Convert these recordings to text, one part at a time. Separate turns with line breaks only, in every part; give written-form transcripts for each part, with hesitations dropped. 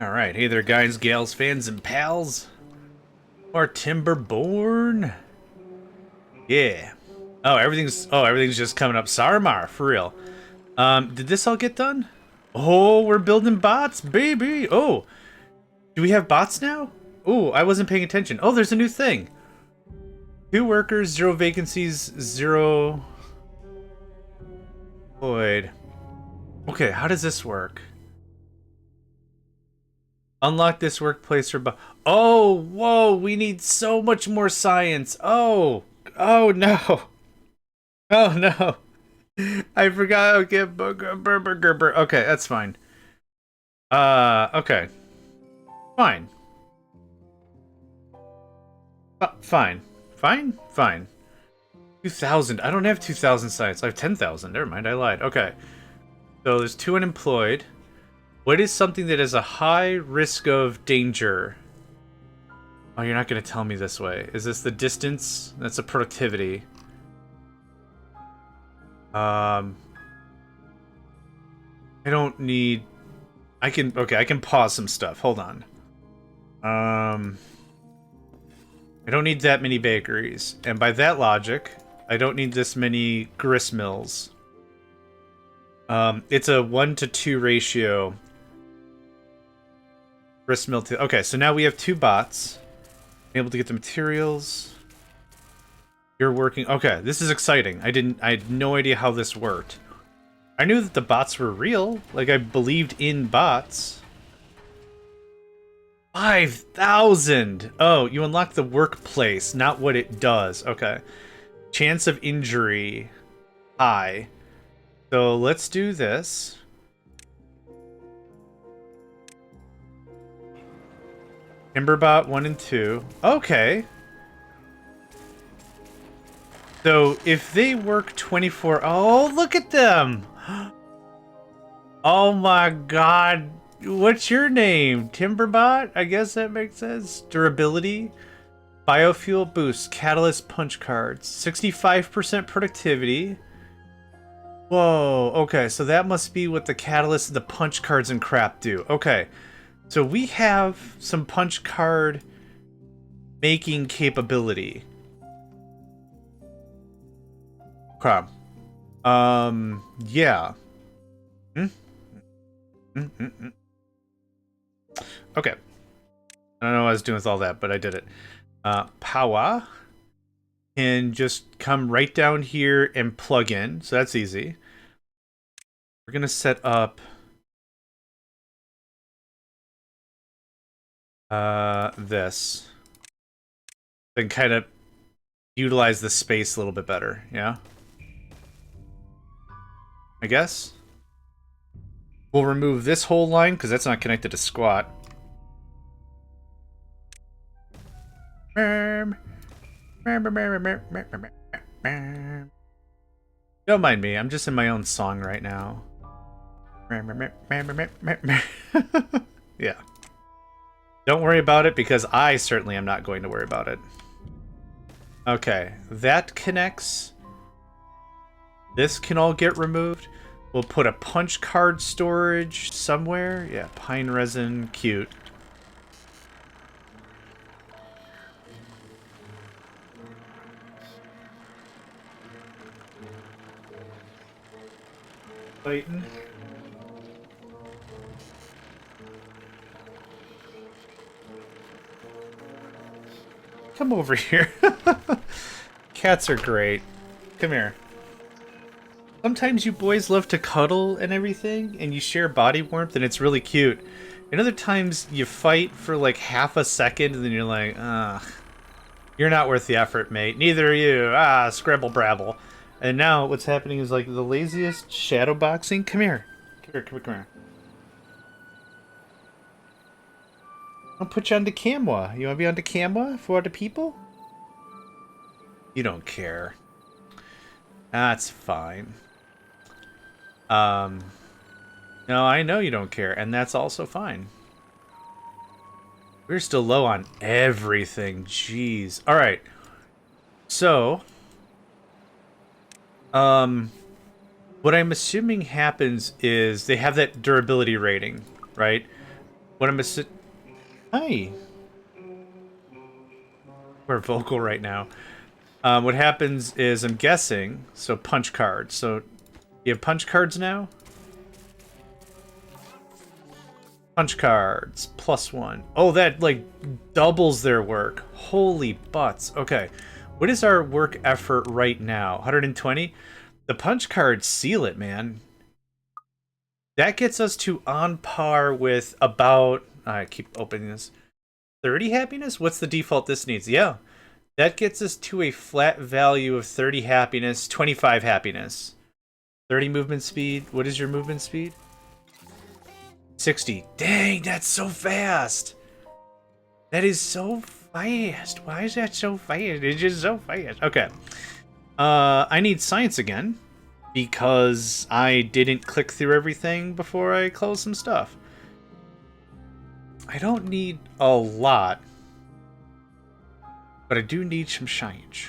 Alright, hey there guys, gals, fans, and pals. Or Timberborn. Yeah. Everything's just coming up. Sarmar, for real. Did this all get done? Oh, we're building bots, baby. Oh, do we have bots now? Oh, I wasn't paying attention. Oh, there's a new thing. 2 workers, 0 vacancies, 0 void. Okay, how does this work? Unlock this workplace for oh, whoa, we need so much more science. Oh, oh no. Oh no. I forgot. Okay, okay, that's fine. Okay. Fine. Fine. Fine? Fine. 2,000. I don't have 2,000 science. I have 10,000. Never mind, I lied. Okay. So there's 2 unemployed. What is something that has a high risk of danger? Oh, you're not going to tell me this way. Is this the distance? That's a productivity. I don't need... Okay, I can pause some stuff. Hold on. I don't need that many bakeries. And by that logic, I don't need this many grist mills. It's a 1-to-2 ratio. Grist mill to... Okay, so now we have 2 bots. Able to get the materials. You're working... Okay, this is exciting. I had no idea how this worked. I knew that the bots were real. Like, I believed in bots. 5,000! Oh, you unlock the workplace, not what it does. Okay. Chance of injury. High. So, let's do this. Timberbot 1 and 2. Okay. So, if they work 24... Oh, look at them! Oh my god. What's your name? Timberbot? I guess that makes sense. Durability. Biofuel boost. Catalyst punch cards. 65% productivity. Whoa. Okay, so that must be what the catalyst, the punch cards and crap do. Okay. So we have some punch card making capability. Crap. Yeah. Okay. I don't know what I was doing with all that, but I did it. Power can just come right down here and plug in, so that's easy. We're gonna set up this. Then kind of utilize the space a little bit better, yeah? I guess. We'll remove this whole line, because that's not connected to squat. Don't mind me, I'm just in my own song right now. Yeah. Don't worry about it, because I certainly am not going to worry about it. Okay, that connects. This can all get removed. We'll put a punch card storage somewhere. Yeah, pine resin, cute. Fighting. Come over here. Cats are great. Come here. Sometimes you boys love to cuddle and everything, and you share body warmth, and it's really cute. And other times you fight for like half a second, and then you're like, ugh, you're not worth the effort, mate. Neither are you. Ah, scrabble brabble. And now what's happening is like the laziest shadow boxing. Come here. Come here, come here, come here. I'll put you on the camera. You want to be on the camera for the people? You don't care. That's fine. No, I know you don't care, and that's also fine. We're still low on everything. Jeez. Alright. So, what I'm assuming happens is they have that durability rating, right? What am I sit? Hi. We're vocal right now. What happens is I'm guessing. So punch cards. So you have punch cards now. Punch cards +1. Oh, that like doubles their work. Holy butts. Okay, what is our work effort right now? 120. The punch cards seal it, man. That gets us to on par with about, I keep opening this, 30 happiness? What's the default this needs? Yeah. That gets us to a flat value of 30 happiness, 25 happiness. 30 movement speed. What is your movement speed? 60. Dang, that's so fast. That is so fast. Why is that so fast? It's just so fast. Okay. I need science again, because I didn't click through everything before I closed some stuff. I don't need a lot, but I do need some science.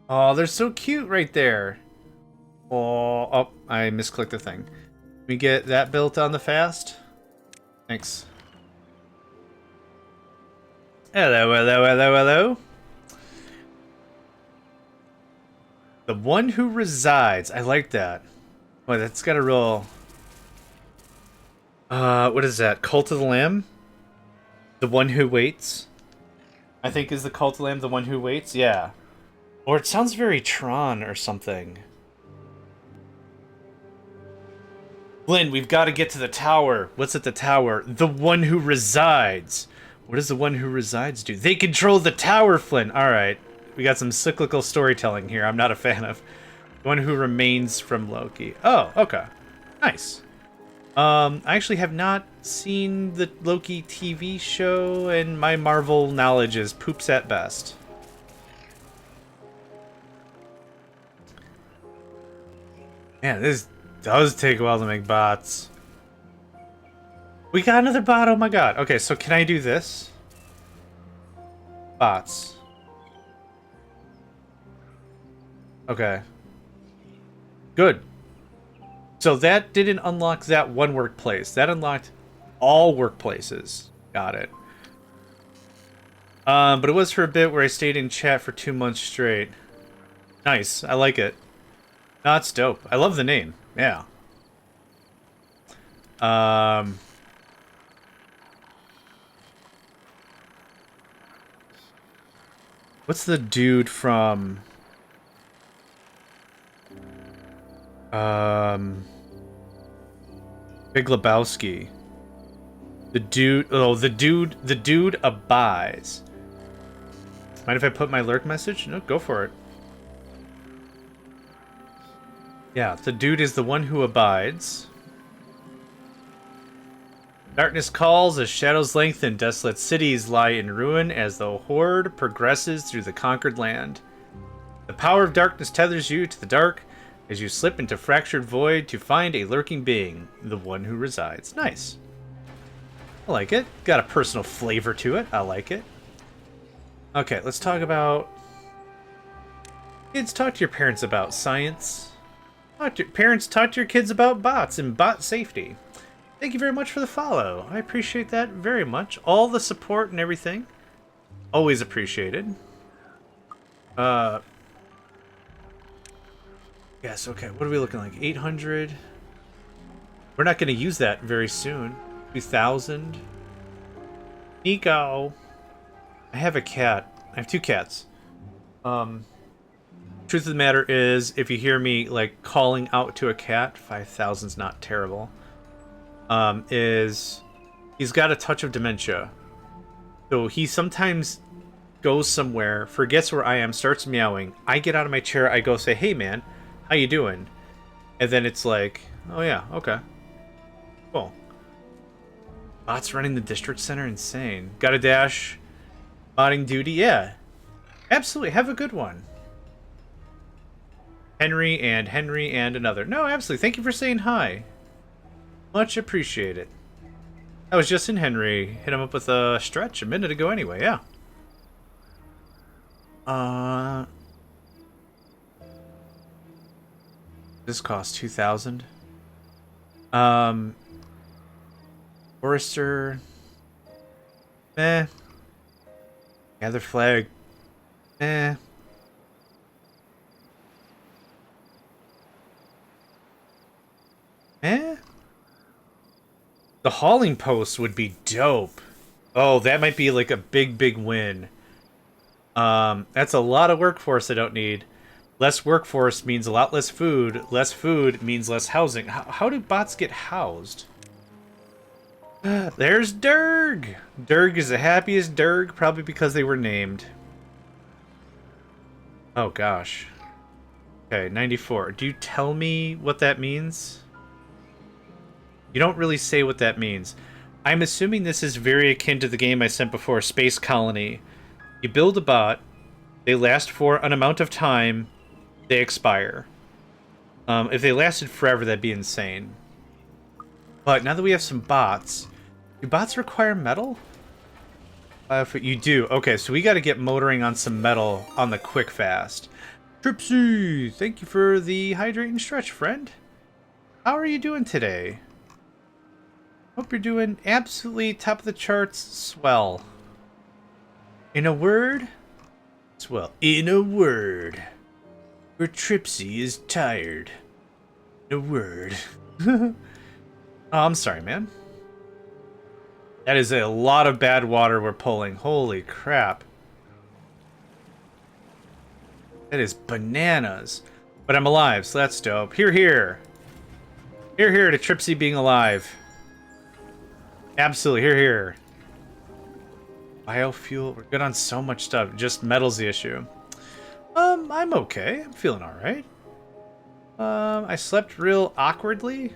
Oh, they're so cute right there. Oh, I misclicked the thing. We get that built on the fast? Thanks. Hello, hello, hello, hello. The one who resides. I like that. Boy, that's got a real... what is that? Cult of the Lamb? The one who waits? I think is the Cult of the Lamb the one who waits? Yeah. Or it sounds very Tron or something. Flynn, we've got to get to the tower. What's at the tower? The one who resides. What does the one who resides do? They control the tower, Flynn. All right. We got some cyclical storytelling here I'm not a fan of. The one who remains from Loki. Oh, okay. Nice. I actually have not seen the Loki TV show, and my Marvel knowledge is poops at best. Man, this does take a while to make bots. We got another bot, oh my god. Okay, so can I do this? Bots. Okay. Good. So that didn't unlock that one workplace. That unlocked all workplaces. Got it. But it was for a bit where I stayed in chat for 2 months straight. Nice. I like it. No, it's dope. I love the name. Yeah. What's the dude from... Big Lebowski. The dude... Oh, the dude abides. Mind if I put my lurk message? No, go for it. Yeah, the dude is the one who abides. Darkness calls as shadows lengthen, desolate cities lie in ruin as the horde progresses through the conquered land. The power of darkness tethers you to the dark as you slip into fractured void to find a lurking being, the one who resides. Nice. I like it. Got a personal flavor to it. I like it. Okay, let's talk about... Kids, talk to your parents about science. Parents, talk to your kids about bots and bot safety. Thank you very much for the follow. I appreciate that very much. All the support and everything. Always appreciated. Yes, okay. What are we looking like? 800? We're not going to use that very soon. 2,000? Nico! I have a cat. I have 2 cats. Truth of the matter is, if you hear me, like, calling out to a cat, 5,000's not terrible. Is he's got a touch of dementia. So he sometimes goes somewhere, forgets where I am, starts meowing. I get out of my chair, I go say, hey man, how you doing? And then it's like, oh yeah, okay. Cool. Bots running the district center, insane. Got a dash. Modding duty, yeah. Absolutely, have a good one. Henry and another. No, absolutely, thank you for saying hi. Much appreciated. I was just in Henry. Hit him up with a stretch a minute ago anyway, yeah. This costs 2,000. Um, Forester. Eh. Gather flag. Eh. Eh. The hauling post would be dope. Oh, that might be like a big win. That's a lot of workforce I don't need. Less workforce means a lot less food. Less food means less housing. How do bots get housed? There's Durg! Durg is the happiest Durg, probably because they were named. Oh, gosh. Okay, 94. Do you tell me what that means? You don't really say what that means. I'm assuming this is very akin to the game I sent before, Space Colony. You build a bot, they last for an amount of time, they expire. If they lasted forever, that'd be insane. But now that we have some bots, do bots require metal? You do. Okay, so we got to get motoring on some metal on the quick fast. Tripsy, thank you for the hydrate and stretch, friend. How are you doing today? Hope you're doing absolutely top of the charts swell. In a word? Swell. In a word. Where Tripsy is tired. In a word. Oh, I'm sorry, man. That is a lot of bad water we're pulling. Holy crap. That is bananas. But I'm alive, so that's dope. Hear, hear. Hear, hear to Tripsy being alive. Absolutely, hear, hear. Biofuel, we're good on so much stuff. Just metal's the issue. I'm okay. I'm feeling alright. I slept real awkwardly.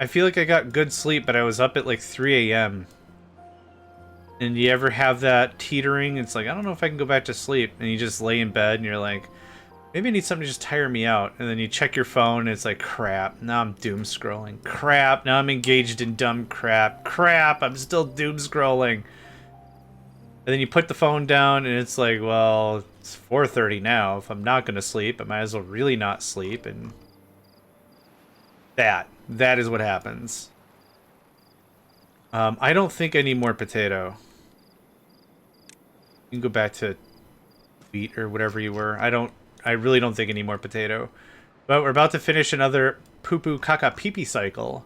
I feel like I got good sleep, but I was up at like 3 a.m. And you ever have that teetering? It's like, I don't know if I can go back to sleep. And you just lay in bed and you're like, maybe I need something to just tire me out. And then you check your phone and it's like, crap, now I'm doom scrolling. Crap, now I'm engaged in dumb crap. Crap, I'm still doom scrolling. And then you put the phone down and it's like, well, it's 4:30 now. If I'm not going to sleep, I might as well really not sleep. And that is what happens. I don't think I need more potato. You can go back to wheat or whatever you were. I really don't think I need more potato. But we're about to finish another poo-poo caca pee-pee cycle.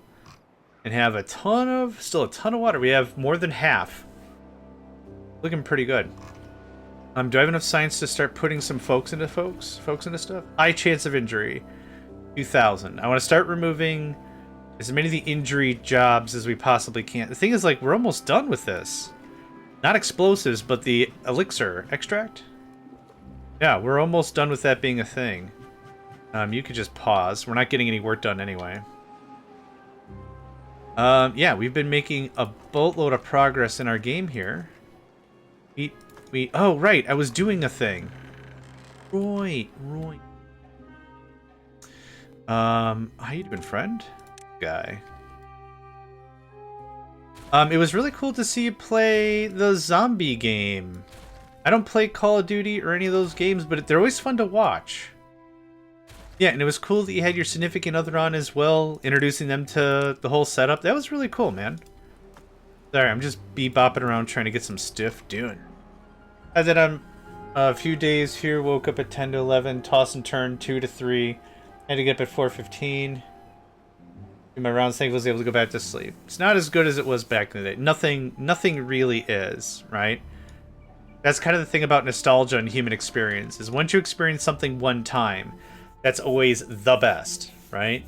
And have still a ton of water. We have more than half. Looking pretty good. Do I have enough science to start putting some folks into stuff? High chance of injury. 2,000. I want to start removing as many of the injury jobs as we possibly can. The thing is, like, we're almost done with this. Not explosives, but the elixir extract? Yeah, we're almost done with that being a thing. You could just pause. We're not getting any work done anyway. Yeah, we've been making a boatload of progress in our game here. Oh, right, I was doing a thing. Right. How you doing, friend? Guy. It was really cool to see you play the zombie game. I don't play Call of Duty or any of those games, but they're always fun to watch. Yeah, and it was cool that you had your significant other on as well, introducing them to the whole setup. That was really cool, man. Sorry, I'm just bebopping around trying to get some stuff doing. I did a few days here, woke up at 10 to 11, toss and turn 2 to 3. Had to get up at 4:15. In my rounds, thankfully, was able to go back to sleep. It's not as good as it was back in the day. Nothing really is, right? That's kind of the thing about nostalgia and human experience, is once you experience something one time, that's always the best, right?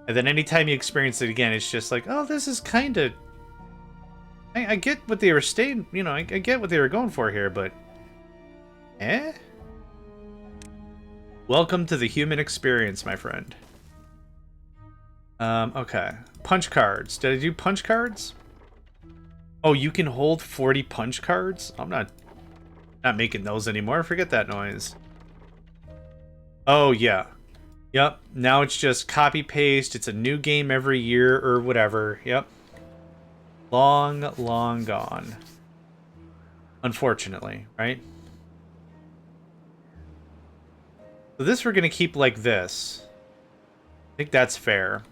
And then anytime you experience it again, it's just like, oh, this is kind of... I get what they were staying, you know, I get what they were going for here, but... Eh? Welcome to the human experience, my friend. Okay. Punch cards. Did I do punch cards? Oh, you can hold 40 punch cards? I'm not making those anymore. Forget that noise. Oh, yeah. Yep. Now it's just copy paste. It's a new game every year or whatever. Yep. Long gone. Unfortunately, right? So this we're going to keep like this. I think that's fair.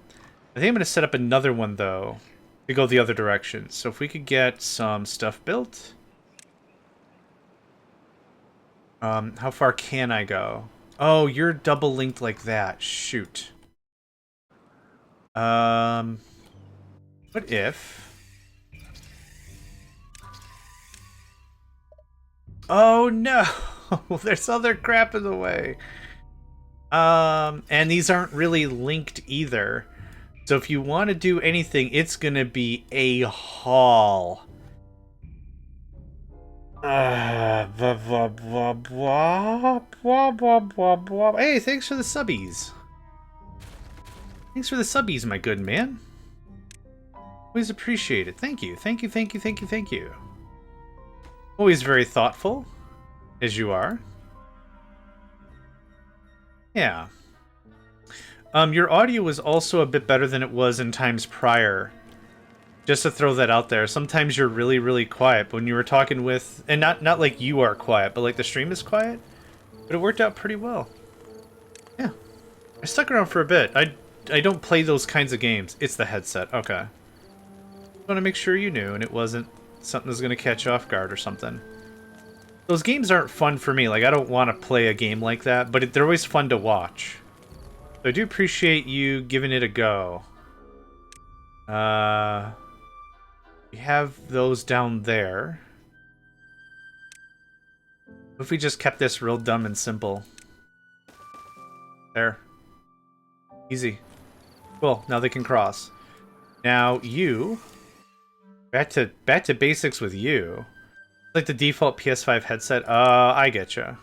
I think I'm going to set up another one, though, to go the other direction. So if we could get some stuff built. How far can I go? Oh, you're double linked like that. Shoot. What if... Oh, no! There's other crap in the way. And these aren't really linked either. So if you want to do anything, it's gonna be a haul. Blah, blah, blah, blah, blah, blah, blah, blah. Hey, thanks for the subbies. Thanks for the subbies, my good man. Always appreciate it. Thank you, thank you, thank you, thank you, thank you. Always very thoughtful, as you are. Yeah. Your audio was also a bit better than it was in times prior. Just to throw that out there. Sometimes you're really, really quiet. But when you were talking with... And not like you are quiet, but like the stream is quiet. But it worked out pretty well. Yeah. I stuck around for a bit. I don't play those kinds of games. It's the headset. Okay. I want to make sure you knew and it wasn't something that's going to catch you off guard or something. Those games aren't fun for me. Like, I don't want to play a game like that. But they're always fun to watch. So I do appreciate you giving it a go. We have those down there. What if we just kept this real dumb and simple? There. Easy. Cool, now they can cross. Now you... Back to basics with you. Like the default PS5 headset. I getcha.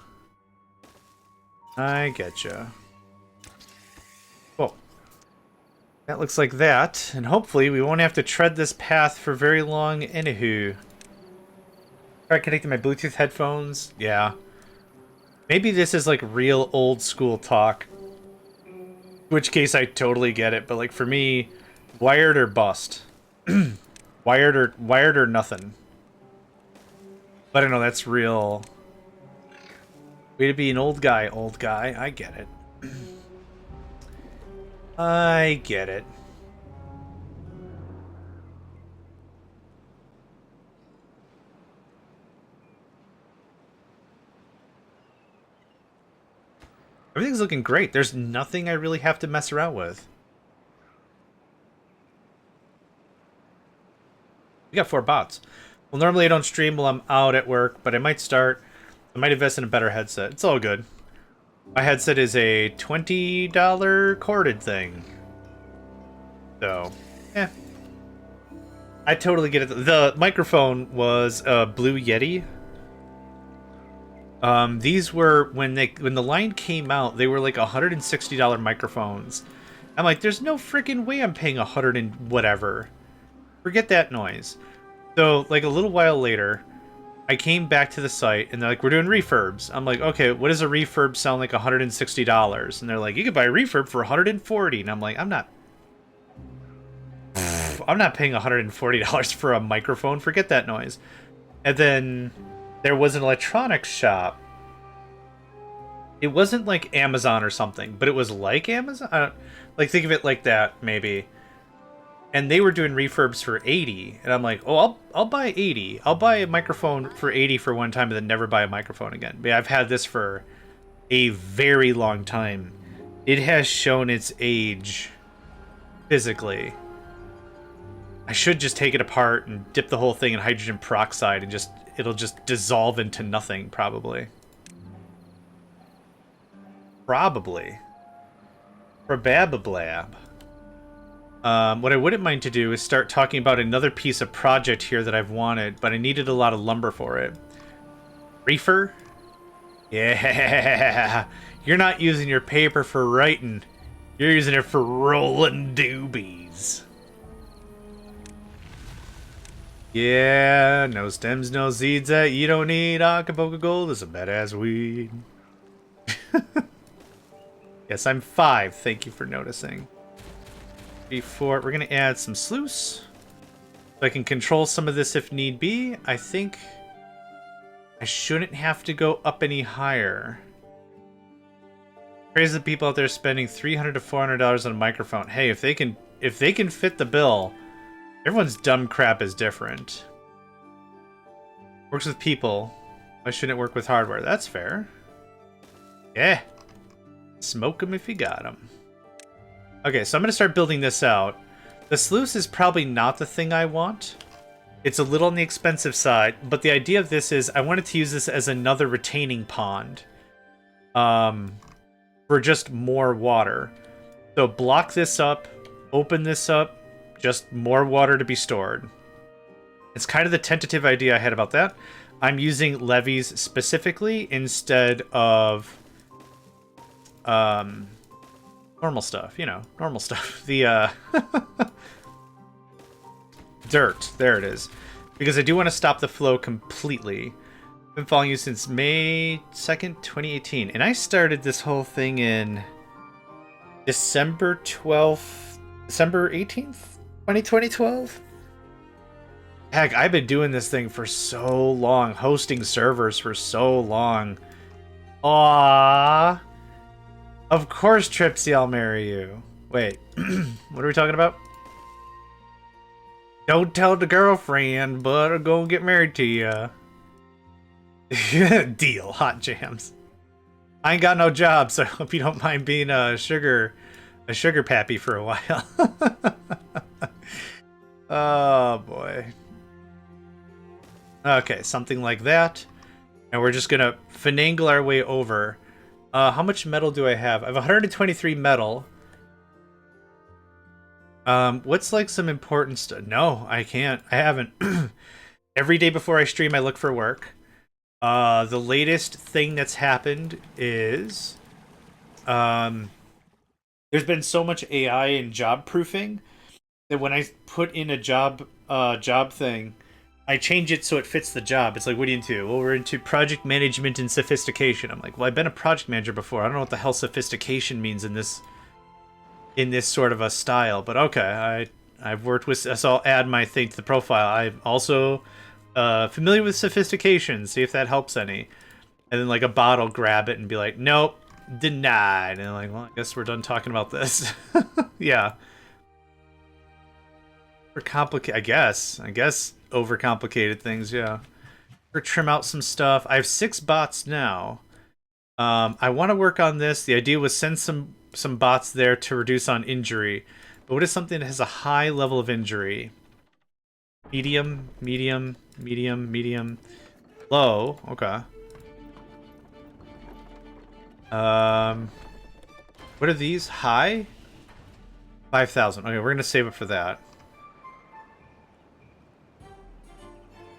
I getcha. Cool. That looks like that, and hopefully we won't have to tread this path for very long. Anywho. Try connecting my Bluetooth headphones. Yeah. Maybe this is like real old school talk. In which case I totally get it, but like for me, wired or bust. wired or nothing. But I don't know, that's real. Way to be an old guy, I get it. I get it. Everything's looking great. There's nothing I really have to mess around with. We got 4 bots. Well, normally I don't stream while I'm out at work, but I might start. I might invest in a better headset. It's all good. My headset is a $20 corded thing. So, I totally get it. The microphone was a Blue Yeti. These were, when the line came out, they were like $160 microphones. I'm like, there's no freaking way I'm paying 100 and whatever. Forget that noise. So, like a little while later, I came back to the site, and they're like, we're doing refurbs. I'm like, okay, what does a refurb sound like $160? And they're like, you could buy a refurb for $140. And I'm like, I'm not paying $140 for a microphone. Forget that noise. And then there was an electronics shop. It wasn't like Amazon or something, but it was like Amazon. Like, think of it like that, maybe. And they were doing refurbs for $80, and I'm like, oh, I'll buy $80. I'll buy a microphone for $80 for one time, and then never buy a microphone again. But I've had this for a very long time. It has shown its age physically. I should just take it apart and dip the whole thing in hydrogen peroxide, and it'll just dissolve into nothing, probably. Probably. Probablab. What I wouldn't mind to do is start talking about another piece of project here that I've wanted, but I needed a lot of lumber for it. Reefer? Yeah! You're not using your paper for writing. You're using it for rolling doobies. Yeah, no stems, no seeds that you don't need. Acapulco Gold is a badass weed. Yes, I'm 5. Thank you for noticing. Before we're gonna add some sluice, so I can control some of this if need be. I think I shouldn't have to go up any higher. Praise the people out there spending $300 to $400 on a microphone. Hey, if they can if they can fit the bill, everyone's dumb crap is different. Works with people. Why shouldn't it work with hardware? That's fair. Yeah. Smoke them if you got them. Okay, so I'm going to start building this out. The sluice is probably not the thing I want. It's a little on the expensive side, but the idea of this is I wanted to use this as another retaining pond. For just more water. So block this up, open this up, just more water to be stored. It's kind of the tentative idea I had about that. I'm using levees specifically instead of normal stuff, you know, normal stuff. The dirt, there it is. Because I do want to stop the flow completely. I've been following you since May 2nd, 2018. And I started this whole thing in December 12th, December 18th, 2012. Heck, I've been doing this thing for so long, hosting servers for so long. Aww. Of course, Tripsy, I'll marry you. Wait, what are we talking about? Don't tell the girlfriend, but I'm gonna get married to you. Deal, hot jams. I ain't got no job, so I hope you don't mind being a sugar pappy for a while. Oh boy. Okay, something like that. And we're just gonna finagle our way over. How much metal do I have? I have 123 metal. What's like some important stuff? No, I can't. I haven't. Every day before I stream, I look for work. The latest thing that's happened is, there's been so much AI and job proofing that when I put in a job thing, I change it so it fits the job. It's like, what are you into? Well, we're into project management and sophistication. I'm like, well, I've been a project manager before. I don't know what the hell sophistication means in this sort of a style, but okay, I've worked with, so I'll add my thing to the profile. I'm also familiar with sophistication, see if that helps any. And then like a bot will grab it and be like, nope, denied. And I'm like, well, I guess we're done talking about this. Yeah. For complicate, I guess overcomplicated things, yeah. Or trim out some stuff. I have 6 bots now. I want to work on this. The idea was send some bots there to reduce on injury. But what is something that has a high level of injury? Medium, medium, medium, medium. Low, okay. What are these? High? 5,000. Okay, we're gonna save it for that.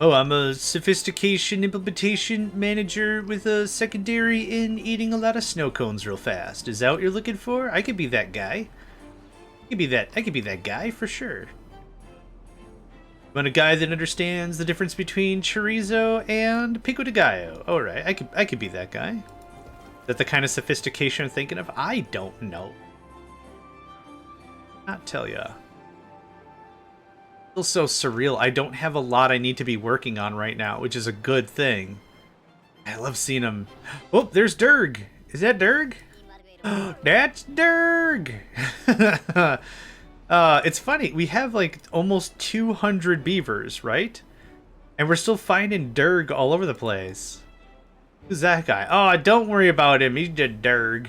Oh, I'm a sophistication implementation manager with a secondary in eating a lot of snow cones real fast. Is that what you're looking for? I could be that guy. I could be that guy for sure. You want a guy that understands the difference between chorizo and pico de gallo? All right, I could be that guy. Is that the kind of sophistication I'm thinking of? I don't know. Not tell ya. Feels so surreal. I don't have a lot I need to be working on right now, which is a good thing. I love seeing him. Oh, there's Durg. Is that Durg? That's Durg. It's funny. We have like almost 200 beavers, right? And we're still finding Durg all over the place. Who's that guy? Oh, don't worry about him. He's just Durg.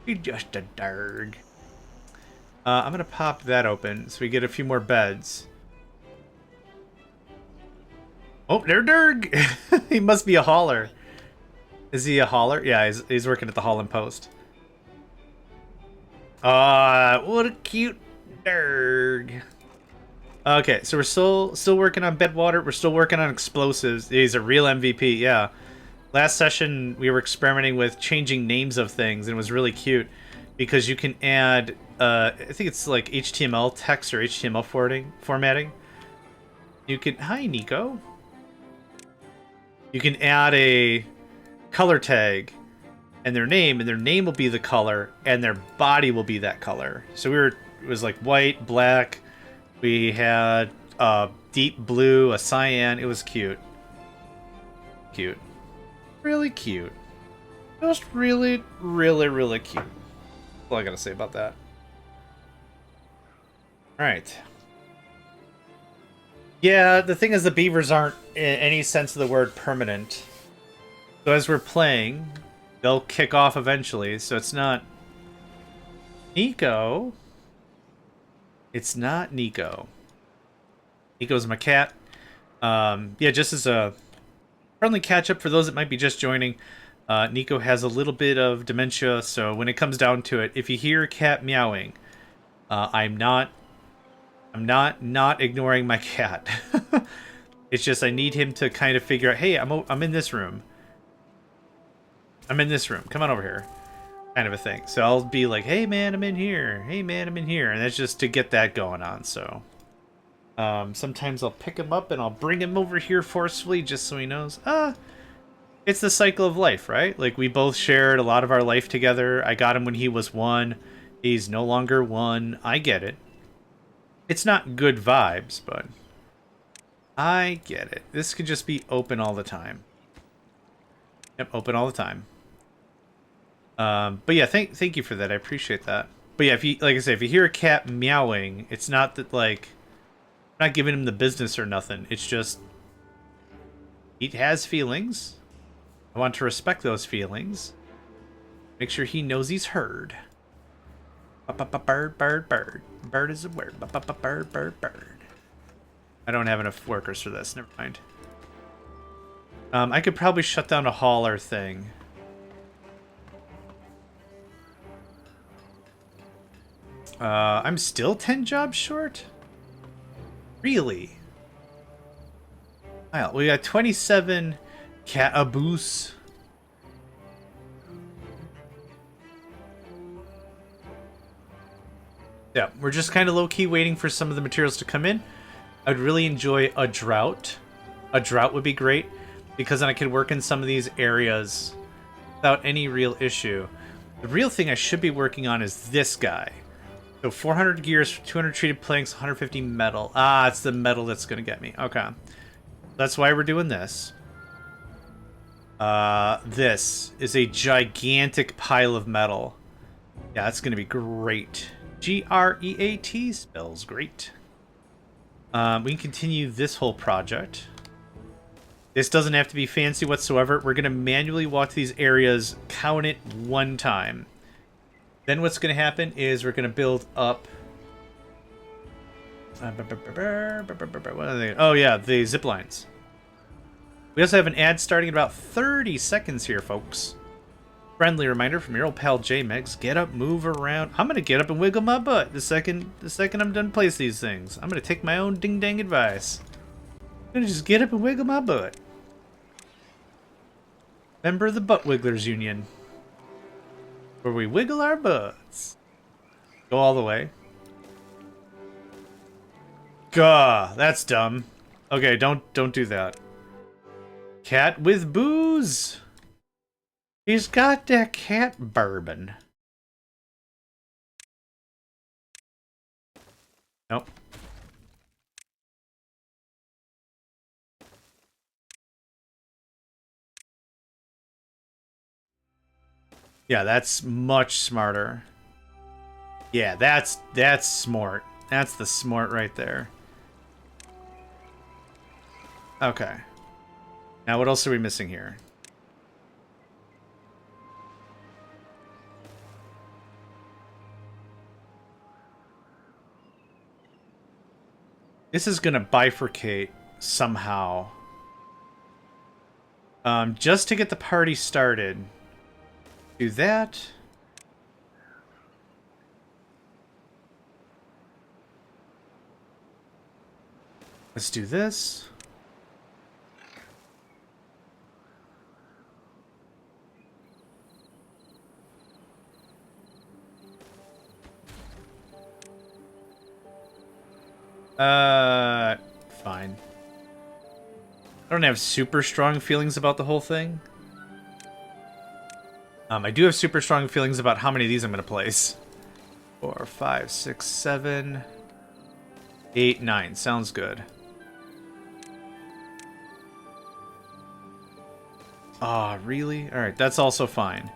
He's just a Durg. I'm gonna pop that open so we get a few more beds. Oh, there Durg! He must be a hauler. Is he a hauler? Yeah, he's working at the haul and post. What a cute Durg. Okay, so we're still working on bed water. We're still working on explosives. He's a real MVP, yeah. Last session, we were experimenting with changing names of things, and it was really cute because you can add, I think it's like HTML text or HTML formatting. You can, hi Nico. You can add a color tag and their name will be the color, and their body will be that color. So it was like white, black. We had deep blue, a cyan. It was cute. Cute. Really cute. Just really, really, really cute. That's all I gotta say about that. Alright. Yeah, the thing is the beavers aren't, in any sense of the word, permanent. So as we're playing, they'll kick off eventually, so it's not... Nico? It's not Nico. Nico's my cat. Yeah, just as a friendly catch-up for those that might be just joining, Nico has a little bit of dementia, so when it comes down to it, if you hear a cat meowing, I'm not ignoring my cat. It's just I need him to kind of figure out, hey, I'm in this room. I'm in this room. Come on over here. Kind of a thing. So I'll be like, hey man, I'm in here. Hey man, I'm in here. And that's just to get that going on, so. Sometimes I'll pick him up and I'll bring him over here forcefully just so he knows. It's the cycle of life, right? Like, we both shared a lot of our life together. I got him when he was 1. He's no longer 1. I get it. It's not good vibes, but I get it. This could just be open all the time. Yep, open all the time. But yeah, thank you for that. I appreciate that. But yeah, if you, like I say, if you hear a cat meowing, it's not that, like, I'm not giving him the business or nothing. It's just he has feelings. I want to respect those feelings. Make sure he knows he's heard. Bird, bird, bird. Bird is a word. Bird, bird, bird. I don't have enough workers for this. Never mind. I could probably shut down a hauler thing. I'm still 10 jobs short? Really? Wow, we got 27 cataboos. Yeah, we're just kind of low-key waiting for some of the materials to come in. I'd really enjoy a drought. A drought would be great, because then I could work in some of these areas without any real issue. The real thing I should be working on is this guy. So 400 gears, 200 treated planks, 150 metal. Ah, it's the metal that's going to get me. Okay. That's why we're doing this. This is a gigantic pile of metal. Yeah, that's going to be great. G-R-E-A-T spells great. We can continue this whole project. This doesn't have to be fancy whatsoever. We're going to manually walk these areas, count it 1 time. Then what's going to happen is we're going to build up... What are they? Oh yeah, the zip lines. We also have an ad starting in about 30 seconds here, folks. Friendly reminder from your old pal JMegs. Get up, move around. I'm going to get up and wiggle my butt the second I'm done place these things. I'm going to take my own ding-dang advice. I'm going to just get up and wiggle my butt. Member of the Butt Wigglers Union. Where we wiggle our butts. Go all the way. Gah, that's dumb. Okay, don't do that. Cat with booze. He's got that cat bourbon. Nope. Yeah, that's much smarter. Yeah, that's smart. That's the smart right there. Okay. Now what else are we missing here? This is gonna bifurcate somehow. Just to get the party started. Do that. Let's do this. Fine. I don't have super strong feelings about the whole thing. I do have super strong feelings about how many of these I'm going to place. 4, 5, 6, 7, 8, 9. Sounds good. Ah, oh, really? Alright, that's also fine.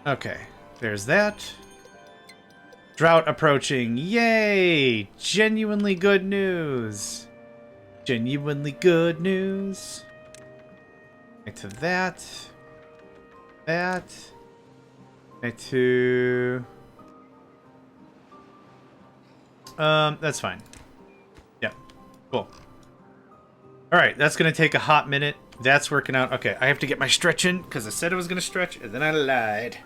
Okay, there's that. Drought approaching. Yay! Genuinely good news. Genuinely good news. Right to that. That. Right to... that's fine. Yeah, cool. Alright, that's gonna take a hot minute. That's working out. Okay, I have to get my stretch in, because I said I was gonna stretch, and then I lied.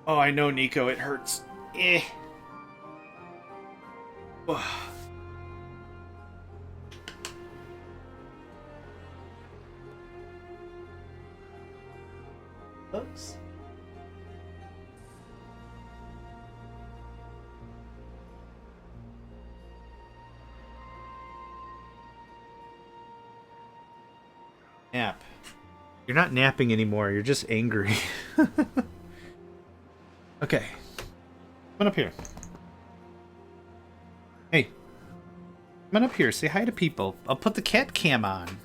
Oh, I know, Nico, it hurts. Eh. Oops. Nap. You're not napping anymore, you're just angry. Okay. Come on up here. Hey. Come on up here, say hi to people. I'll put the cat cam on.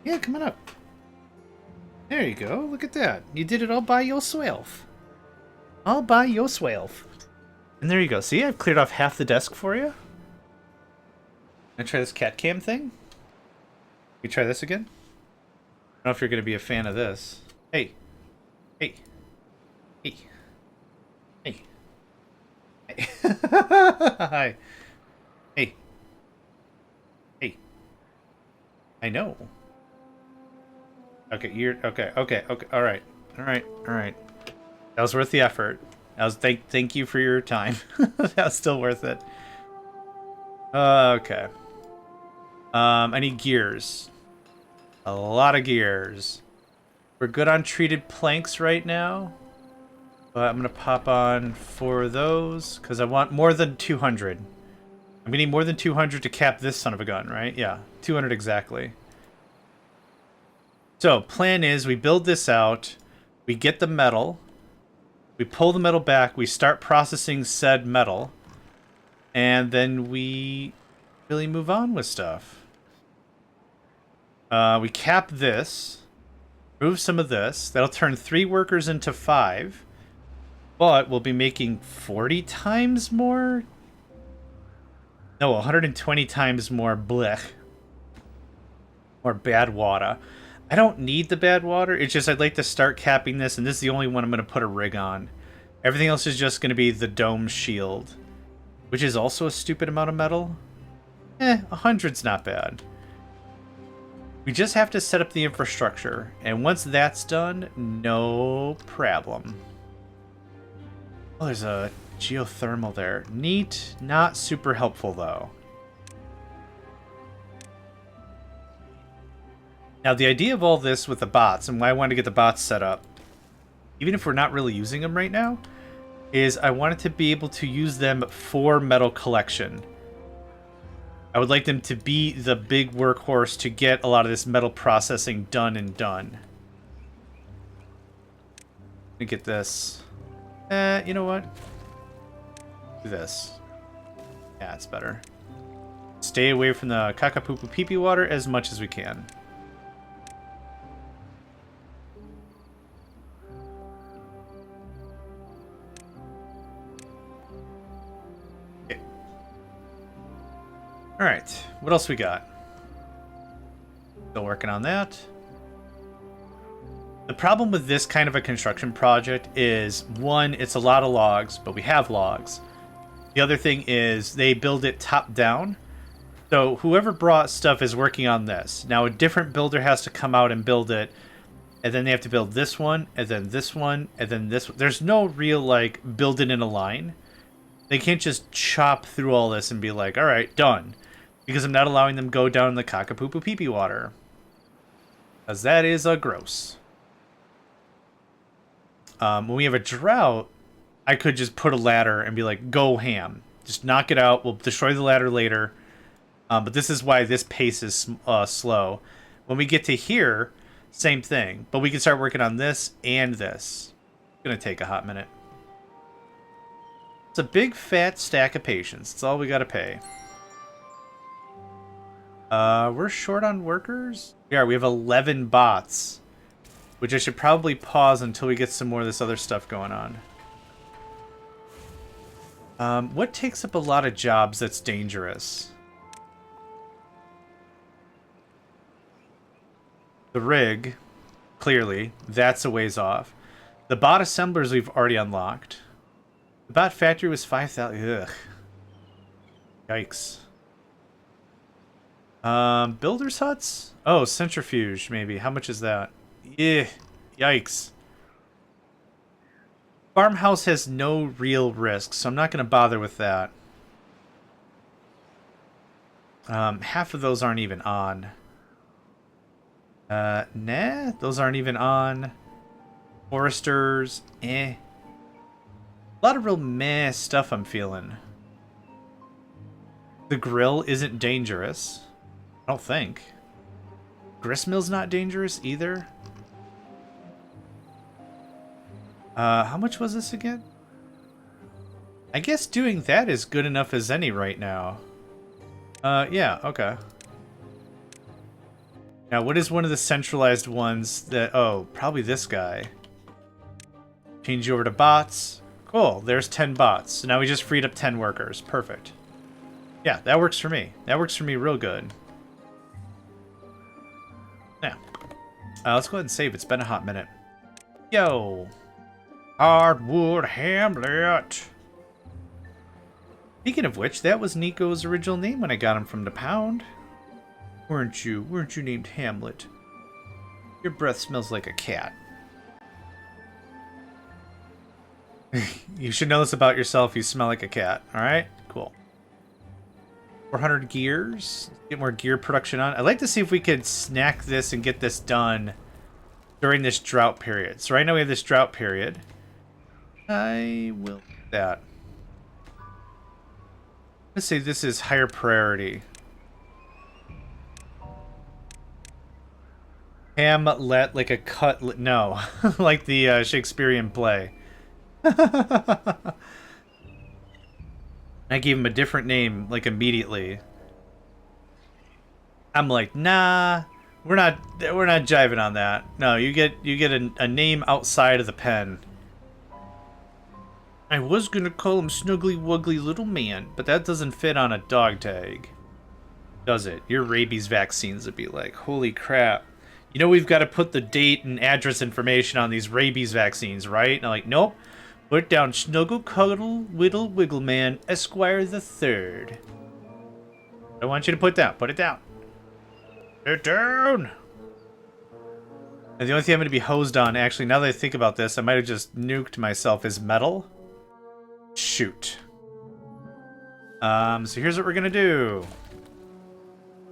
Yeah, come on up. There you go, look at that. You did it all by yourself. All by yourself. And there you go. See, I've cleared off half the desk for you. Wanna try this cat cam thing? You try this again? I don't know if you're going to be a fan of this. Hey. Hey. Hey. Hey. Hey. Hi. Hey. Hey. I know. Okay, you're... Okay. All right. That was worth the effort. That was... Thank you for your time. That was still worth it. Okay. I need gears. A lot of gears. We're good on treated planks right now. But I'm going to pop on 4 of those. Because I want more than 200. I'm going to need more than 200 to cap this son of a gun, right? Yeah, 200 exactly. So, plan is we build this out. We get the metal. We pull the metal back. We start processing said metal. And then we really move on with stuff. We cap this, move some of this. That'll turn 3 workers into 5, but we'll be making 40 times more? No, 120 times more blech. More bad water. I don't need the bad water. It's just I'd like to start capping this, and this is the only one I'm going to put a rig on. Everything else is just going to be the dome shield, which is also a stupid amount of metal. 100's not bad. We just have to set up the infrastructure, and once that's done, no problem. Oh, there's a geothermal there. Neat, not super helpful though. Now the idea of all this with the bots, and why I wanted to get the bots set up, even if we're not really using them right now, is I wanted to be able to use them for metal collection. I would like them to be the big workhorse to get a lot of this metal processing done and done. Let me get this. You know what? Do this. Yeah, it's better. Stay away from the caca-poo-poo pee-pee water as much as we can. Alright, what else we got? Still working on that. The problem with this kind of a construction project is, one, it's a lot of logs, but we have logs. The other thing is they build it top down. So whoever brought stuff is working on this. Now a different builder has to come out and build it, and then they have to build this one, and then this one, and then this one. There's no real, like, build it in a line. They can't just chop through all this and be like, alright, done. Because I'm not allowing them go down the caca-poo-poo-pee-pee water. Because that is gross. When we have a drought, I could just put a ladder and be like, go ham. Just knock it out. We'll destroy the ladder later. But this is why this pace is slow. When we get to here, same thing. But we can start working on this and this. It's going to take a hot minute. It's a big fat stack of patience. That's all we got to pay. We're short on workers? Yeah, we have 11 bots. Which I should probably pause until we get some more of this other stuff going on. What takes up a lot of jobs that's dangerous? The rig, clearly. That's a ways off. The bot assemblers we've already unlocked. The bot factory was 5,000. Ugh. Yikes. Builder's huts? Oh, centrifuge, maybe. How much is that? Yeah. Yikes. Farmhouse has no real risk, so I'm not going to bother with that. Half of those aren't even on. Nah, those aren't even on. Foresters, eh. A lot of real meh stuff I'm feeling. The grill isn't dangerous. I don't think. Gristmill's not dangerous either. How much was this again? I guess doing that is good enough as any right now. Yeah, okay. Now, what is one of the centralized ones that... Oh, probably this guy. Change you over to bots. Cool, there's 10 bots. So now we just freed up 10 workers. Perfect. Yeah, that works for me. That works for me real good. Now, let's go ahead and save. It's been a hot minute. Yo! Hardwood Hamlet! Speaking of which, that was Nico's original name when I got him from the pound. Weren't you? Weren't you named Hamlet? Your breath smells like a cat. You should know this about yourself. You smell like a cat. Alright? Cool. 400 gears. Get more gear production on. I'd like to see if we could snack this and get this done during this drought period. So right now we have this drought period. I will do that. Let's say this is higher priority. Hamlet, like a cut. No, like the Shakespearean play. I gave him a different name, like immediately. I'm like, nah, we're not jiving on that. No, you get a name outside of the pen. I was gonna call him Snuggly Wuggly Little Man, but that doesn't fit on a dog tag, does it? Your rabies vaccines would be like, holy crap. You know we've got to put the date and address information on these rabies vaccines, right? And I'm like, nope. Put down Snuggle Cuddle Whittle Wiggle Man Esquire the Third. I want you to put down. Put it down. Put it down. And the only thing I'm going to be hosed on, actually, now that I think about this, I might have just nuked myself, is metal. Shoot. So here's what we're going to do.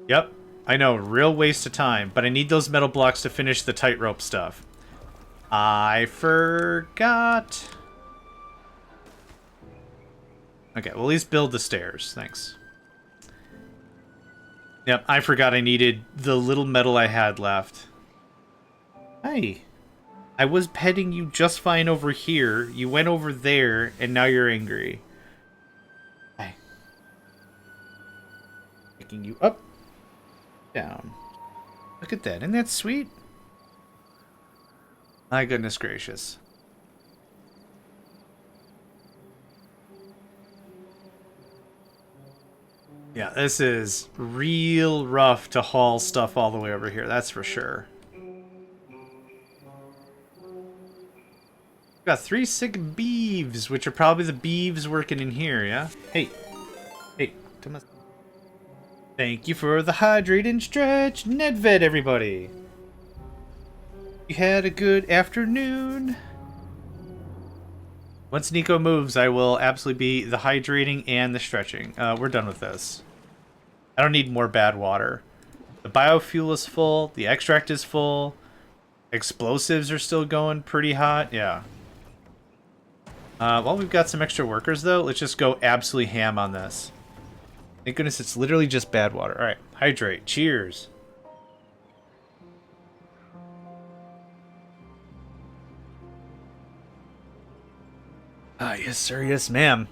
Yep. I know, real waste of time, but I need those metal blocks to finish the tightrope stuff. I forgot. Okay, well, at least build the stairs. Thanks. Yep, I forgot I needed the little metal I had left. Hey, I was petting you just fine over here. You went over there, and now you're angry. Hey. Picking you up. Down. Look at that. Isn't that sweet? My goodness gracious. Yeah, this is real rough to haul stuff all the way over here. That's for sure. We've got 3 sick beeves, which are probably the beeves working in here, yeah? Hey. Hey. Thomas. Thank you for the hydrate and stretch, Nedved, everybody. You had a good afternoon. Once Nico moves, I will absolutely be the hydrating and the stretching. We're done with this. I don't need more bad water. The biofuel is full. The extract is full. Explosives are still going pretty hot. Yeah. While we've got some extra workers, though, let's just go absolutely ham on this. Thank goodness it's literally just bad water. Alright, hydrate. Cheers. Ah, yes sir, yes ma'am.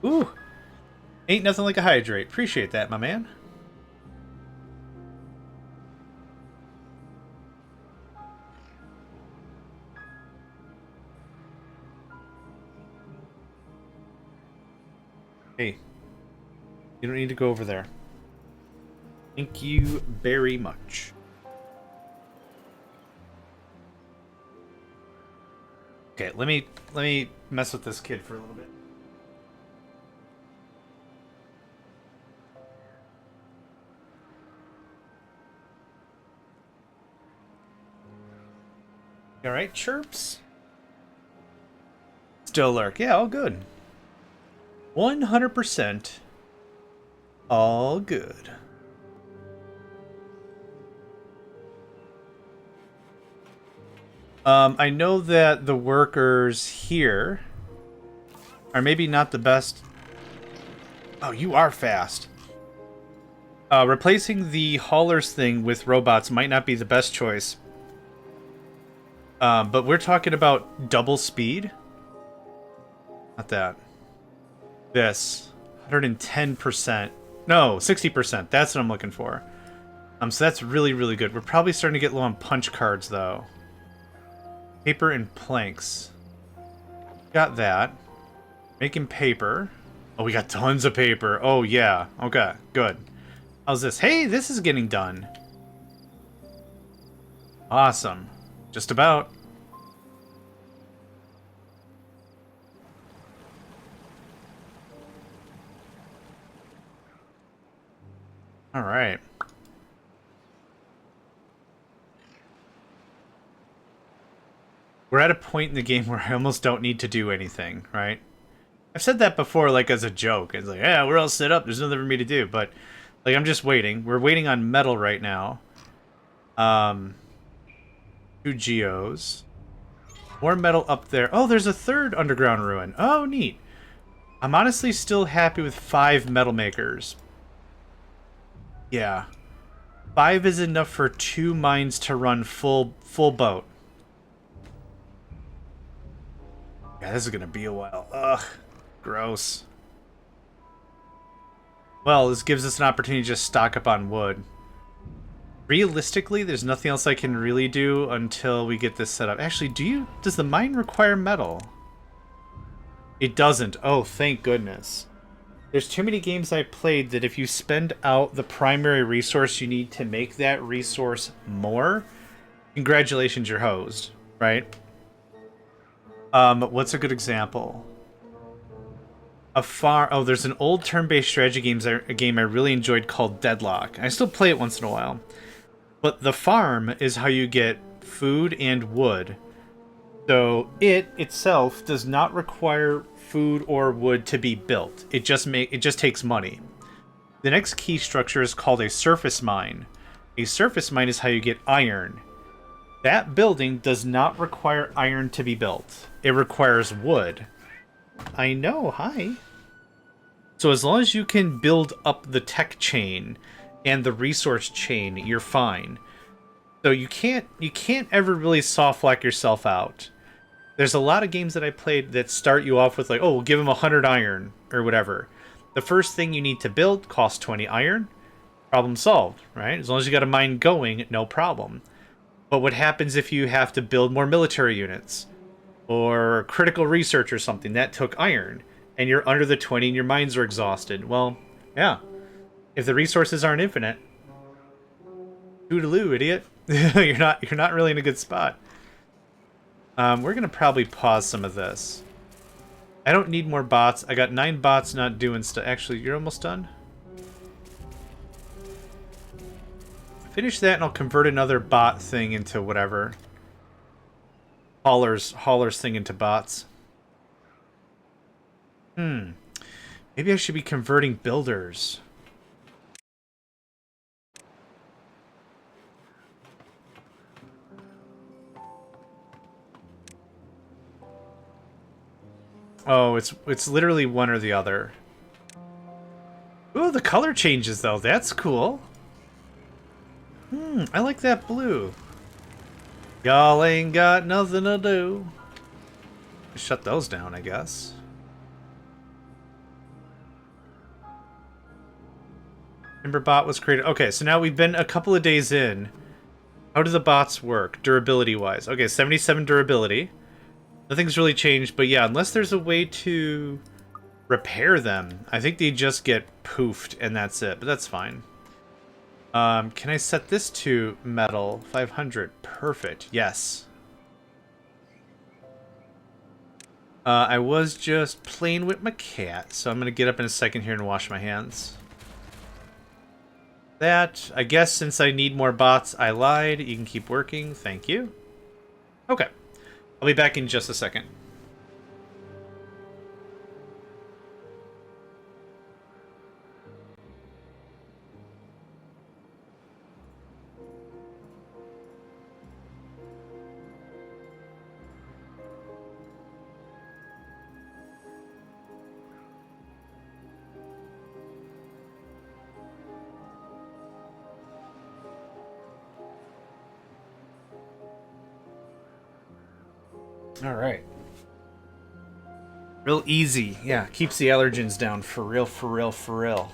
Ooh. Ain't nothing like a hydrate. Appreciate that, my man. Hey, you don't need to go over there. Thank you very much. Okay, let me mess with this kid for a little bit. All right, chirps. Still lurk. Yeah, all good. 100% all good. I know that the workers here are maybe not the best. Oh, you are fast. Replacing the haulers thing with robots might not be the best choice. But we're talking about double speed. Not that. This. 110%. No, 60%. That's what I'm looking for. So that's really, really good. We're probably starting to get low on punch cards, though. Paper and planks. Got that. Making paper. Oh, we got tons of paper. Oh, yeah. Okay, good. How's this? Hey, this is getting done. Awesome. Just about. All right. We're at a point in the game where I almost don't need to do anything, right? I've said that before, like, as a joke. It's like, yeah, we're all set up. There's nothing for me to do. But, like, I'm just waiting. We're waiting on metal right now. 2 geos. More metal up there. Oh, there's a third underground ruin. Oh, neat. I'm honestly still happy with 5 metal makers. Yeah. 5 is enough for 2 mines to run full boat. Yeah, this is gonna be a while. Ugh. Gross. Well, this gives us an opportunity to just stock up on wood. Realistically, there's nothing else I can really do until we get this set up. Actually, does the mine require metal? It doesn't. Oh, thank goodness. There's too many games I played that if you spend out the primary resource you need to make that resource more, congratulations, you're hosed, right? What's a good example? Oh, there's an old turn-based strategy game I really enjoyed called Deadlock. I still play it once in a while. But the farm is how you get food and wood. So it itself does not require food or wood to be built. It just takes money. The next key structure is called a surface mine. A surface mine is how you get iron. That building does not require iron to be built. It requires wood. I know, hi. So as long as you can build up the tech chain and the resource chain, you're fine. So you can't ever really soft lock yourself out. There's a lot of games that I played that start you off with like, oh, we'll give them 100 iron or whatever. The first thing you need to build costs 20 iron. Problem solved, right? As long as you got a mine going, no problem. But what happens if you have to build more military units? Or critical research or something that took iron, and you're under the 20 and your mines are exhausted. Well, yeah. If the resources aren't infinite, toodaloo, idiot. you're not really in a good spot. We're gonna probably pause some of this. I don't need more bots. I got 9 bots not doing stuff. Actually, you're almost done. Finish that and I'll convert another bot thing into whatever. Haulers thing into bots. Maybe I should be converting builders. Oh, it's literally one or the other. Ooh, the color changes though. That's cool. I like that blue. Y'all ain't got nothing to do. Shut those down, I guess. Timberbot was created. Okay, so now we've been a couple of days in. How do the bots work, durability-wise? Okay, 77 durability. Nothing's really changed, but yeah, unless there's a way to repair them. I think they just get poofed and that's it, but that's fine. Can I set this to metal? 500. Perfect. Yes. I was just playing with my cat, so I'm going to get up in a second here and wash my hands. That, I guess since I need more bots, I lied. You can keep working. Thank you. Okay. I'll be back in just a second. All right. Real easy. Yeah, keeps the allergens down. For real, for real, for real.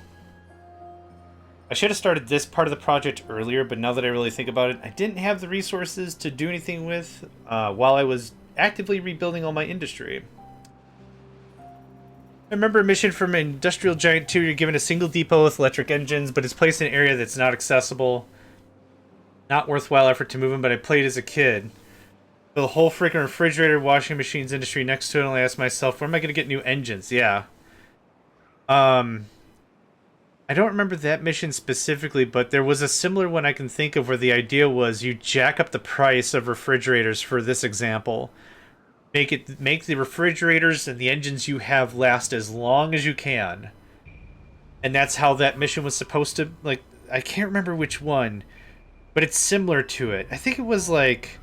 I should have started this part of the project earlier, but now that I really think about it, I didn't have the resources to do anything with while I was actively rebuilding all my industry. I remember a mission from Industrial Giant 2. You're given a single depot with electric engines, but it's placed in an area that's not accessible. Not worthwhile effort to move them, but I played as a kid. The whole freaking refrigerator, washing machines industry next to it, and I asked myself, where am I going to get new engines? Yeah. I don't remember that mission specifically, but there was a similar one I can think of where the idea was you jack up the price of refrigerators for this example. Make the refrigerators and the engines you have last as long as you can. And that's how that mission was supposed to, like, I can't remember which one, but it's similar to it. I think it was like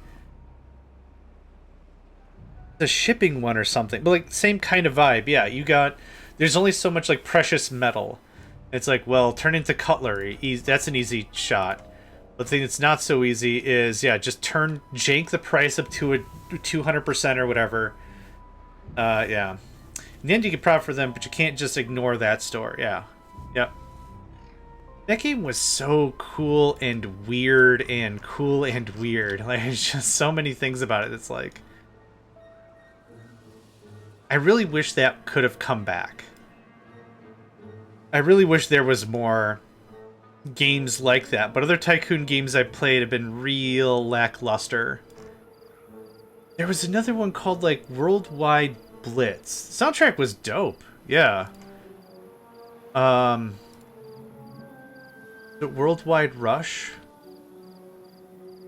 the shipping one or something, but like same kind of vibe. Yeah, there's only so much like precious metal. It's like, well, turn into cutlery. That's an easy shot. The thing that's not so easy is, yeah, just jank the price up to a 200% or whatever. Yeah. In the end, you get profit for them, but you can't just ignore that store. Yeah. Yep. That game was so cool and weird and cool and weird. Like, there's just so many things about it. It's like, I really wish that could have come back. I really wish there was more games like that, but other Tycoon games I played have been real lackluster. There was another one called, like, Worldwide Blitz. The soundtrack was dope. Yeah. The Worldwide Rush?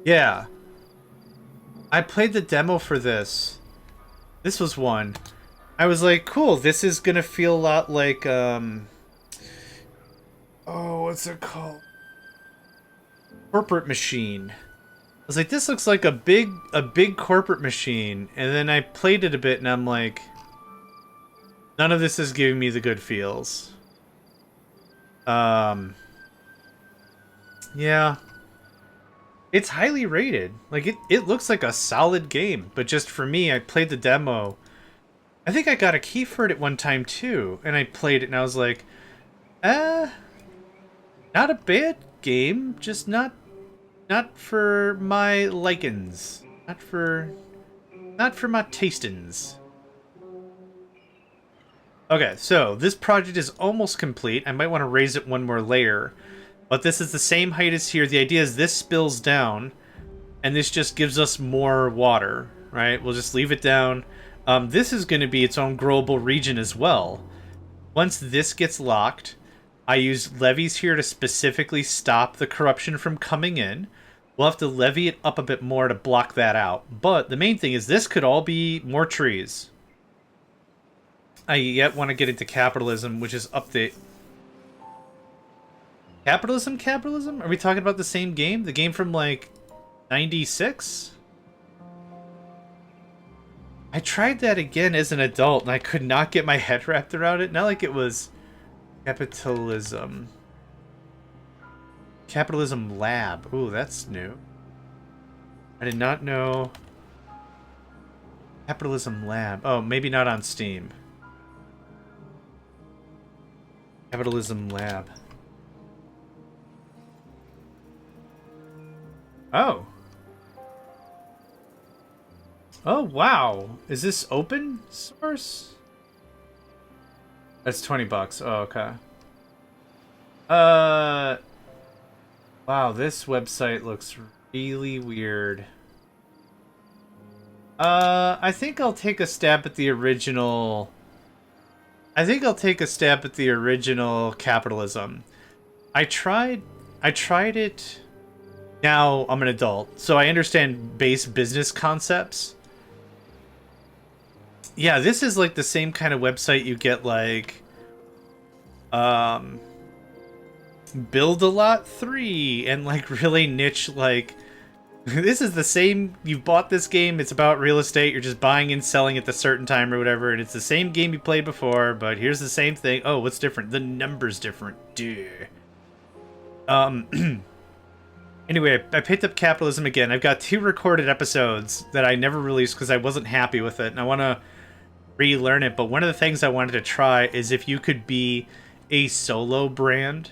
Yeah. I played the demo for this. This was one. I was like, cool, this is gonna feel a lot like, oh, what's it called? Corporate Machine. I was like, this looks like a big corporate machine. And then I played it a bit and I'm like, none of this is giving me the good feels. Yeah. It's highly rated. Like, it looks like a solid game. But just for me, I played the demo. I think I got a key for it at one time too. And I played it and I was like, not a bad game, just not for my likins. Not for my tastins. Okay, so this project is almost complete. I might want to raise it one more layer. But this is the same height as here. The idea is this spills down, and this just gives us more water, right? We'll just leave it down. This is going to be its own growable region as well. Once this gets locked, I use levees here to specifically stop the corruption from coming in. We'll have to levy it up a bit more to block that out. But the main thing is this could all be more trees. I yet want to get into capitalism, which is update. Capitalism? Are we talking about the same game? The game from, like, 96? I tried that again as an adult, and I could not get my head wrapped around it. Not like it was capitalism. Capitalism Lab. Ooh, that's new. I did not know. Capitalism Lab. Oh, maybe not on Steam. Capitalism Lab. Oh. Oh, wow. Is this open source? That's $20. Oh, okay. Wow, this website looks really weird. I think I'll take a stab at the original. I think I'll take a stab at the original capitalism. I tried it. Now I'm an adult, so I understand base business concepts. Yeah, this is like the same kind of website you get like Build a Lot 3 and like really niche like this is the same. You've bought this game, it's about real estate, you're just buying and selling at the certain time or whatever, and it's the same game you played before, but here's the same thing. Oh, what's different? The number's different. Duh. Anyway, I picked up capitalism again. I've got 2 recorded episodes that I never released because I wasn't happy with it, and I want to relearn it. But one of the things I wanted to try is if you could be a solo brand.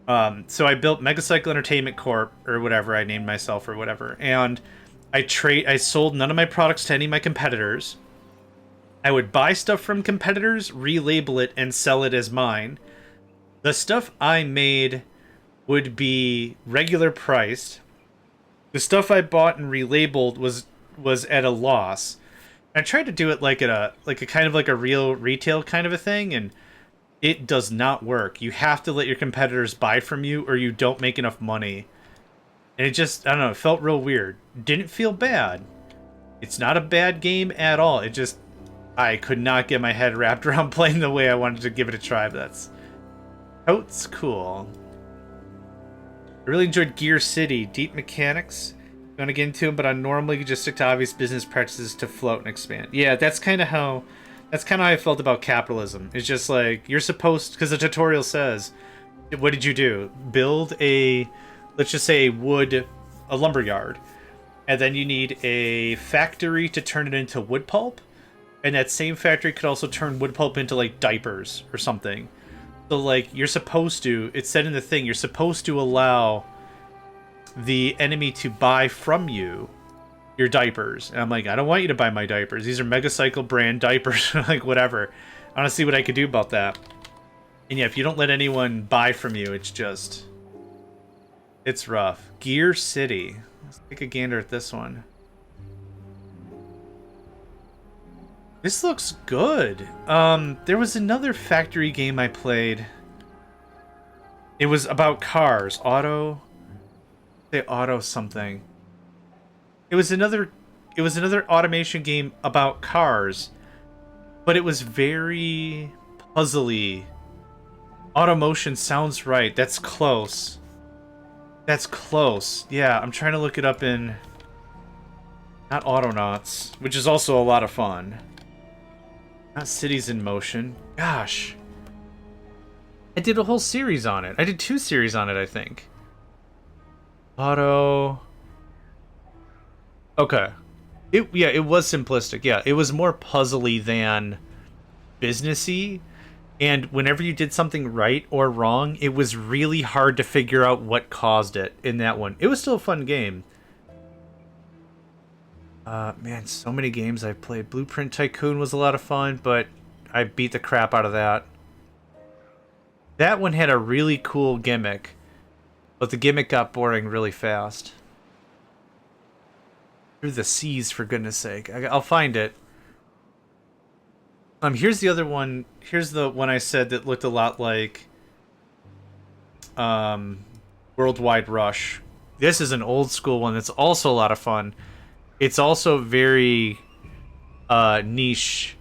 So I built Megacycle Entertainment Corp, or whatever I named myself, or whatever, and I sold none of my products to any of my competitors. I would buy stuff from competitors, relabel it, and sell it as mine. The stuff I made would be regular priced. The stuff I bought and relabeled was at a loss. I tried to do it like a kind of like a real retail kind of a thing, and it does not work. You have to let your competitors buy from you or you don't make enough money. And it just, I don't know, it felt real weird. Didn't feel bad. It's not a bad game at all. It just, I could not get my head wrapped around playing the way I wanted to give it a try. But that's cool. I really enjoyed Gear City. Deep mechanics. Going to get into them, but I normally just stick to obvious business practices to float and expand. Yeah, that's kind of how I felt about capitalism. It's just like, you're supposed, because the tutorial says, what did you do? Build a, let's just say a lumber yard. And then you need a factory to turn it into wood pulp. And that same factory could also turn wood pulp into like diapers or something. So like, you're supposed to, it said in the thing, you're supposed to allow the enemy to buy from you your diapers. And I'm like, I don't want you to buy my diapers. These are Megacycle brand diapers. Like, whatever. I want to see what I could do about that. And yeah, if you don't let anyone buy from you, it's rough. Gear City. Let's take a gander at this one. This looks good. There was another factory game I played. It was about cars. Auto something. It was another automation game about cars, but it was very puzzly. Automotion sounds right. That's close. That's close. Yeah, I'm trying to look it up in not Autonauts, which is also a lot of fun. Not Cities in Motion. Gosh. I did a whole series on it. I did 2 series on it, I think. Auto. Okay. It was simplistic. Yeah, it was more puzzly than businessy. And whenever you did something right or wrong, it was really hard to figure out what caused it in that one. It was still a fun game. Man, so many games I've played. Blueprint Tycoon was a lot of fun, but I beat the crap out of that. That one had a really cool gimmick, but the gimmick got boring really fast. Through the seas, for goodness sake. I'll find it. Here's the other one. Here's the one I said that looked a lot like Worldwide Rush. This is an old school one that's also a lot of fun. It's also very niche.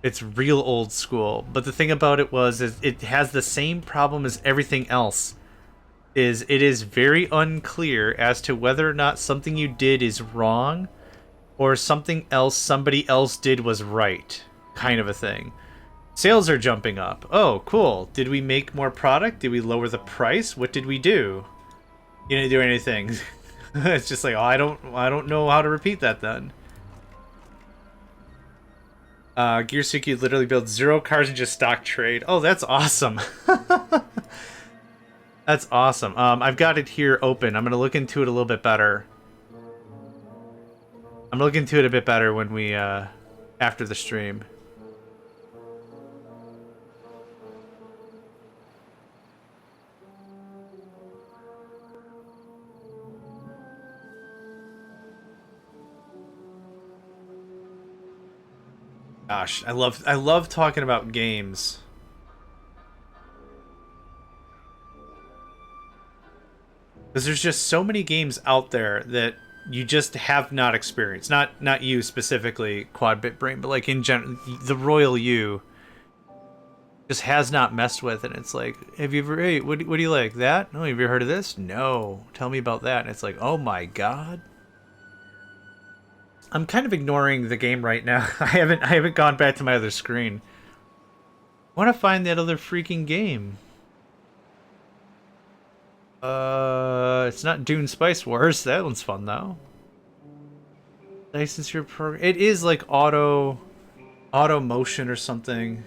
It's real old school. But the thing about it is it has the same problem as everything else. It is very unclear as to whether or not something you did is wrong or something else somebody else did was right, kind of a thing. Sales are jumping up. Oh, cool. Did we make more product? Did we lower the price? What did we do? You didn't do anything. It's just like, oh, I don't know how to repeat that then. Gearsuki literally builds 0 cars and just stock trade. Oh, that's awesome. That's awesome. I've got it here open. I'm gonna look into it a little bit better. I'm gonna look into it a bit better when we after the stream. Gosh, I love talking about games. Because there's just so many games out there that you just have not experienced. Not you specifically, Quad Bit Brain, but like in general, the royal you just has not messed with. And it's like, have you ever? Hey, what do you like? That? No, have you heard of this? No. Tell me about that. And it's like, oh my god. I'm kind of ignoring the game right now. I haven't gone back to my other screen. I want to find that other freaking game. It's not Dune Spice Wars. That one's fun though. License your program. It is like auto motion or something.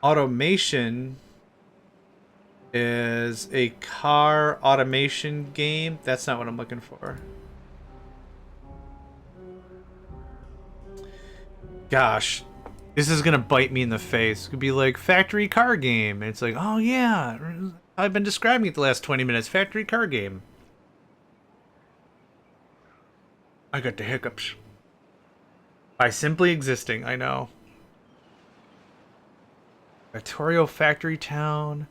Automation is a car automation game. That's not what I'm looking for. Gosh, this is gonna bite me in the face. It could be like factory car game. It's like, oh yeah, I've been describing it the last 20 minutes. Factory car game. I got the hiccups. By simply existing, I know. Victorio Factory Town.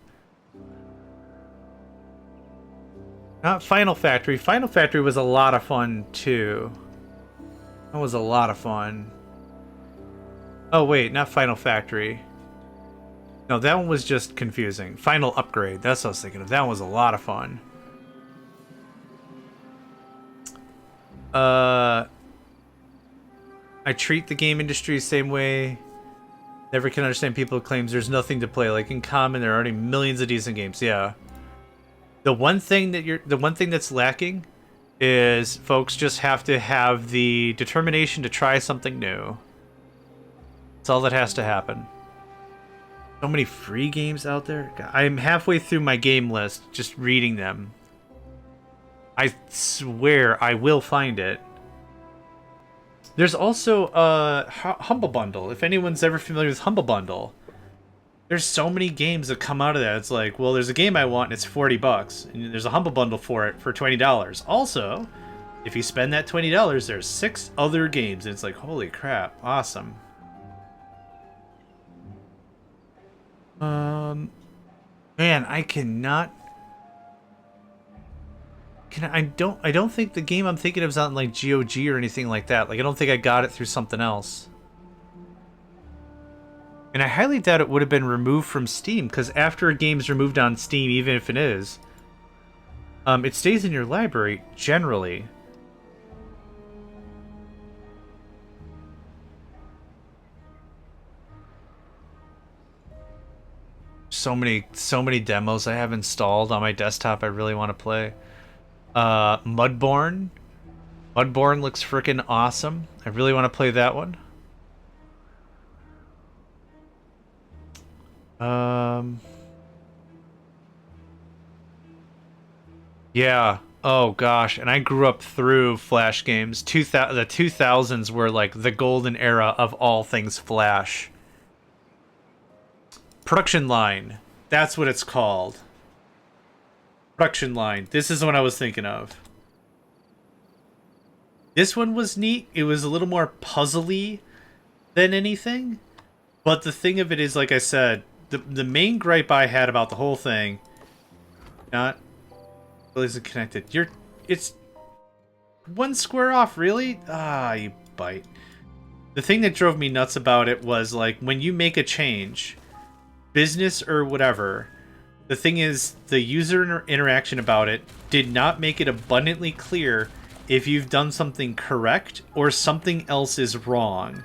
Not Final Factory. Final Factory was a lot of fun, too. That was a lot of fun. Oh, wait, not Final Factory. No, that one was just confusing. Final Upgrade. That's what I was thinking of. That one was a lot of fun. I treat the game industry the same way. Never can understand people who claims there's nothing to play. Like in common, there are already millions of decent games. Yeah. The one thing that's lacking is folks just have to have the determination to try something new. That's all that has to happen. So many free games out there. I'm halfway through my game list, just reading them. I swear I will find it. There's also Humble Bundle. If anyone's ever familiar with Humble Bundle, there's so many games that come out of that. It's like, well, there's a game I want and it's $40, and there's a Humble Bundle for it for $20. Also, if you spend that $20, there's 6 other games, and it's like, holy crap, awesome. Man, I cannot. I don't think the game I'm thinking of is on like GOG or anything like that. Like I don't think I got it through something else. And I highly doubt it would have been removed from Steam, because after a game's removed on Steam, even if it is, it stays in your library generally. So many demos I have installed on my desktop I really want to play. Mudborn. Mudborn looks freaking awesome. I really want to play that one. Yeah. Oh gosh, and I grew up through Flash games. The 2000s were like the golden era of all things Flash. Production Line. That's what it's called. Production Line. This is the one I was thinking of. This one was neat. It was a little more puzzly than anything. But the thing of it is, like I said, the main gripe I had about the whole thing, not really isn't connected. It's one square off, really? Ah, you bite. The thing that drove me nuts about it was, like, when you make a change, business or whatever, the thing is, the user interaction about it did not make it abundantly clear if you've done something correct or something else is wrong.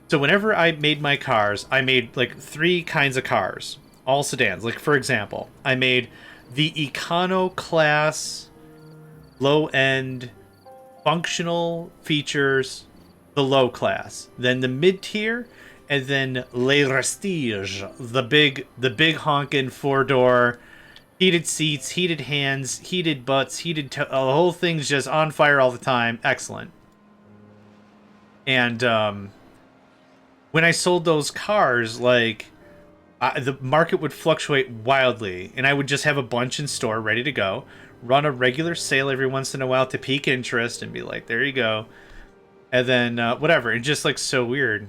So whenever I made my cars, I made like 3 kinds of cars, all sedans. Like, for example, I made the econo class, low-end, functional features, the low class. Then the mid-tier, and then Les Restiges, the big honkin' 4-door, heated seats, heated hands, heated butts, the whole thing's just on fire all the time. Excellent. And when I sold those cars, like, The market would fluctuate wildly, and I would just have a bunch in store ready to go, run a regular sale every once in a while to peak interest and be like, there you go. And then whatever. And just like so weird.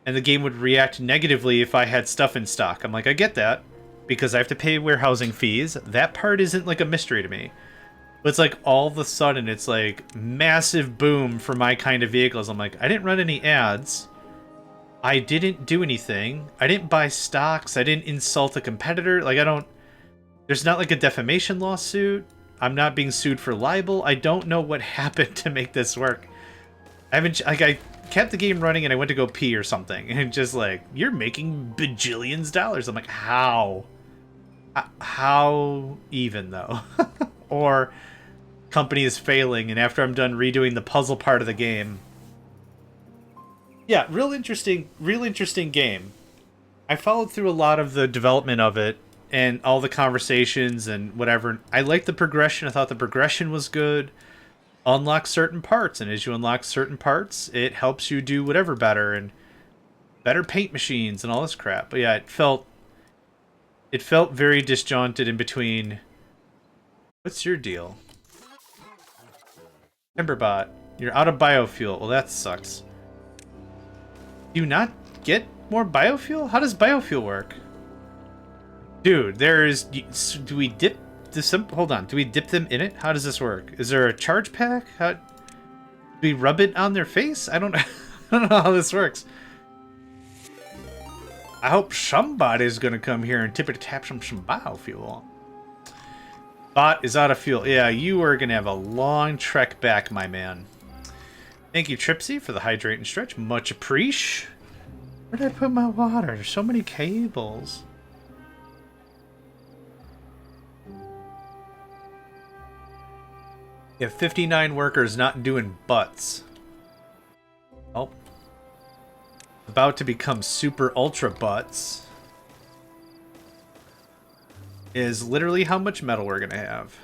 And the game would react negatively if I had stuff in stock. I'm like, I get that, because I have to pay warehousing fees. That part isn't like a mystery to me. But it's like all of a sudden it's like massive boom for my kind of vehicles. I'm like, I didn't run any ads. I didn't do anything. I didn't buy stocks. I didn't insult a competitor. Like, I don't... There's not like a defamation lawsuit. I'm not being sued for libel. I don't know what happened to make this work. I haven't... Like, I kept the game running and I went to go pee or something. And just like, you're making bajillions dollars. I'm like, how? How even, though? Or company is failing, and after I'm done redoing the puzzle part of the game... Yeah, real interesting game. I followed through a lot of the development of it and all the conversations and whatever. I liked the progression. I thought the progression was good. Unlock certain parts, and as you unlock certain parts, it helps you do whatever better, and better paint machines and all this crap. But yeah, it felt very disjointed in between. What's your deal? Timberbot, you're out of biofuel. Well, that sucks. Do you not get more biofuel? How does biofuel work? Dude, do we dip this? Hold on. Do we dip them in it? How does this work? Is there a charge pack? How do we rub it on their face? I don't I don't know how this works. I hope somebody's gonna come here and tap some biofuel. Bot is out of fuel. Yeah, you are gonna have a long trek back, my man. Thank you, Tripsy, for the hydrate and stretch. Much appreciate. Where did I put my water? There's so many cables. You have 59 workers not doing butts. Oh. About to become super ultra butts. Is literally how much metal we're gonna have.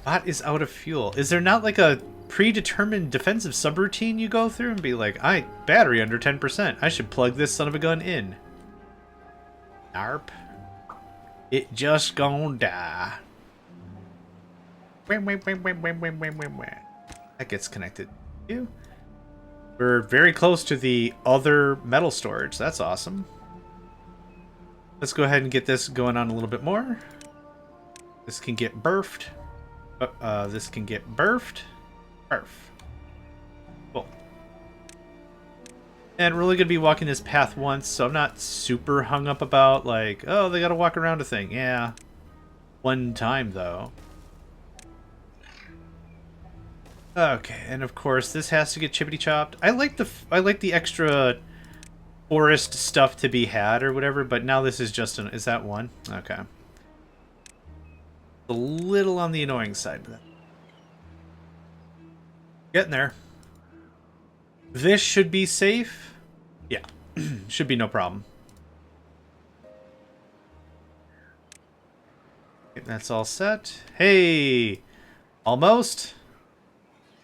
Bot is out of fuel. Is there not like a predetermined defensive subroutine you go through and be like, battery under 10%. I should plug this son of a gun in. Narp. It just gonna die. That gets connected to you. We're very close to the other metal storage. That's awesome. Let's go ahead and get this going on a little bit more. This can get burfed. This can get burfed. Burf. Cool. And we're only going to be walking this path once, so I'm not super hung up about, like, oh, they got to walk around a thing. Yeah. One time, though. Okay, and of course, this has to get chippity-chopped. I like the extra forest stuff to be had or whatever, but now this is just is that one? Okay. A little on the annoying side of that. Getting there. This should be safe. Yeah, should be no problem. Okay, that's all set. Hey, almost.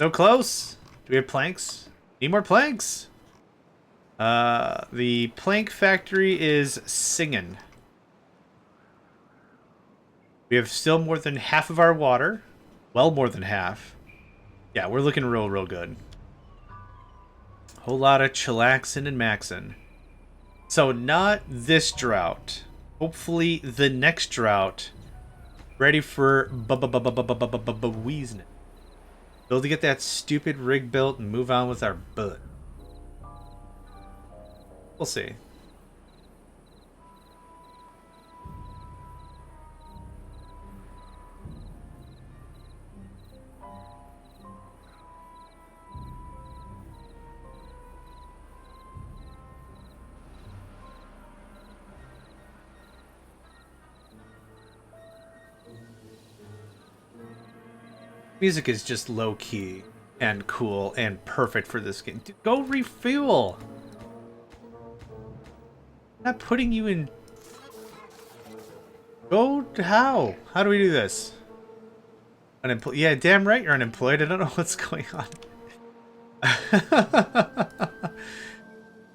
So close. Do we have planks? Need more planks. The plank factory is singing. We have still more than half of our water. Well, more than half. Yeah, we're looking real good. Whole lot of chillaxin' and maxin'. So not this drought. Hopefully the next drought. Ready for wheezing. Build to get that stupid rig built and move on with our butt. We'll see. Music is just low-key and cool and perfect for this game. Dude, go refuel! I'm not putting you in... Go... How? How do we do this? Unemployed? Yeah, damn right you're unemployed. I don't know what's going on.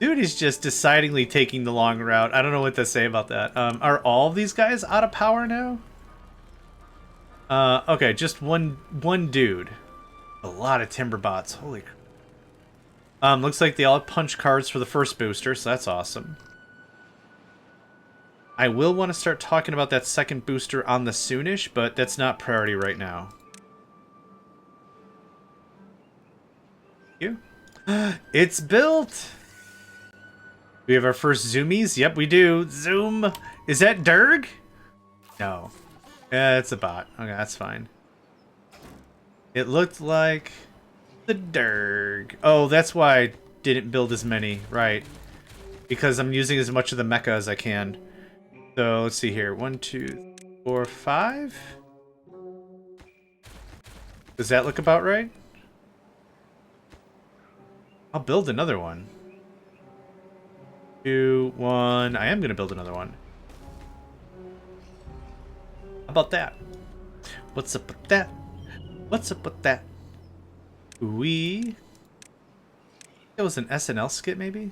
Dude is just decidedly taking the long route. I don't know what to say about that. Are all of these guys out of power now? Okay, just one dude. A lot of timber bots. Holy. Looks like they all punch cards for the first booster, so that's awesome. I will want to start talking about that second booster on the soonish, but that's not priority right now. You? It's built! We have our first zoomies? Yep, we do. Zoom! Is that Durg? No. Yeah, it's a bot. Okay, that's fine. It looked like the Durg. Oh, that's why I didn't build as many. Right. Because I'm using as much of the mecha as I can. So, let's see here. 1, 2, 4, 5? Does that look about right? I'll build another one. 2, 1. I am going to build another one. How about that? What's up with that? What's up with that? That was an SNL skit, maybe?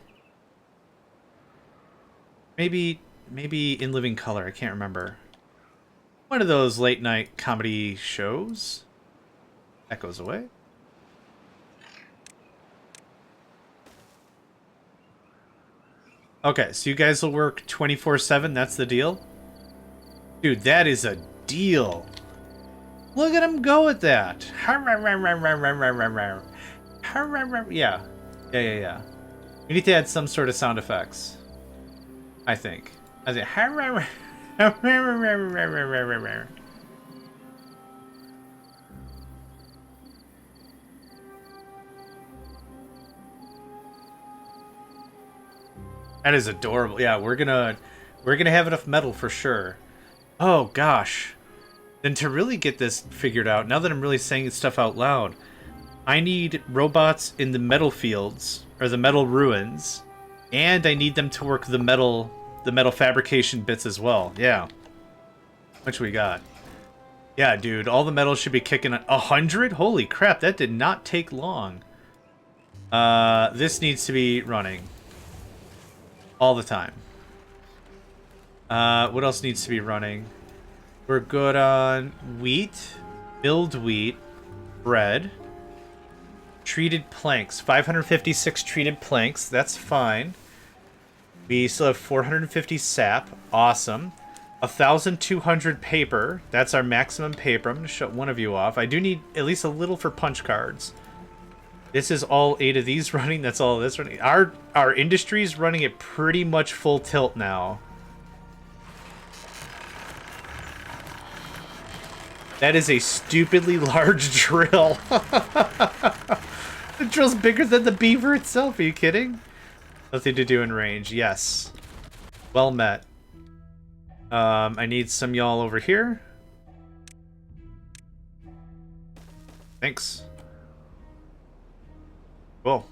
Maybe In Living Color. I can't remember. One of those late night comedy shows. That goes away. Okay, so you guys will work 24/7. That's the deal? Dude, that is a deal. Look at him go with that. Yeah. Yeah. We need to add some sort of sound effects. I think. I think. That is adorable. Yeah, we're gonna have enough metal for sure. Oh gosh. Then to really get this figured out, now that I'm really saying stuff out loud, I need robots in the metal fields, or the metal ruins, and I need them to work the metal fabrication bits as well. Yeah. Which we got. Yeah, dude, all the metal should be kicking 100? Holy crap, that did not take long. This needs to be running. All the time. What else needs to be running? We're good on wheat, milled wheat, bread, treated planks. 556 treated planks. That's fine. We still have 450 sap. Awesome. 1,200 paper. That's our maximum paper. I'm going to shut one of you off. I do need at least a little for punch cards. This is all 8 of these running. That's all of this running. Our industry's running at pretty much full tilt now. That is a stupidly large drill. The drill's bigger than the beaver itself. Are you kidding? Nothing to do in range. Yes. Well met. I need some y'all over here. Thanks. Cool.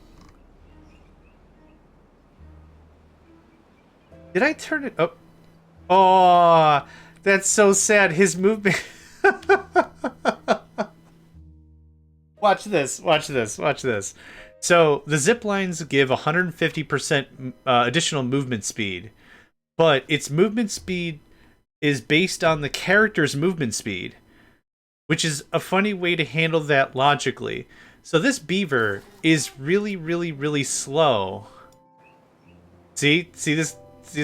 Did I turn it up? Oh, that's so sad. His movement... Watch this. So the zip lines give 150% additional movement speed, but its movement speed is based on the character's movement speed, which is a funny way to handle that logically. So this beaver is really, really, really slow. See this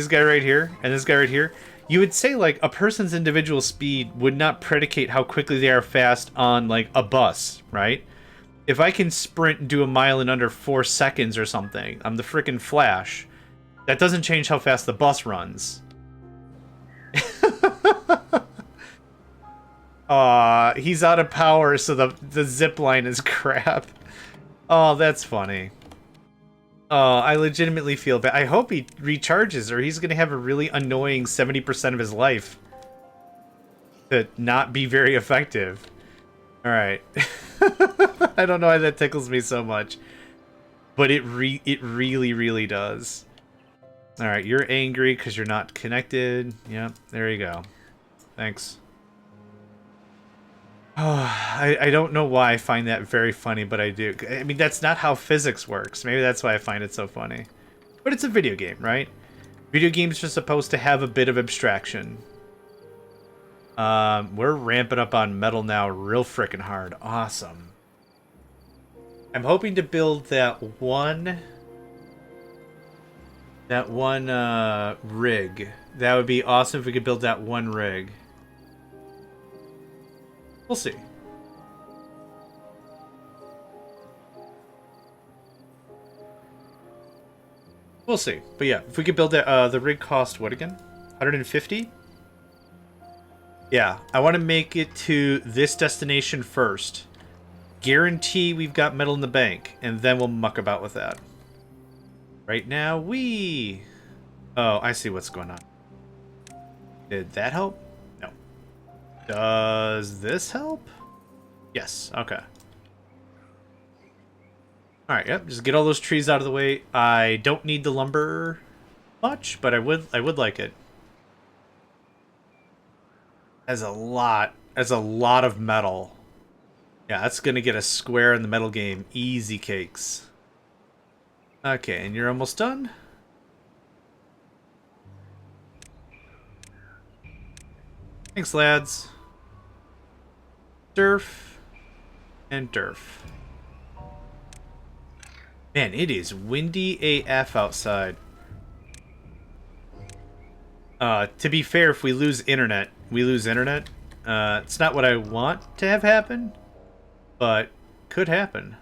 guy right here and this guy right here? You would say, like, a person's individual speed would not predicate how quickly they are fast on, like, a bus, right? If I can sprint and do a mile in under 4 seconds or something, I'm the frickin' Flash. That doesn't change how fast the bus runs. Aw, he's out of power, so the zip line is crap. Oh, that's funny. Oh, I legitimately feel bad. I hope he recharges, or he's going to have a really annoying 70% of his life to not be very effective. Alright. I don't know why that tickles me so much. But it really, really does. Alright, you're angry because you're not connected. Yep, there you go. Thanks. Oh, I don't know why I find that very funny, but I do. I mean, that's not how physics works. Maybe that's why I find it so funny. But it's a video game, right? Video games are supposed to have a bit of abstraction. We're ramping up on metal now real frickin' hard. Awesome. I'm hoping to build that one rig. That would be awesome if we could build that one rig. We'll see. We'll see. But yeah, if we could build that, the rig cost what again? 150? Yeah, I want to make it to this destination first. Guarantee we've got metal in the bank, and then we'll muck about with that. Right now, Oh, I see what's going on. Did that help? No. Does this help? Yes, okay. Alright, yep, just get all those trees out of the way. I don't need the lumber much, but I would like it. As a lot of metal. Yeah, that's gonna get a square in the metal game. Easy cakes. Okay, and you're almost done? Thanks, lads. Durf. And Durf. Man, it is windy AF outside. To be fair, if we lose internet, we lose internet. It's not what I want to have happen, but could happen.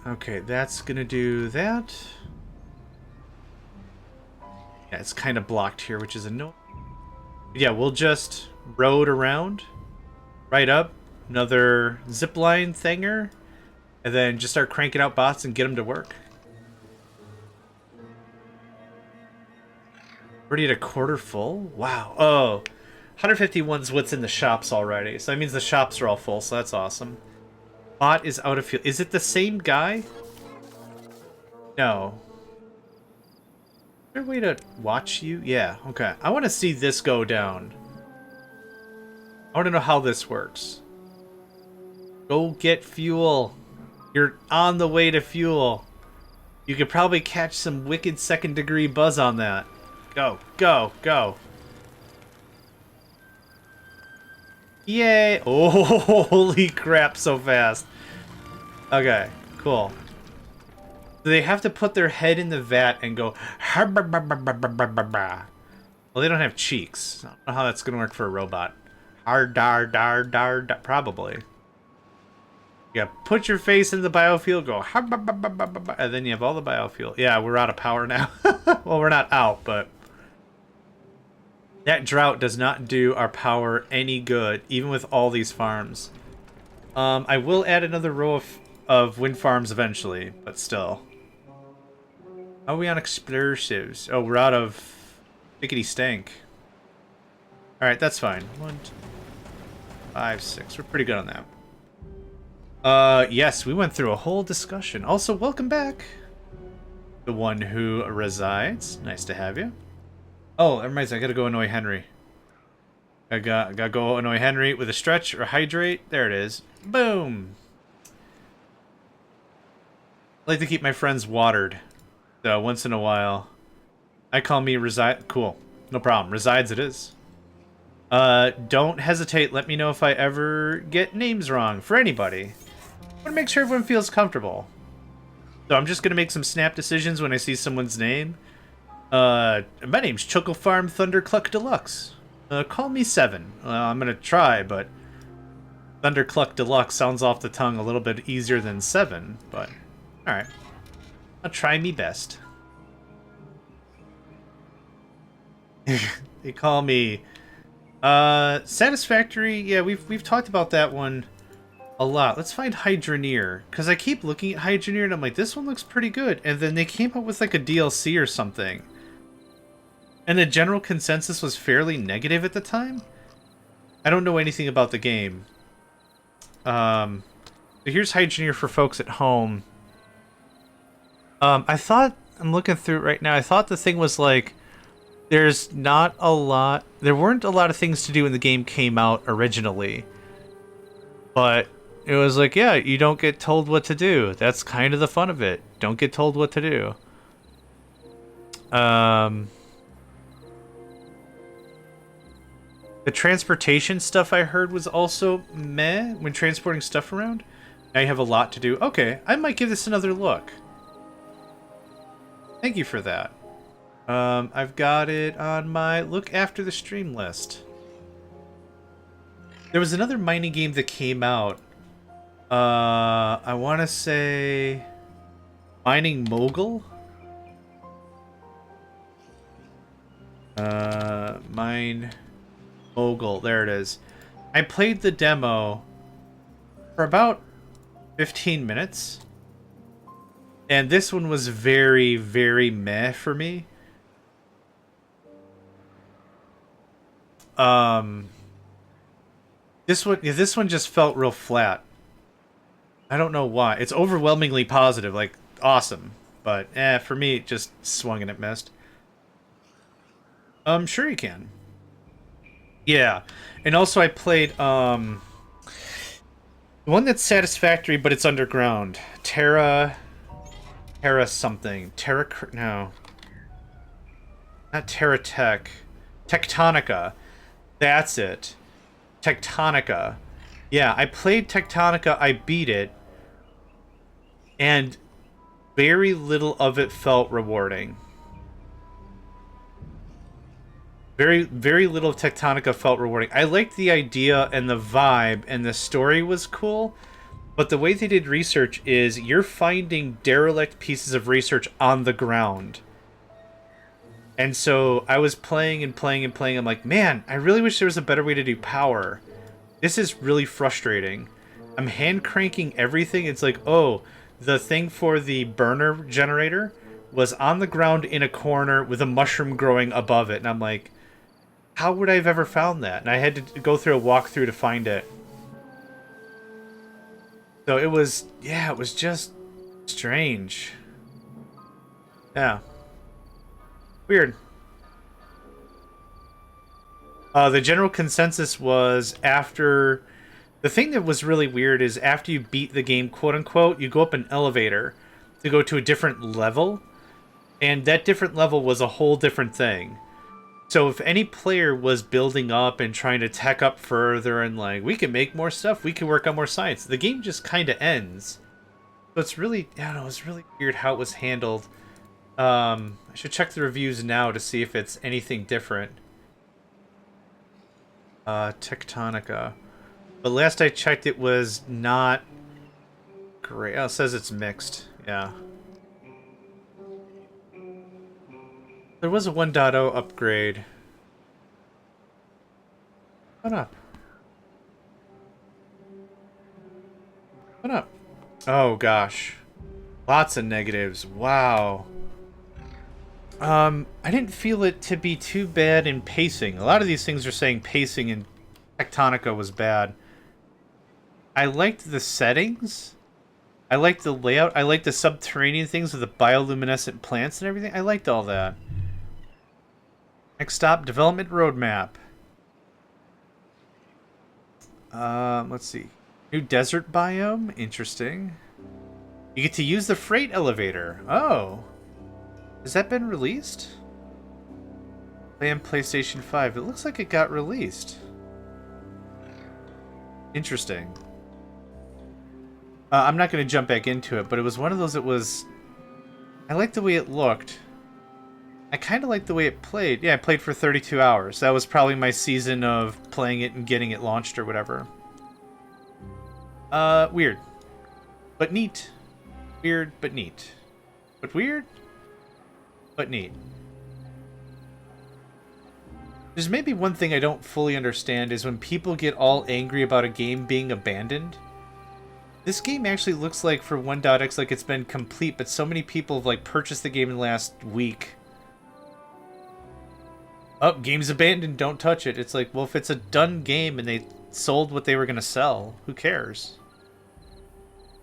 Okay, that's gonna do that. Yeah, it's kind of blocked here, which is annoying. Yeah, we'll just road around, right up, another zipline thinger, and then just start cranking out bots and get them to work. Already at a quarter full? Wow. Oh, 151's what's in the shops already. So that means the shops are all full, so that's awesome. Bot is out of fuel. Is it the same guy? No. Is there a way to watch you? Yeah, okay. I want to see this go down. I want to know how this works. Go get fuel. You're on the way to fuel. You could probably catch some wicked second-degree buzz on that. Go, go, go. Yay! Oh, holy crap, so fast. Okay, cool. So they have to put their head in the vat and go... Well, they don't have cheeks. I don't know how that's going to work for a robot. Dar, dar, dar, probably. Yeah, put your face in the biofuel, go... And then you have all the biofuel. Yeah, we're out of power now. Well, we're not out, but... That drought does not do our power any good, even with all these farms. I will add another row of wind farms eventually, but still. How are we on explosives? Oh, we're out of pickety stank. Alright, that's fine. 1, 2, 5, 6. We're pretty good on that. Yes, we went through a whole discussion. Also, welcome back. The one who resides. Nice to have you. Oh, that reminds me, I gotta go annoy Henry. I gotta go annoy Henry with a stretch or hydrate. There it is. Boom! I like to keep my friends watered. So, once in a while. I call me reside. Cool. No problem. Resides it is. Don't hesitate. Let me know if I ever get names wrong for anybody. I want to make sure everyone feels comfortable. So, I'm just gonna make some snap decisions when I see someone's name. My name's Chuckle Farm Thundercluck Deluxe. Call me 7. I'm gonna try, but Thundercluck Deluxe sounds off the tongue a little bit easier than 7, but alright. I'll try me best. They call me Satisfactory. Yeah, we've talked about that one a lot. Let's find Hydroneer, because I keep looking at Hydroneer and I'm like, this one looks pretty good, and then they came up with like a DLC or something. And the general consensus was fairly negative at the time. I don't know anything about the game. So here's Hydroneer for folks at home. I thought, I'm looking through it right now, I thought the thing was like, there weren't a lot of things to do when the game came out originally. But It was like, yeah, you don't get told what to do. That's kind of the fun of it. Don't get told what to do. The transportation stuff I heard was also meh when transporting stuff around. Now you have a lot to do. Okay, I might give this another look. Thank you for that. I've got it on my look after the stream list. There was another mining game that came out. I want to say Mining Mogul. Mine Mogul. There it is. I played the demo for about 15 minutes. And this one was very, very meh for me. This one just felt real flat. I don't know why. It's overwhelmingly positive, like awesome, but for me it just swung and it missed. Sure you can. Yeah, and also I played the one that's satisfactory, but it's underground. Terra something. No, not Terra Tech. Tectonica. That's it. Tectonica. Yeah, I played Tectonica, I beat it, and very little of it felt rewarding. Very, very little of Tectonica felt rewarding. I liked the idea and the vibe, and the story was cool, but the way they did research is you're finding derelict pieces of research on the ground. And so I was playing and playing and playing. I'm like, man, I really wish there was a better way to do power. This is really frustrating. I'm hand cranking everything. It's like, oh, the thing for the burner generator was on the ground in a corner with a mushroom growing above it. And I'm like, how would I have ever found that? And I had to go through a walkthrough to find it. So it was, yeah, it was just strange. Yeah. Weird. The general consensus was after... The thing that was really weird is after you beat the game, quote-unquote, you go up an elevator to go to a different level. And that different level was a whole different thing. So if any player was building up and trying to tech up further and like, we can make more stuff, we can work on more science, the game just kind of ends. So it's really, I don't know, it's really weird how it was handled. I should check the reviews now to see if it's anything different. Tectonica. But last I checked, it was not great. Oh, it says it's mixed. Yeah. There was a 1.0 upgrade. What up? What up? Oh, gosh. Lots of negatives. Wow. I didn't feel it to be too bad in pacing. A lot of these things are saying pacing in Tectonica was bad. I liked the settings. I liked the layout. I liked the subterranean things with the bioluminescent plants and everything. I liked all that. Next stop, development roadmap. Let's see. New desert biome. Interesting. You get to use the freight elevator. Oh. Has that been released? Play on PlayStation 5. It looks like it got released. Interesting. I'm not going to jump back into it, but it was one of those that was... I liked the way it looked. I kind of liked the way it played. Yeah, I played for 32 hours. That was probably my season of playing it and getting it launched or whatever. Weird. But neat. Weird, but neat. But weird, but neat. There's maybe one thing I don't fully understand is when people get all angry about a game being abandoned. This game actually looks like for 1.x like it's been complete, but so many people have like purchased the game in the last week. Oh, game's abandoned, don't touch it. It's like, well, if it's a done game and they sold what they were going to sell, who cares?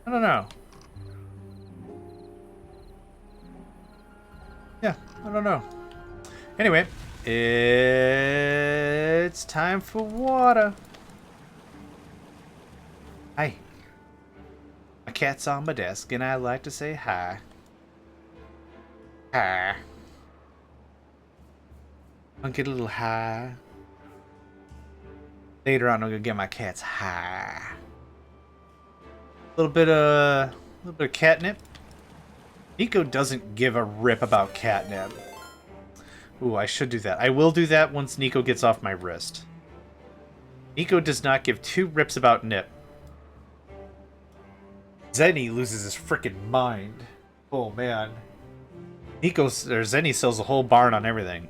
I don't know. Yeah, I don't know. Anyway, it's time for water. Hi. My cat's on my desk, and I like to say hi. Hi. I'll get a little high. Later on, I'm gonna get my cat's high. A little bit of catnip. Nico doesn't give a rip about catnip. Ooh, I should do that. I will do that once Nico gets off my wrist. Nico does not give two rips about nip. Zenny loses his freaking mind. Oh man. Zenny sells a whole barn on everything.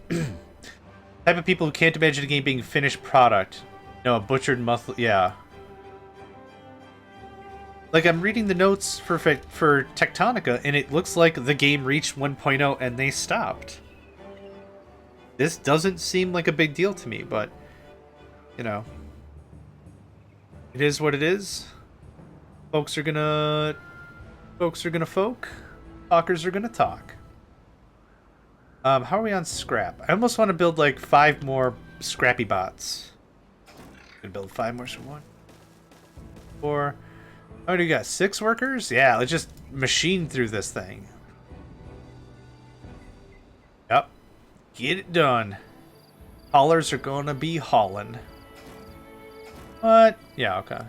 Type of people who can't imagine a game being finished product. No, a butchered muscle. Yeah. Like, I'm reading the notes for Tectonica, and it looks like the game reached 1.0 and they stopped. This doesn't seem like a big deal to me, but, you know. It is what it is. Folks are gonna folk. Talkers are gonna talk. How are we on scrap? I almost want to build like 5 more scrappy bots. Gonna build 5 more, so 1, 4. Oh, do you got 6 workers? Yeah, let's just machine through this thing. Yep. Get it done. Haulers are gonna be hauling. What? Yeah, okay.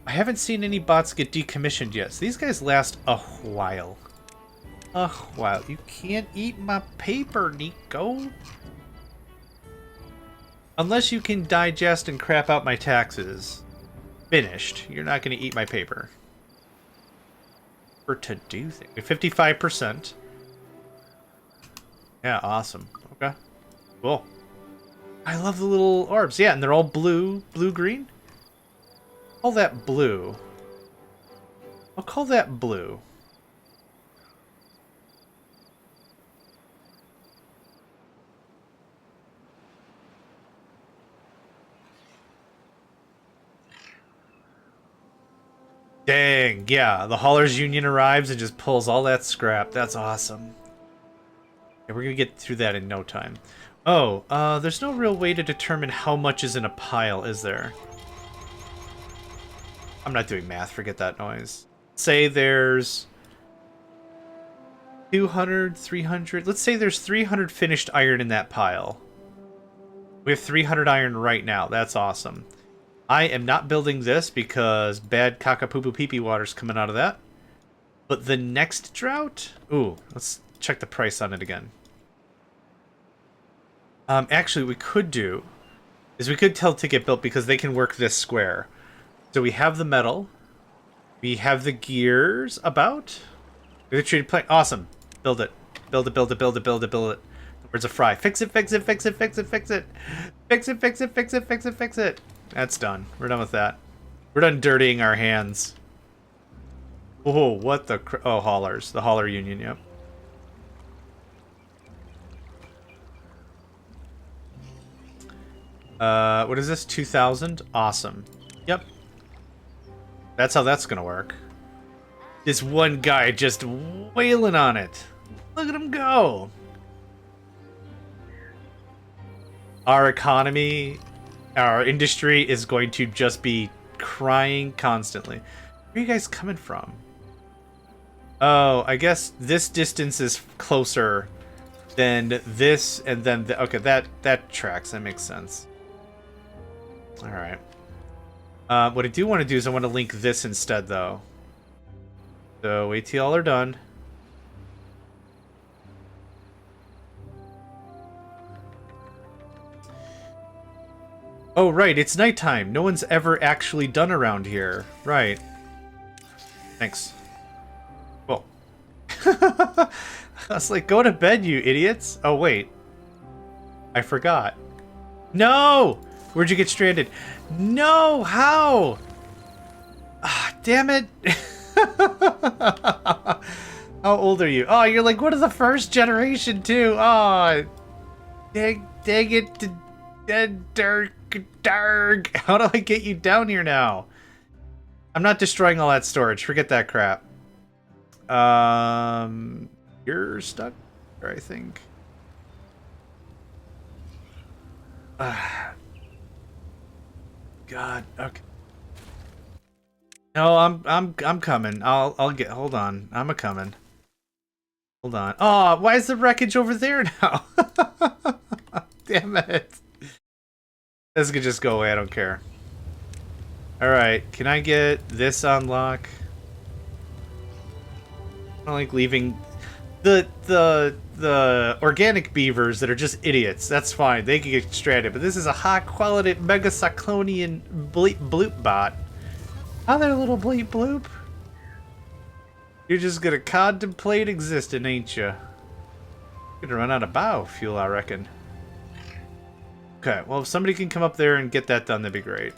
I haven't seen any bots get decommissioned yet, so these guys last a while. A while. You can't eat my paper, Nico. Unless you can digest and crap out my taxes. Finished. You're not going to eat my paper. For to-do thing. 55%. Yeah, awesome. Okay. Cool. I love the little orbs. Yeah, and they're all blue. Blue-green? Call that blue. I'll call that blue. Dang, yeah, the Haulers Union arrives and just pulls all that scrap. That's awesome. Yeah, we're gonna get through that in no time. Oh, there's no real way to determine how much is in a pile, is there? I'm not doing math, forget that noise. Say there's 200, 300. Let's say there's 300 finished iron in that pile. We have 300 iron right now. That's awesome. I am not building this because bad caca-poo-poo pee-pee water's coming out of that. But the next drought? Ooh, let's check the price on it again. Actually, we could do is we could tell to get built because they can work this square. So we have the metal. We have the gears about. We have the treated plank. Awesome. Build it. Build it, build it, build it, build it, build it. The words of Fry. Fix it, fix it, fix it, fix it, fix it. Fix it, fix it, fix it, fix it, fix it. That's done. We're done with that. We're done dirtying our hands. Oh, what the... Oh, haulers. The hauler union, yep. What is this? 2,000? Awesome. Yep. That's how that's gonna work. This one guy just wailing on it. Look at him go. Our economy... Our industry is going to just be crying constantly. Where are you guys coming from? Oh, I guess this distance is closer than this, and then... okay, that tracks. That makes sense. Alright. What I do want to do is I want to link this instead, though. So, wait till y'all are done. Oh, right, it's nighttime. No one's ever actually done around here. Right. Thanks. Cool. I was like, go to bed, you idiots. Oh, wait. I forgot. No! Where'd you get stranded? No! How? Ah, damn it. How old are you? Oh, you're like one of the first generation, too. Oh, dang it. Dark. How do I get you down here now? I'm not destroying all that storage. Forget that crap. You're stuck there, I think. God. Okay. No, I'm coming. I'll get. Hold on. I'm a coming. Hold on. Oh, why is the wreckage over there now? Damn it. This could just go away. I don't care. All right. Can I get this on lock? I don't like leaving the organic beavers that are just idiots. That's fine. They can get stranded. But this is a high quality Megacyclonian bleep bloop bot. Hi there, little bleep bloop. You're just gonna contemplate existing, ain't you? Gonna run out of biofuel, I reckon. Okay, well, if somebody can come up there and get that done, that'd be great.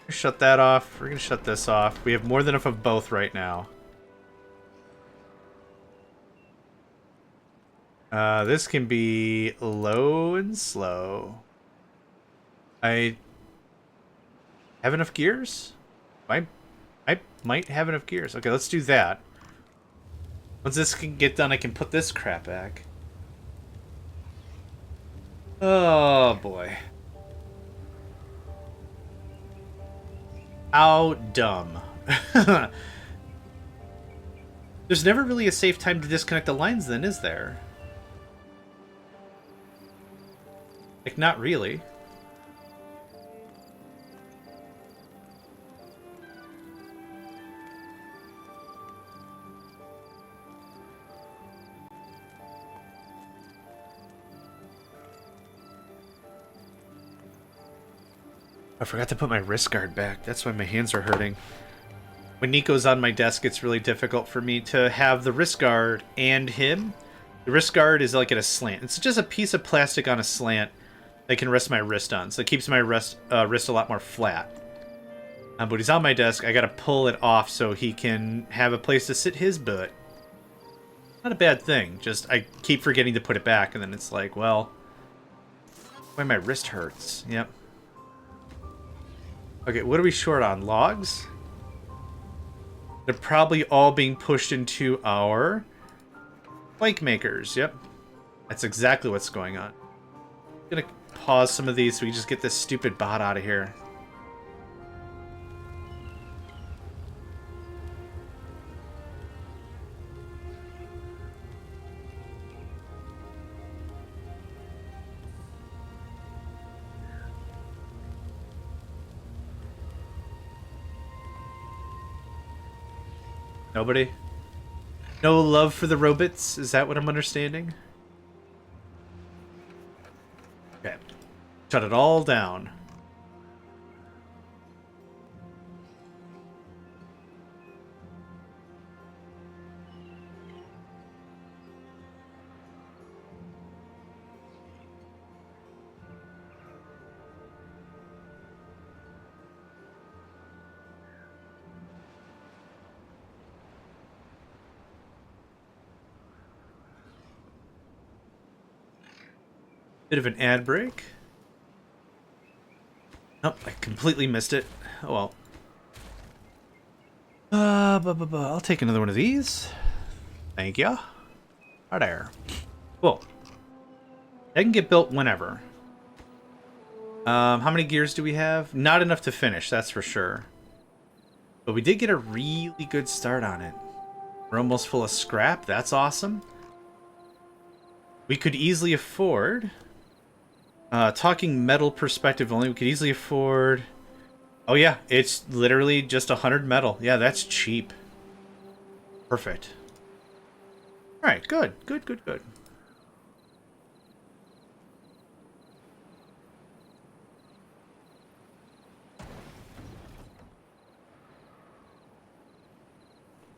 Shut that off. We're gonna shut this off. We have more than enough of both right now. This can be low and slow. I have enough gears? I might have enough gears. Okay, let's do that. Once this can get done, I can put this crap back. Oh, boy. How dumb. There's never really a safe time to disconnect the lines then, is there? Like, not really. I forgot to put my wrist guard back. That's why my hands are hurting. When Nico's on my desk, it's really difficult for me to have the wrist guard and him. The wrist guard is like at a slant. It's just a piece of plastic on a slant I can rest my wrist on, so it keeps my wrist a lot more flat. But he's on my desk. I gotta pull it off so he can have a place to sit his butt. Not a bad thing. Just I keep forgetting to put it back, and then it's like, well, why my wrist hurts. Yep. Okay, what are we short on? Logs? They're probably all being pushed into our bike makers. Yep. That's exactly what's going on. I'm gonna pause some of these so we just get this stupid bot out of here. Nobody? No love for the robots? Is that what I'm understanding? Okay. Shut it all down. Bit of an ad break. Nope, I completely missed it. Oh well. I'll take another one of these. Thank ya. Right there. Cool. They can get built whenever. How many gears do we have? Not enough to finish, that's for sure. But we did get a really good start on it. We're almost full of scrap. That's awesome. We could easily afford... talking metal perspective only, we could easily afford... Oh yeah, it's literally just 100 metal. Yeah, that's cheap. Perfect. Alright, good. Good.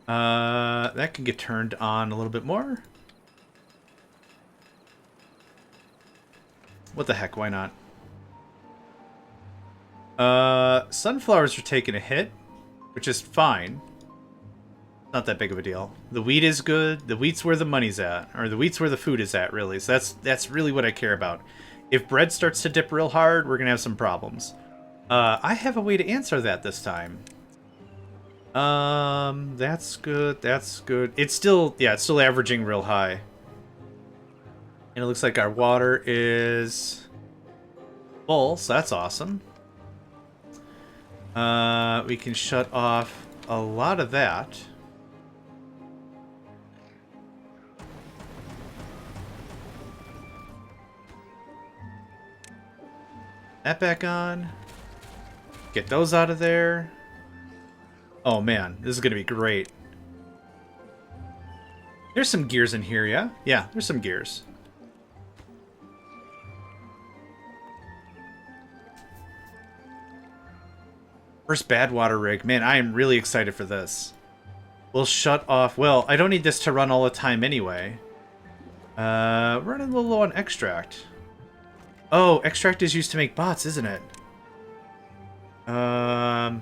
That can get turned on a little bit more. What the heck, why not? Sunflowers are taking a hit, which is fine. Not that big of a deal. The wheat is good. The wheat's where the money's at. Or the wheat's where the food is at, really. So that's really what I care about. If bread starts to dip real hard, we're gonna have some problems. I have a way to answer that this time. That's good. It's still, yeah, it's still averaging real high. And it looks like our water is full, so that's awesome. We can shut off a lot of that. That back on. Get those out of there. Oh man, this is gonna be great. There's some gears in here, yeah? Yeah, there's some gears. First bad water rig. Man, I am really excited for this. We'll shut off... Well, I don't need this to run all the time anyway. Running a little low on extract. Oh, extract is used to make bots, isn't it? No.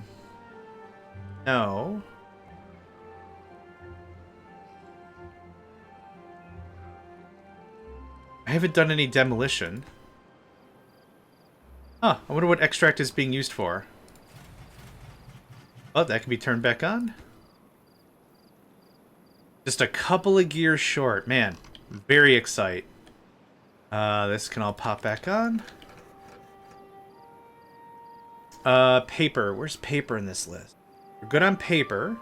I haven't done any demolition. Huh, I wonder what extract is being used for. Oh, that can be turned back on. Just a couple of gears short. Man, very excited. This can all pop back on. Paper. Where's paper in this list? We're good on paper.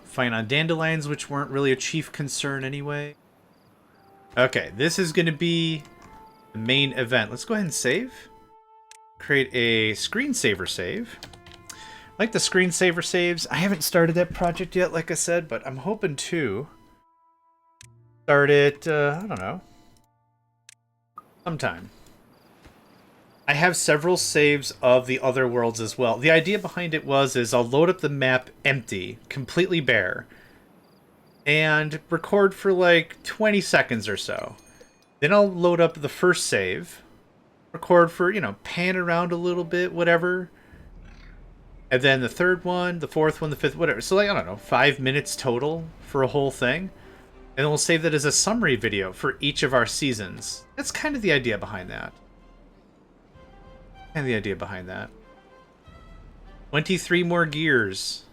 Fine on dandelions, which weren't really a chief concern anyway. Okay, this is going to be the main event. Let's go ahead and save. Create a screensaver save. I like the screensaver saves. I haven't started that project yet, like I said, but I'm hoping to start it, I don't know, sometime. I have several saves of the other worlds as well. The idea behind it is I'll load up the map empty, completely bare, and record for like 20 seconds or so. Then I'll load up the first save, record for, you know, pan around a little bit, whatever. And then the third one, the fourth one, the fifth, whatever. So like, I don't know, 5 minutes total for a whole thing. And then we'll save that as a summary video for each of our seasons. That's kind of the idea behind that. 23 more gears.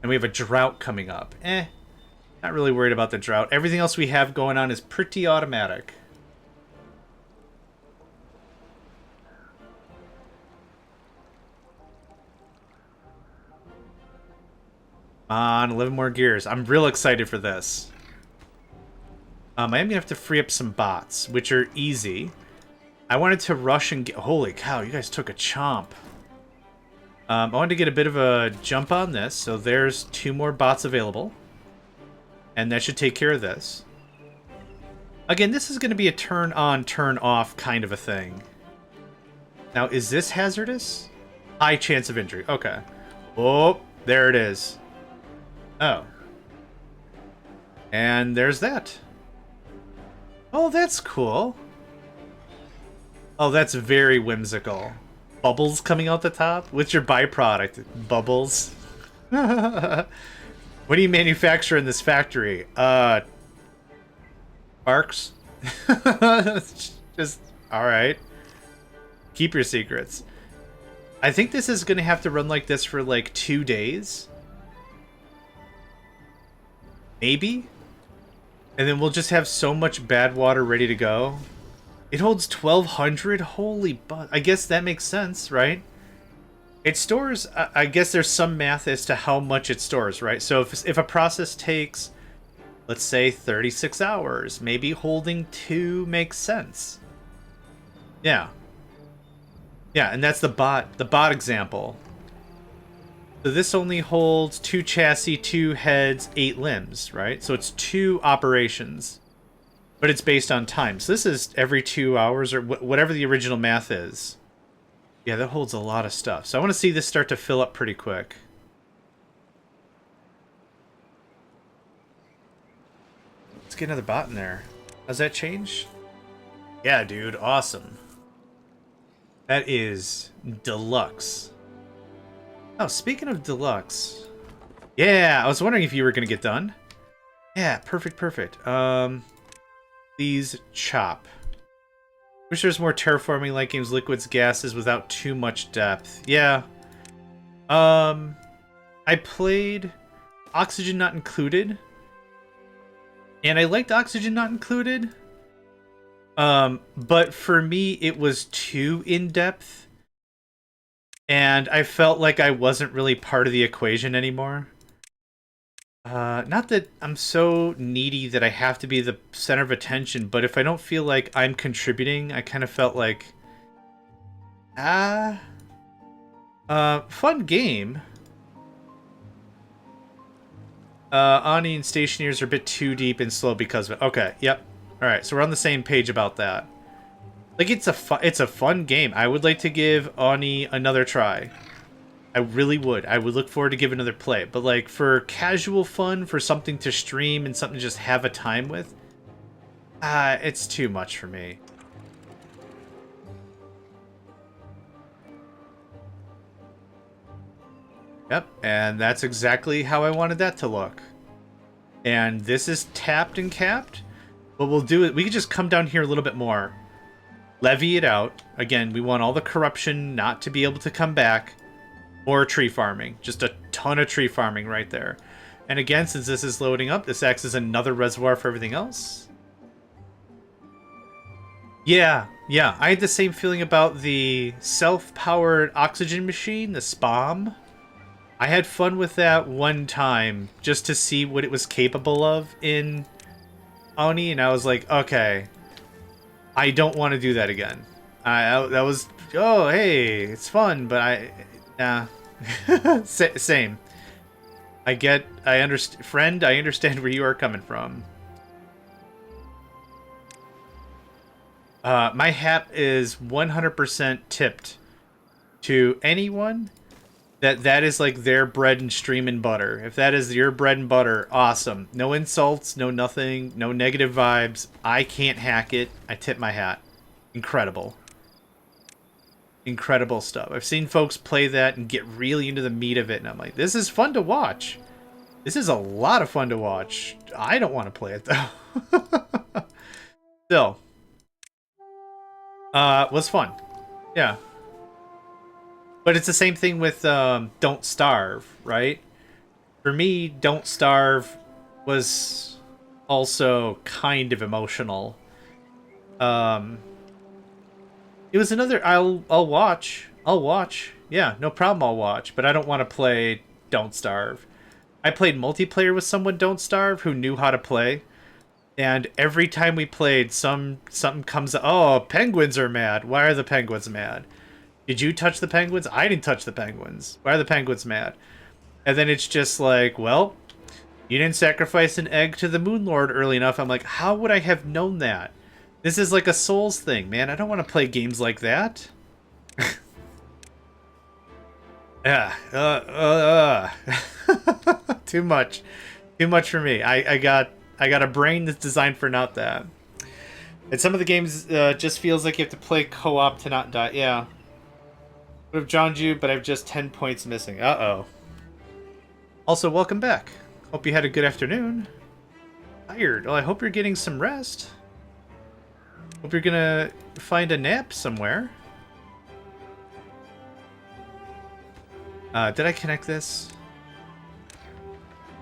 And we have a drought coming up. Not really worried about the drought. Everything else we have going on is pretty automatic. On 11 more gears. I'm real excited for this. I am gonna have to free up some bots, which are easy. I wanted to rush and get... Holy cow, you guys took a chomp. I wanted to get a bit of a jump on this, so there's 2 more bots available. And that should take care of this. Again, this is going to be a turn on, turn off kind of a thing. Now, is this hazardous? High chance of injury. Okay. Oh, there it is. Oh. And there's that. Oh, that's cool. Oh, that's very whimsical. Bubbles coming out the top? What's your byproduct? Bubbles? What do you manufacture in this factory? Sparks? Just, alright. Keep your secrets. I think this is going to have to run like this for like 2 days. Maybe? And then we'll just have so much bad water ready to go. It holds 1,200? Holy butt. I guess that makes sense, right? It stores... I guess there's some math as to how much it stores, right? So if a process takes, let's say, 36 hours, maybe holding 2 makes sense. Yeah. Yeah, and that's the bot example. So this only holds 2 chassis, 2 heads, 8 limbs, right? So it's 2 operations. But it's based on time. So this is every 2 hours or whatever the original math is. Yeah, that holds a lot of stuff. So I want to see this start to fill up pretty quick. Let's get another bot in there. How's that change? Yeah, dude. Awesome. That is deluxe. Oh, speaking of deluxe. Yeah, I was wondering if you were going to get done. Yeah, perfect, perfect. Please chop. Wish there's more terraforming like games, liquids, gases without too much depth. Yeah. I played Oxygen Not Included. And I liked Oxygen Not Included. But for me, it was too in-depth, and I felt like I wasn't really part of the equation anymore. Not that I'm so needy that I have to be the center of attention, but if I don't feel like I'm contributing, I kind of felt like, ah, fun game. Ani and Stationeers are a bit too deep and slow because of it. Okay, yep. Alright, so we're on the same page about that. Like, it's a fun game. I would like to give Ani another try. I really would. I would look forward to giving another play. But, like, for casual fun, for something to stream and something to just have a time with, it's too much for me. Yep, and that's exactly how I wanted that to look. And this is tapped and capped. But we'll do it. We can just come down here a little bit more. Levy it out. Again, we want all the corruption not to be able to come back. More tree farming. Just a ton of tree farming right there. And again, since this is loading up, this acts as another reservoir for everything else. Yeah, I had the same feeling about the self-powered oxygen machine, the SPOM. I had fun with that one time just to see what it was capable of in Oni, and I was like, okay, I don't want to do that again. That was, oh, hey, it's fun, but nah. Same. I understand, friend, I understand where you are coming from. My hat is 100% tipped to anyone that is like their bread and stream and butter. If that is your bread and butter, awesome. No insults, no nothing, no negative vibes. I can't hack it. I tip my hat. Incredible. Incredible stuff. I've seen folks play that and get really into the meat of it, and I'm like, this is fun to watch. This is a lot of fun to watch. I don't want to play it, though. Still. Was fun. Yeah. But it's the same thing with Don't Starve, right? For me, Don't Starve was also kind of emotional. It was another I'll watch. I'll watch. Yeah, no problem, I'll watch. But I don't want to play Don't Starve. I played multiplayer with someone Don't Starve who knew how to play. And every time we played, something comes up. Oh, penguins are mad. Why are the penguins mad? Did you touch the penguins? I didn't touch the penguins. Why are the penguins mad? And then it's just like, well, you didn't sacrifice an egg to the Moon Lord early enough. I'm like, how would I have known that? This is like a Souls thing, man. I don't want to play games like that. Yeah. Too much. Too much for me. I got a brain that's designed for not that. And some of the games just feels like you have to play co-op to not die. Yeah. Would have joined you, but I have just 10 points missing. Uh-oh. Also, welcome back. Hope you had a good afternoon. Tired. Well, I hope you're getting some rest. Hope you're gonna find a nap somewhere. Did I connect this?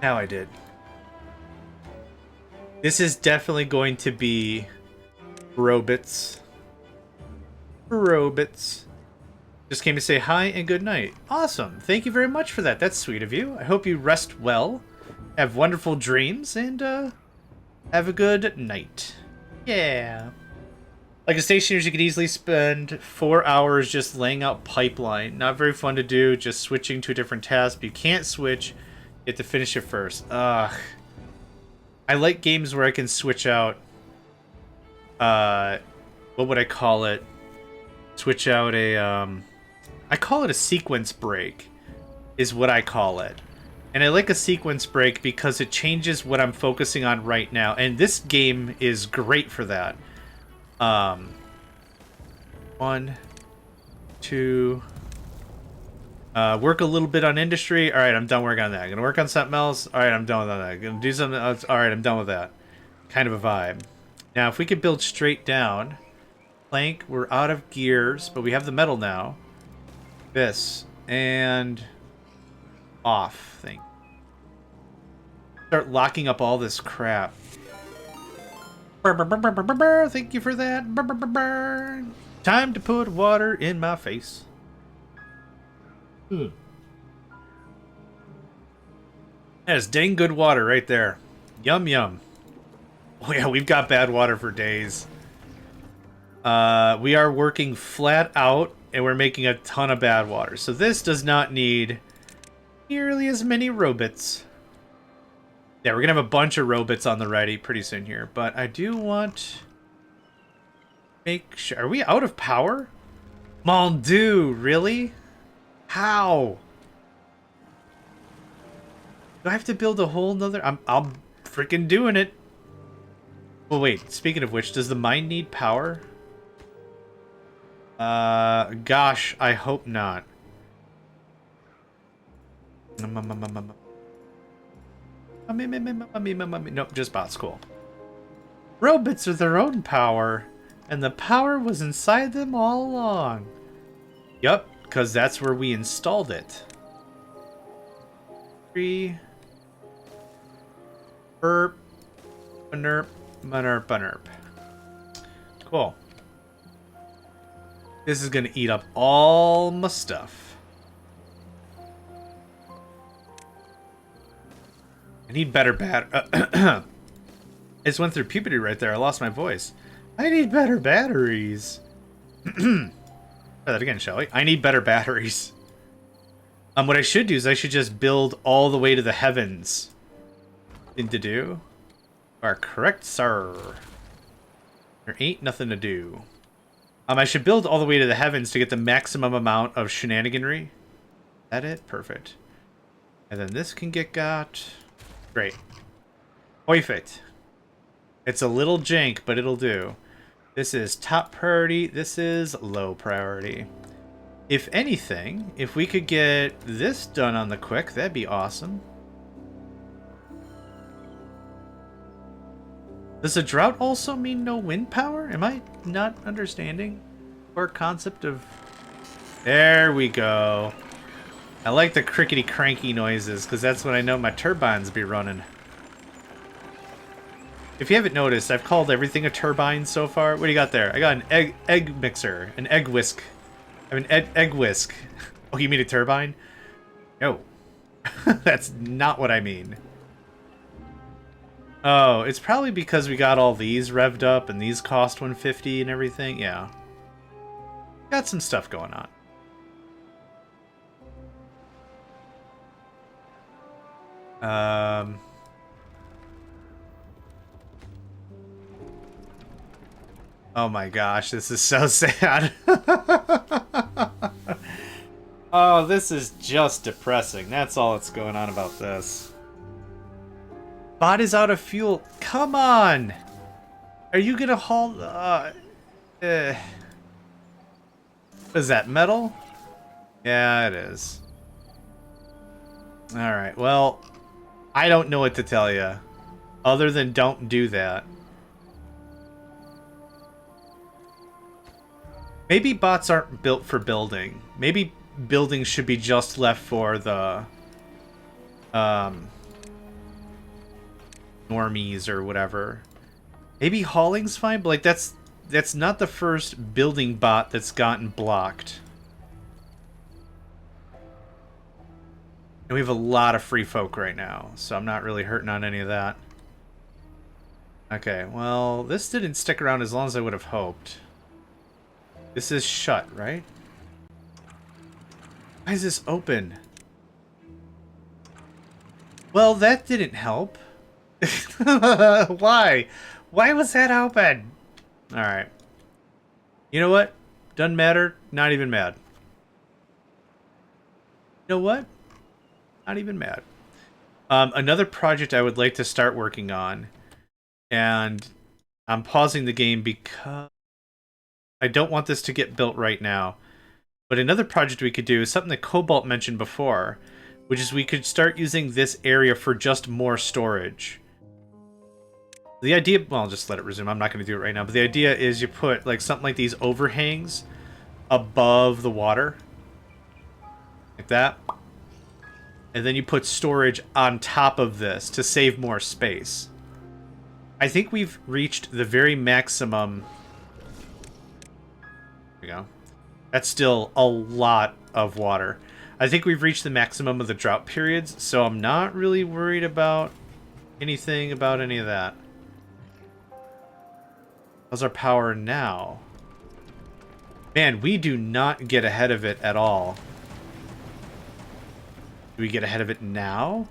Now I did. This is definitely going to be Robits. Robits. Just came to say hi and good night. Awesome. Thank you very much for that. That's sweet of you. I hope you rest well, have wonderful dreams, and have a good night. Yeah. Like a stationers, you could easily spend 4 hours just laying out pipeline. Not very fun to do, just switching to a different task. But you can't switch. You have to finish it first. Ugh. I like games where I can switch out, what would I call it? Switch out a, I call it a sequence break, is what I call it. And I like a sequence break because it changes what I'm focusing on right now. And this game is great for that. 1, 2, work a little bit on industry. All right, I'm done working on that. I'm gonna work on something else. All right, I'm done with that. I'm gonna do something else. All right, I'm done with that. Kind of a vibe. Now, if we could build straight down, plank, we're out of gears, but we have the metal now. This and off thing. Start locking up all this crap. Brr, brr, brr, brr, brr, brr, brr. Thank you for that. Brr, brr, brr, brr. Time to put water in my face. That is dang good water right there. Yum, yum. Oh yeah, we've got bad water for days. We are working flat out, and we're making a ton of bad water. So this does not need nearly as many robots. Yeah, we're gonna have a bunch of robots on the ready pretty soon here. But I do want... make sure... Are we out of power? Mon Dieu, really? How? Do I have to build a whole nother... I'm freaking doing it. Well, wait. Speaking of which, does the mine need power? Gosh, I hope not. Nope, just bots. Cool. Robots are their own power, and the power was inside them all along. Yup, because that's where we installed it. 3... Burp. Nerp. Nerp. Nerp. Cool. This is going to eat up all my stuff. I need better I just went through puberty right there. I lost my voice. I need better batteries. Try that again, shall we? I need better batteries. What I should do is I should just build all the way to the heavens. Thing to do. You are correct, sir. There ain't nothing to do. I should build all the way to the heavens to get the maximum amount of shenaniganry. Is that it? Perfect. And then this can get got. Great. Perfect. It's a little jank, but it'll do. This is top priority. This is low priority. If anything, if we could get this done on the quick, that'd be awesome. Does a drought also mean no wind power? Am I not understanding our concept of... There we go. I like the crickety cranky noises, because that's when I know my turbines be running. If you haven't noticed, I've called everything a turbine so far. What do you got there? I got an egg mixer, an egg whisk. I mean, egg whisk. Oh, you mean a turbine? No. That's not what I mean. Oh, it's probably because we got all these revved up and these cost 150 and everything. Yeah. Got some stuff going on. Oh my gosh, this is so sad. Oh, this is just depressing. That's all that's going on about this. Bot is out of fuel. Come on! Are you gonna haul... What is that, metal? Yeah, it is. Alright, well... I don't know what to tell you. Other than don't do that. Maybe bots aren't built for building. Maybe buildings should be just left for the... normies or whatever. Maybe hauling's fine, but like that's not the first building bot that's gotten blocked. And we have a lot of free folk right now, so I'm not really hurting on any of that. Okay, well, this didn't stick around as long as I would have hoped. This is shut, right? Why is this open? Well, that didn't help. Why? Why was that open? Alright. You know what? Doesn't matter. Not even mad. You know what? Not even mad. Another project I would like to start working on, and I'm pausing the game because I don't want this to get built right now. But another project we could do is something that Cobalt mentioned before, which is we could start using this area for just more storage. The idea, well, I'll just let it resume. I'm not going to do it right now. But the idea is you put like something like these overhangs above the water. Like that. And then you put storage on top of this to save more space. I think we've reached the very maximum. There we go. That's still a lot of water. I think we've reached the maximum of the drought periods, so I'm not really worried about anything about any of that. How's our power now? Man, we do not get ahead of it at all. Do we get ahead of it now?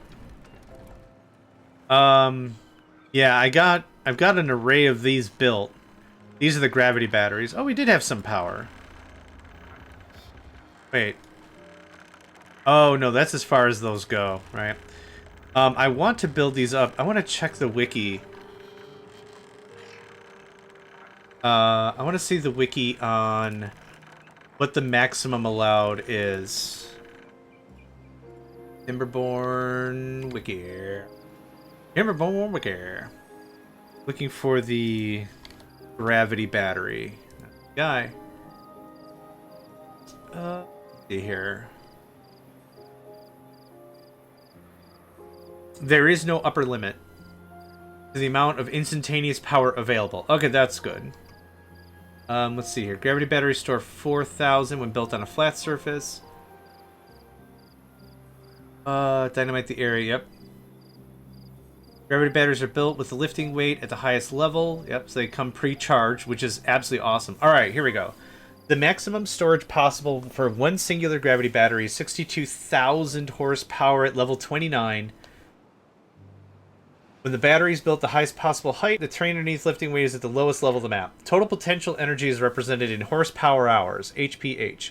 Yeah, I've got an array of these built. These are the gravity batteries. Oh, we did have some power. Wait. Oh, no, that's as far as those go, right? I want to build these up. I want to check the wiki. I want to see the wiki on what the maximum allowed is. Timberborn wiki. Timberborn wiki. Looking for the gravity battery. Guy. See here. There is no upper limit to the amount of instantaneous power available. Okay, that's good. Let's see here. Gravity batteries store 4,000 when built on a flat surface. Dynamite the area, yep. Gravity batteries are built with the lifting weight at the highest level. Yep, so they come pre-charged, which is absolutely awesome. Alright, here we go. The maximum storage possible for one singular gravity battery is 62,000 horsepower at level 29. When the battery is built at the highest possible height, the terrain underneath lifting weight is at the lowest level of the map. Total potential energy is represented in horsepower hours, HPH.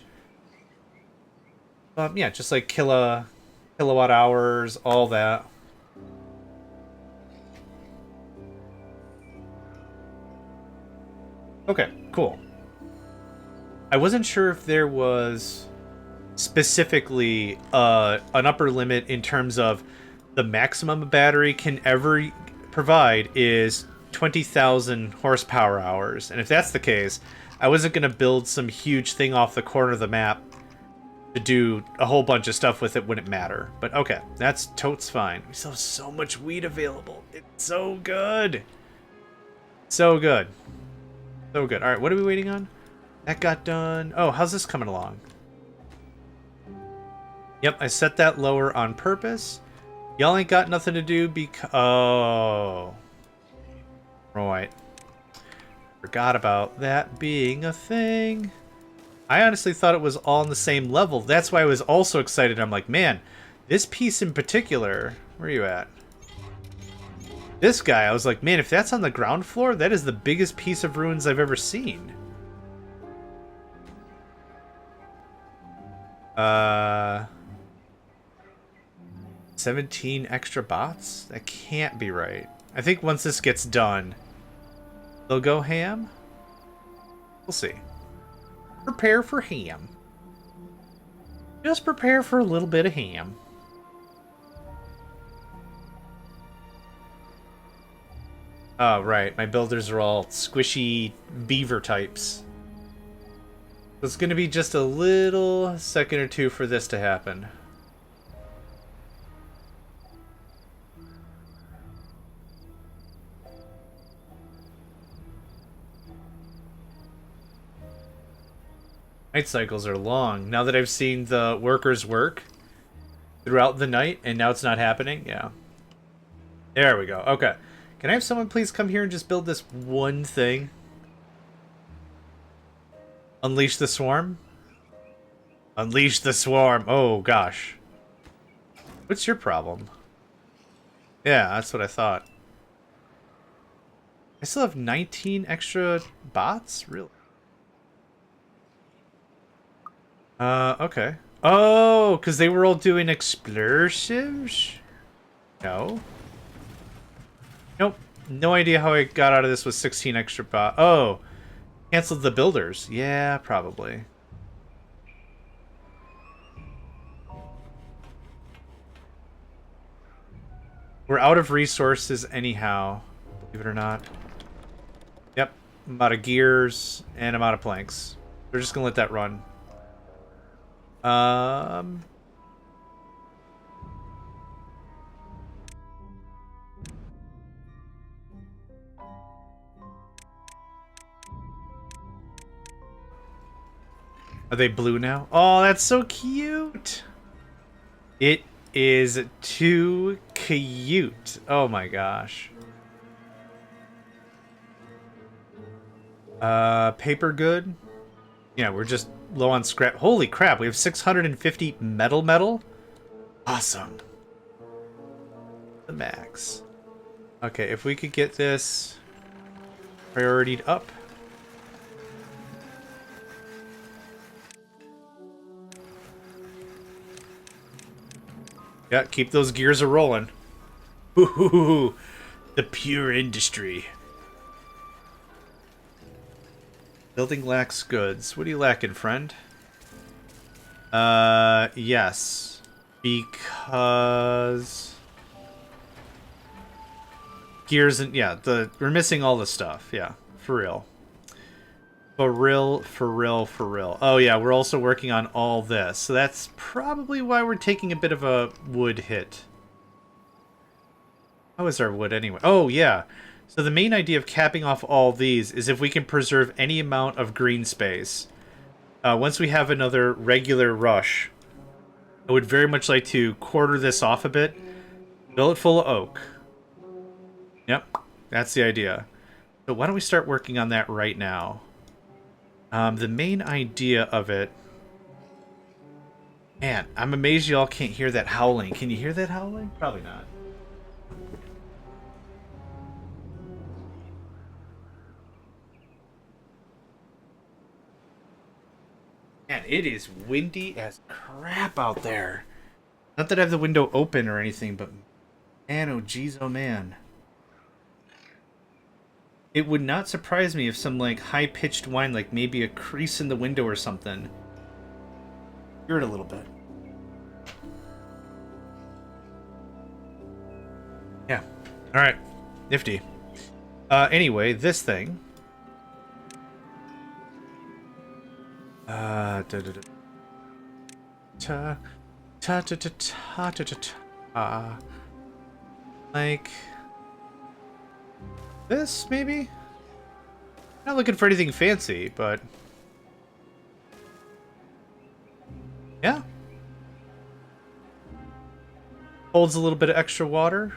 Yeah, just like kilowatt hours, all that. Okay, cool. I wasn't sure if there was specifically an upper limit in terms of the maximum a battery can ever provide is 20,000 horsepower hours. And if that's the case, I wasn't going to build some huge thing off the corner of the map to do a whole bunch of stuff with it wouldn't matter. But okay, that's totes fine. We still have so much weed available. It's so good. So good. So good. All right, what are we waiting on? That got done. Oh, how's this coming along? Yep, I set that lower on purpose. Y'all ain't got nothing to do because... Oh. Right. Forgot about that being a thing. I honestly thought it was all on the same level. That's why I was also excited. I'm like, man, this piece in particular... Where are you at? This guy, I was like, man, if that's on the ground floor, that is the biggest piece of ruins I've ever seen. 17 extra bots? That can't be right. I think once this gets done, they'll go ham? We'll see. Prepare for ham. Just prepare for a little bit of ham. Oh, right. My builders are all squishy beaver types. It's going to be just a little second or two for this to happen. Night cycles are long. Now that I've seen the workers work throughout the night, and now it's not happening, yeah. There we go. Okay. Can I have someone please come here and just build this one thing? Unleash the swarm? Unleash the swarm. Oh, gosh. What's your problem? Yeah, that's what I thought. I still have 19 extra bots? Really? Okay. Oh, because they were all doing explosives? No. Nope. No idea how I got out of this with 16 extra bots. Oh. Canceled the builders. Yeah, probably. We're out of resources anyhow. Believe it or not. Yep. I'm out of gears and I'm out of planks. We're just gonna let that run. Are they blue now? Oh, that's so cute. It is too cute. Oh my gosh. Paper good? Yeah, we're just low on scrap. Holy crap, we have 650 metal. Awesome. The max. Okay, if we could get this prioritied up. Yeah, keep those gears a-rolling. Ooh, the pure industry. Building lacks goods. What are you lacking, friend? Yes. Because... gears and... yeah, we're missing all the stuff. Yeah, for real. For real. Oh yeah, we're also working on all this. So that's probably why we're taking a bit of a wood hit. How is our wood anyway? Oh yeah. So the main idea of capping off all these is if we can preserve any amount of green space. Once we have another regular rush, I would very much like to quarter this off a bit. Fill it full of oak. Yep, that's the idea. So why don't we start working on that right now? The main idea of it... man, I'm amazed y'all can't hear that howling. Can you hear that howling? Probably not. Man, it is windy as crap out there. Not that I have the window open or anything, but... man, oh geez, oh man. It would not surprise me if some, like, high-pitched whine, like maybe a crease in the window or something. Hear it a little bit. Yeah. Alright. Nifty. Anyway, this thing... like... this, maybe? Not looking for anything fancy, but... yeah. Holds a little bit of extra water.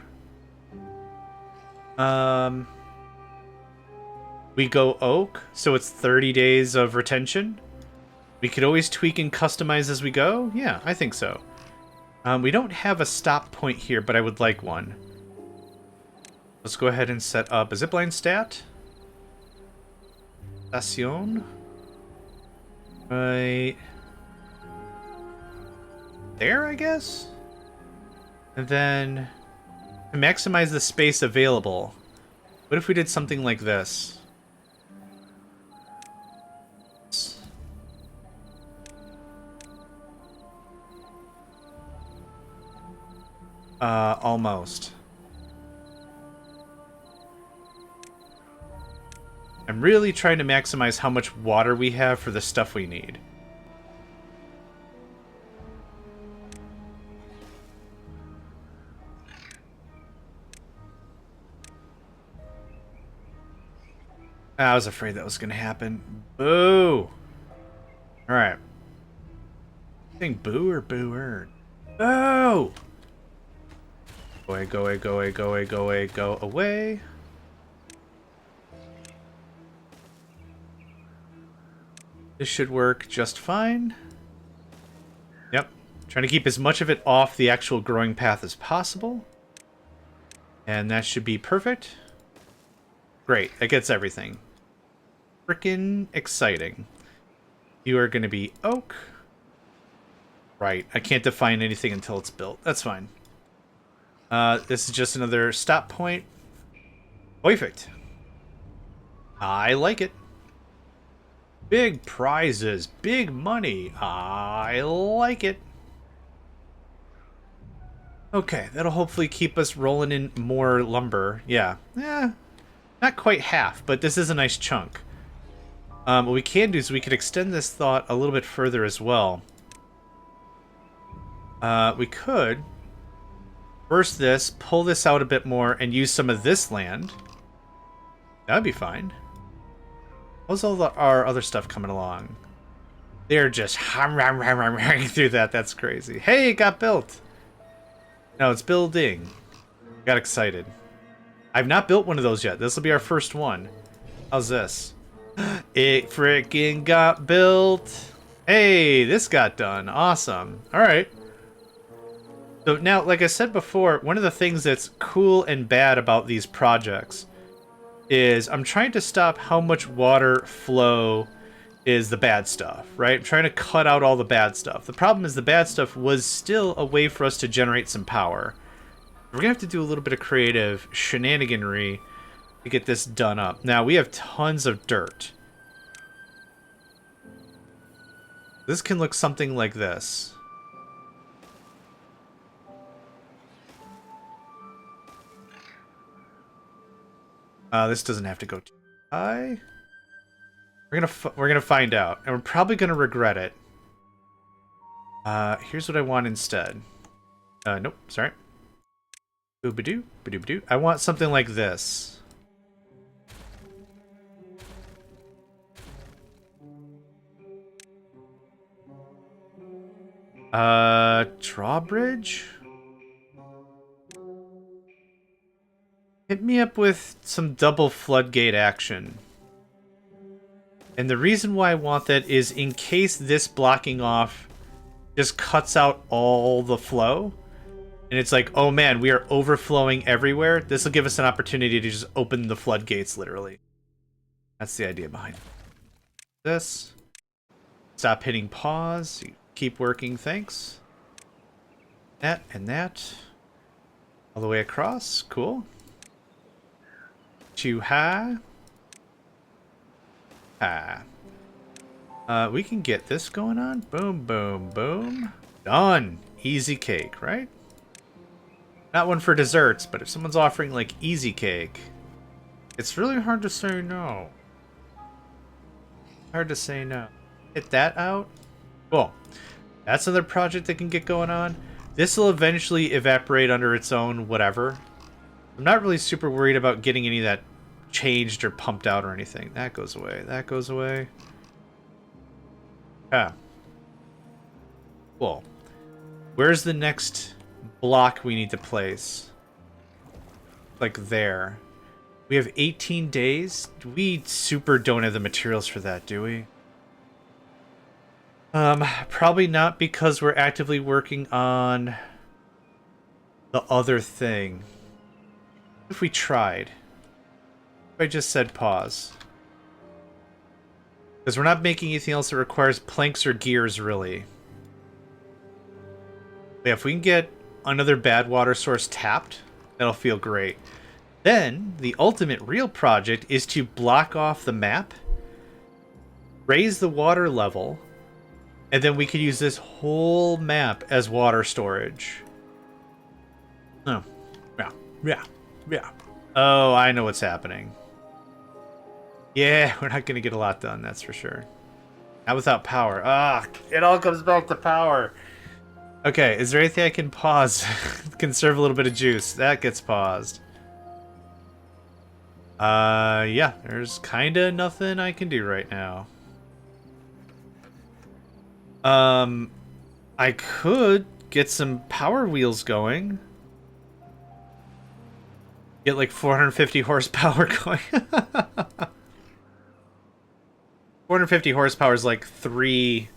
We go oak, so it's 30 days of retention. We could always tweak and customize as we go. Yeah, I think so. We don't have a stop point here, but I would like one. Let's go ahead and set up a zipline stat. Station. Right there, I guess? And then to maximize the space available, what if we did something like this? Almost. I'm really trying to maximize how much water we have for the stuff we need. I was afraid that was going to happen. Boo! Alright. Think boo or booer? Boo! Go away, go away, go away, go away, go away, go away. This should work just fine. Yep. Trying to keep as much of it off the actual growing path as possible. And that should be perfect. Great. That gets everything. Frickin' exciting. You are going to be oak. Right. I can't define anything until it's built. That's fine. This is just another stop point. Perfect. I like it. Big prizes, big money. I like it. Okay, that'll hopefully keep us rolling in more lumber. Yeah. Not quite half, but this is a nice chunk. What we can do is we could extend this thought a little bit further as well. We could burst this, pull this out a bit more, and use some of this land. That'd be fine. How's all our other stuff coming along? They're just hammering through that. That's crazy. Hey, it got built. No, it's building. Got excited. I've not built one of those yet. This will be our first one. How's this? It freaking got built. Hey, this got done. Awesome. All right. So now, like I said before, one of the things that's cool and bad about these projects is I'm trying to stop how much water flow is the bad stuff, right? I'm trying to cut out all the bad stuff. The problem is the bad stuff was still a way for us to generate some power. We're gonna have to do a little bit of creative shenaniganry to get this done up. Now, we have tons of dirt. This can look something like this. This doesn't have to go too high. We're gonna find out, and we're probably gonna regret it. Here's what I want instead. Nope, sorry. Boobadoo, badoo. I want something like this. Drawbridge? Hit me up with some double floodgate action. And the reason why I want that is in case this blocking off just cuts out all the flow. And it's like, oh man, we are overflowing everywhere. This will give us an opportunity to just open the floodgates, literally. That's the idea behind this. Stop hitting pause. Keep working, thanks. That and that. All the way across, cool. Too high. We can get this going on. Boom, boom, boom. Done. Easy cake, right? Not one for desserts, but if someone's offering, like, easy cake, it's really hard to say no. Hard to say no. Hit that out. Cool. That's another project that can get going on. This will eventually evaporate under its own whatever. I'm not really super worried about getting any of that changed or pumped out or anything. That goes away. That goes away. Yeah. Cool. Where's the next block we need to place? Like there. We have 18 days. We super don't have the materials for that, do we? Probably not, because we're actively working on the other thing. If we tried. If I just said pause. Because we're not making anything else that requires planks or gears, really. But yeah, if we can get another bad water source tapped, that'll feel great. Then, the ultimate real project is to block off the map, raise the water level, and then we could use this whole map as water storage. Oh, yeah. Oh, I know what's happening. Yeah, we're not going to get a lot done, that's for sure. Not without power. Ah, it all comes back to power. Okay, is there anything I can pause? Conserve a little bit of juice. That gets paused. Yeah, there's kind of nothing I can do right now. I could get some power wheels going. Get like 450 horsepower going. 450 horsepower is like three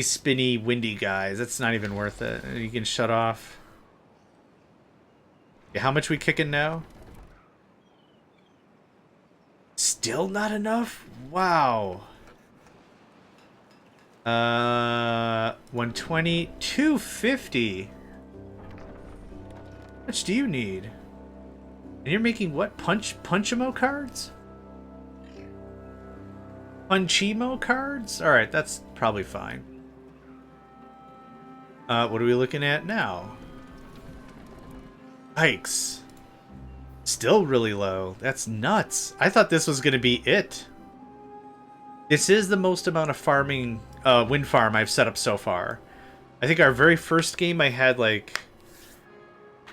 spinny windy guys. That's not even worth it. You can shut off. Okay, how much we kicking now? Still not enough? Wow. 120, 250. How much do you need? And you're making what? Punchimo cards? Punchimo cards? Alright, that's probably fine. What are we looking at now? Hikes. Still really low. That's nuts. I thought this was going to be it. This is the most amount of farming, wind farm I've set up so far. I think our very first game I had like,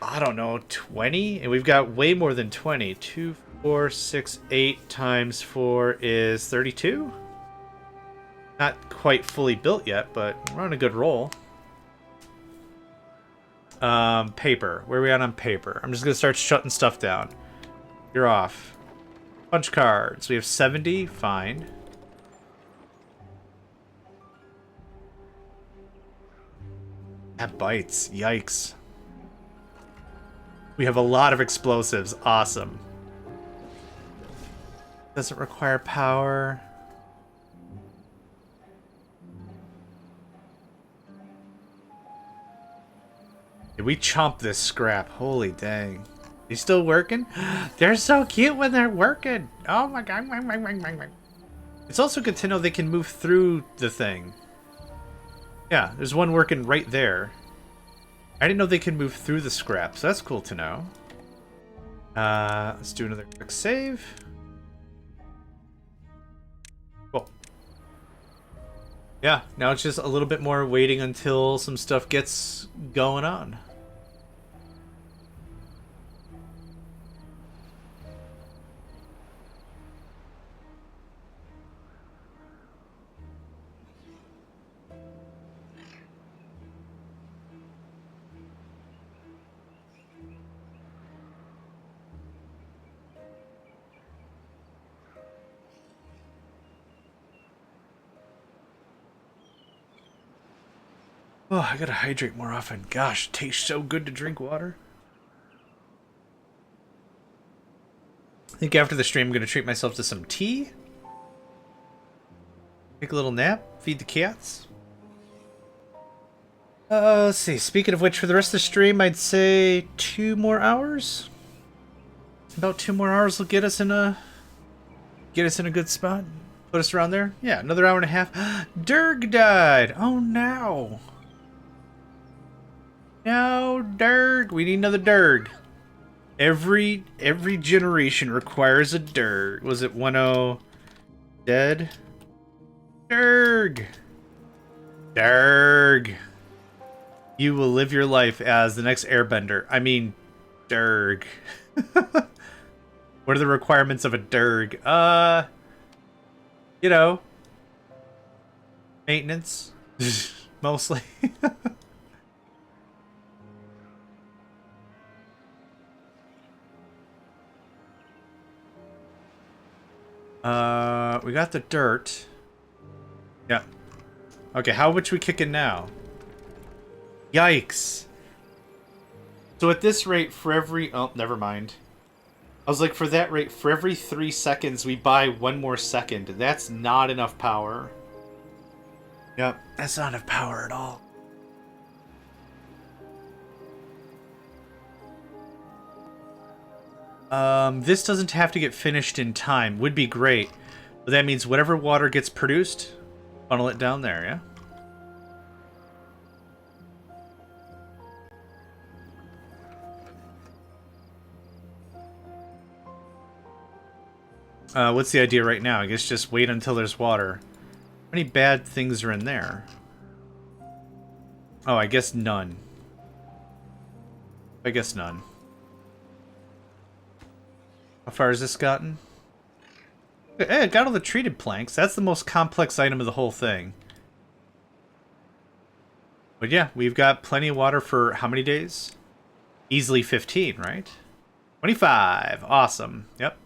I don't know, 20? And we've got way more than 20. 2, 4, 6, 8 times 4 is 32? Not quite fully built yet, but we're on a good roll. Paper. Where are we at on paper? I'm just gonna start shutting stuff down. You're off. Punch cards. We have 70. Fine. That bites. Yikes. We have a lot of explosives. Awesome. Doesn't require power. Did we chomp this scrap? Holy dang. You still working? They're so cute when they're working. Oh my god. It's also good to know they can move through the thing. Yeah, there's one working right there. I didn't know they can move through the scrap, so that's cool to know. Let's do another quick save. Cool. Yeah, now it's just a little bit more waiting until some stuff gets going on. Oh, I gotta hydrate more often. Gosh, it tastes so good to drink water. I think after the stream I'm gonna treat myself to some tea. Take a little nap, feed the cats. Let's see. Speaking of which, for the rest of the stream, I'd say 2 more hours. About 2 more hours will get us in a good spot. Put us around there. Yeah, another hour and a half. Durg died. Oh no. No, Durg. We need another Durg. Every generation requires a Durg. Was it 1-0 dead? Durg. Durg. You will live your life as the next airbender. I mean, Durg. What are the requirements of a Durg? You know, maintenance, mostly. We got the dirt. Yeah. Okay, how much we kicking now? Yikes. So at this rate, for every... Oh, never mind. I was like, for that rate, for every 3 seconds, we buy 1 more second. That's not enough power. Yep, that's not enough power at all. This doesn't have to get finished in time. Would be great. But that means whatever water gets produced, funnel it down there, yeah? What's the idea right now? I guess just wait until there's water. How many bad things are in there? Oh, I guess none. I guess none. How far has this gotten? Hey, I got all the treated planks. That's the most complex item of the whole thing. But yeah, we've got plenty of water for how many days? Easily 15, right? 25. Awesome. Yep.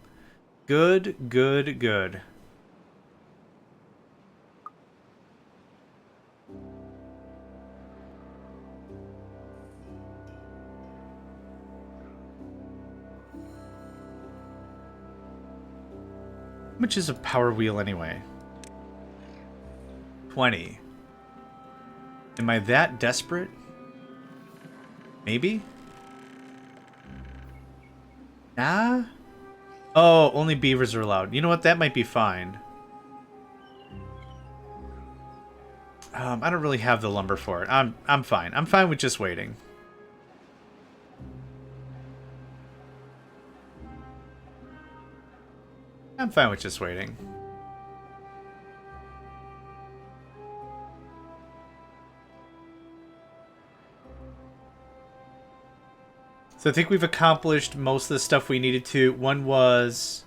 Good, good, good. How much is a power wheel anyway? 20. Am I that desperate? Maybe? Nah? Oh, only beavers are allowed. You know what? That might be fine. I don't really have the lumber for it. I'm fine. I'm fine with just waiting. I'm fine with just waiting. So I think we've accomplished most of the stuff we needed to. One was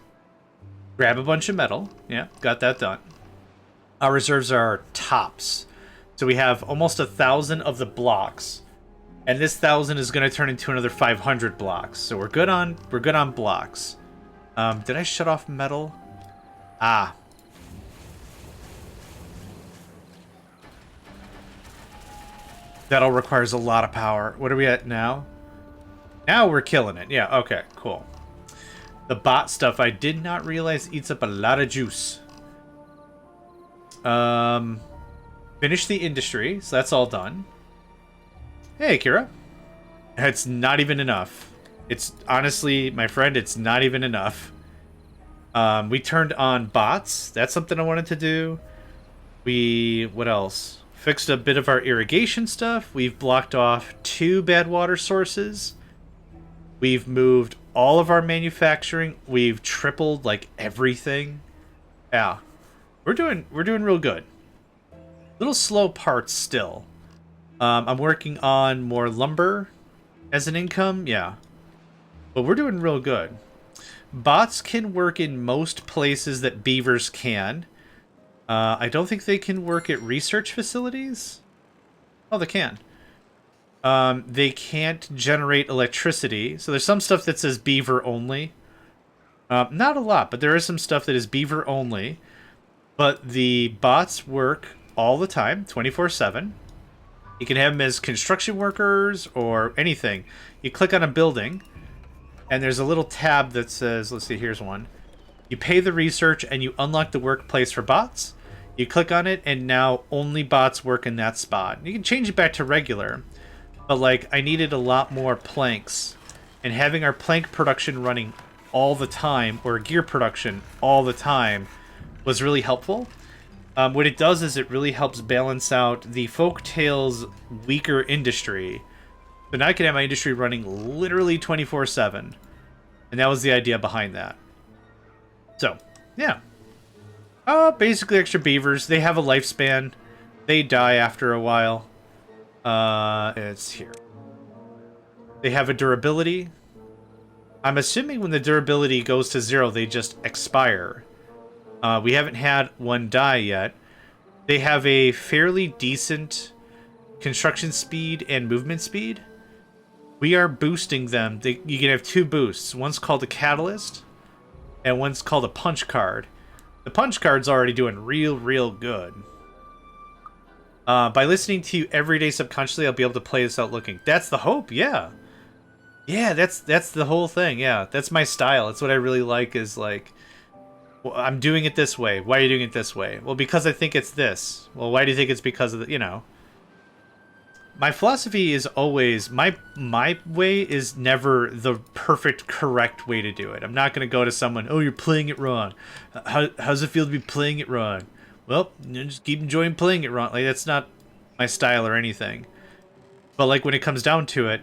grab a bunch of metal. Yeah, got that done. Our reserves are tops. So we have almost 1,000 of the blocks. And this 1,000 is going to turn into another 500 blocks. So we're good on blocks. Did I shut off metal? Ah. That all requires a lot of power. What are we at now? Now we're killing it. Yeah, okay, cool. The bot stuff I did not realize eats up a lot of juice. Finish the industry, so that's all done. Hey, Kira. It's not even enough. It's honestly, my friend, it's not even enough. We turned on bots. That's something I wanted to do. What else? Fixed a bit of our irrigation stuff. We've blocked off 2 bad water sources. We've moved all of our manufacturing. We've tripled like everything. Yeah. We're doing real good. Little slow parts still. I'm working on more lumber as an income, yeah. But we're doing real good. Bots can work in most places that beavers can. I don't think they can work at research facilities. Oh, they can. They can't generate electricity. So there's some stuff that says beaver only. Not a lot, but there is some stuff that is beaver only. But the bots work all the time, 24/7. You can have them as construction workers or anything. You click on a building, and there's a little tab that says, let's see, here's one. You pay the research, and you unlock the workplace for bots. You click on it, and now only bots work in that spot. You can change it back to regular, but like I needed a lot more planks, and having our plank production running all the time, or gear production all the time, was really helpful. What it does is it really helps balance out the Folktale's weaker industry. So now I can have my industry running literally 24/7. And that was the idea behind that. So, yeah. Basically extra beavers. They have a lifespan. They die after a while. It's here. They have a durability. I'm assuming when the durability goes to 0, they just expire. We haven't had one die yet. They have a fairly decent construction speed and movement speed. We are boosting them. You can have 2 boosts. One's called a catalyst, and one's called a punch card. The punch card's already doing real good. By listening to you every day subconsciously, I'll be able to play this out looking. That's the hope, yeah. Yeah, that's the whole thing, yeah. That's my style. That's what I really like is like, well, I'm doing it this way. Why are you doing it this way? Well, because I think it's this. Well, why do you think it's because of the, you know? My philosophy is always, my way is never the perfect, correct way to do it. I'm not going to go to someone, oh, you're playing it wrong. How's it feel to be playing it wrong? Well, you just keep enjoying playing it wrong. Like, that's not my style or anything. But, like, when it comes down to it,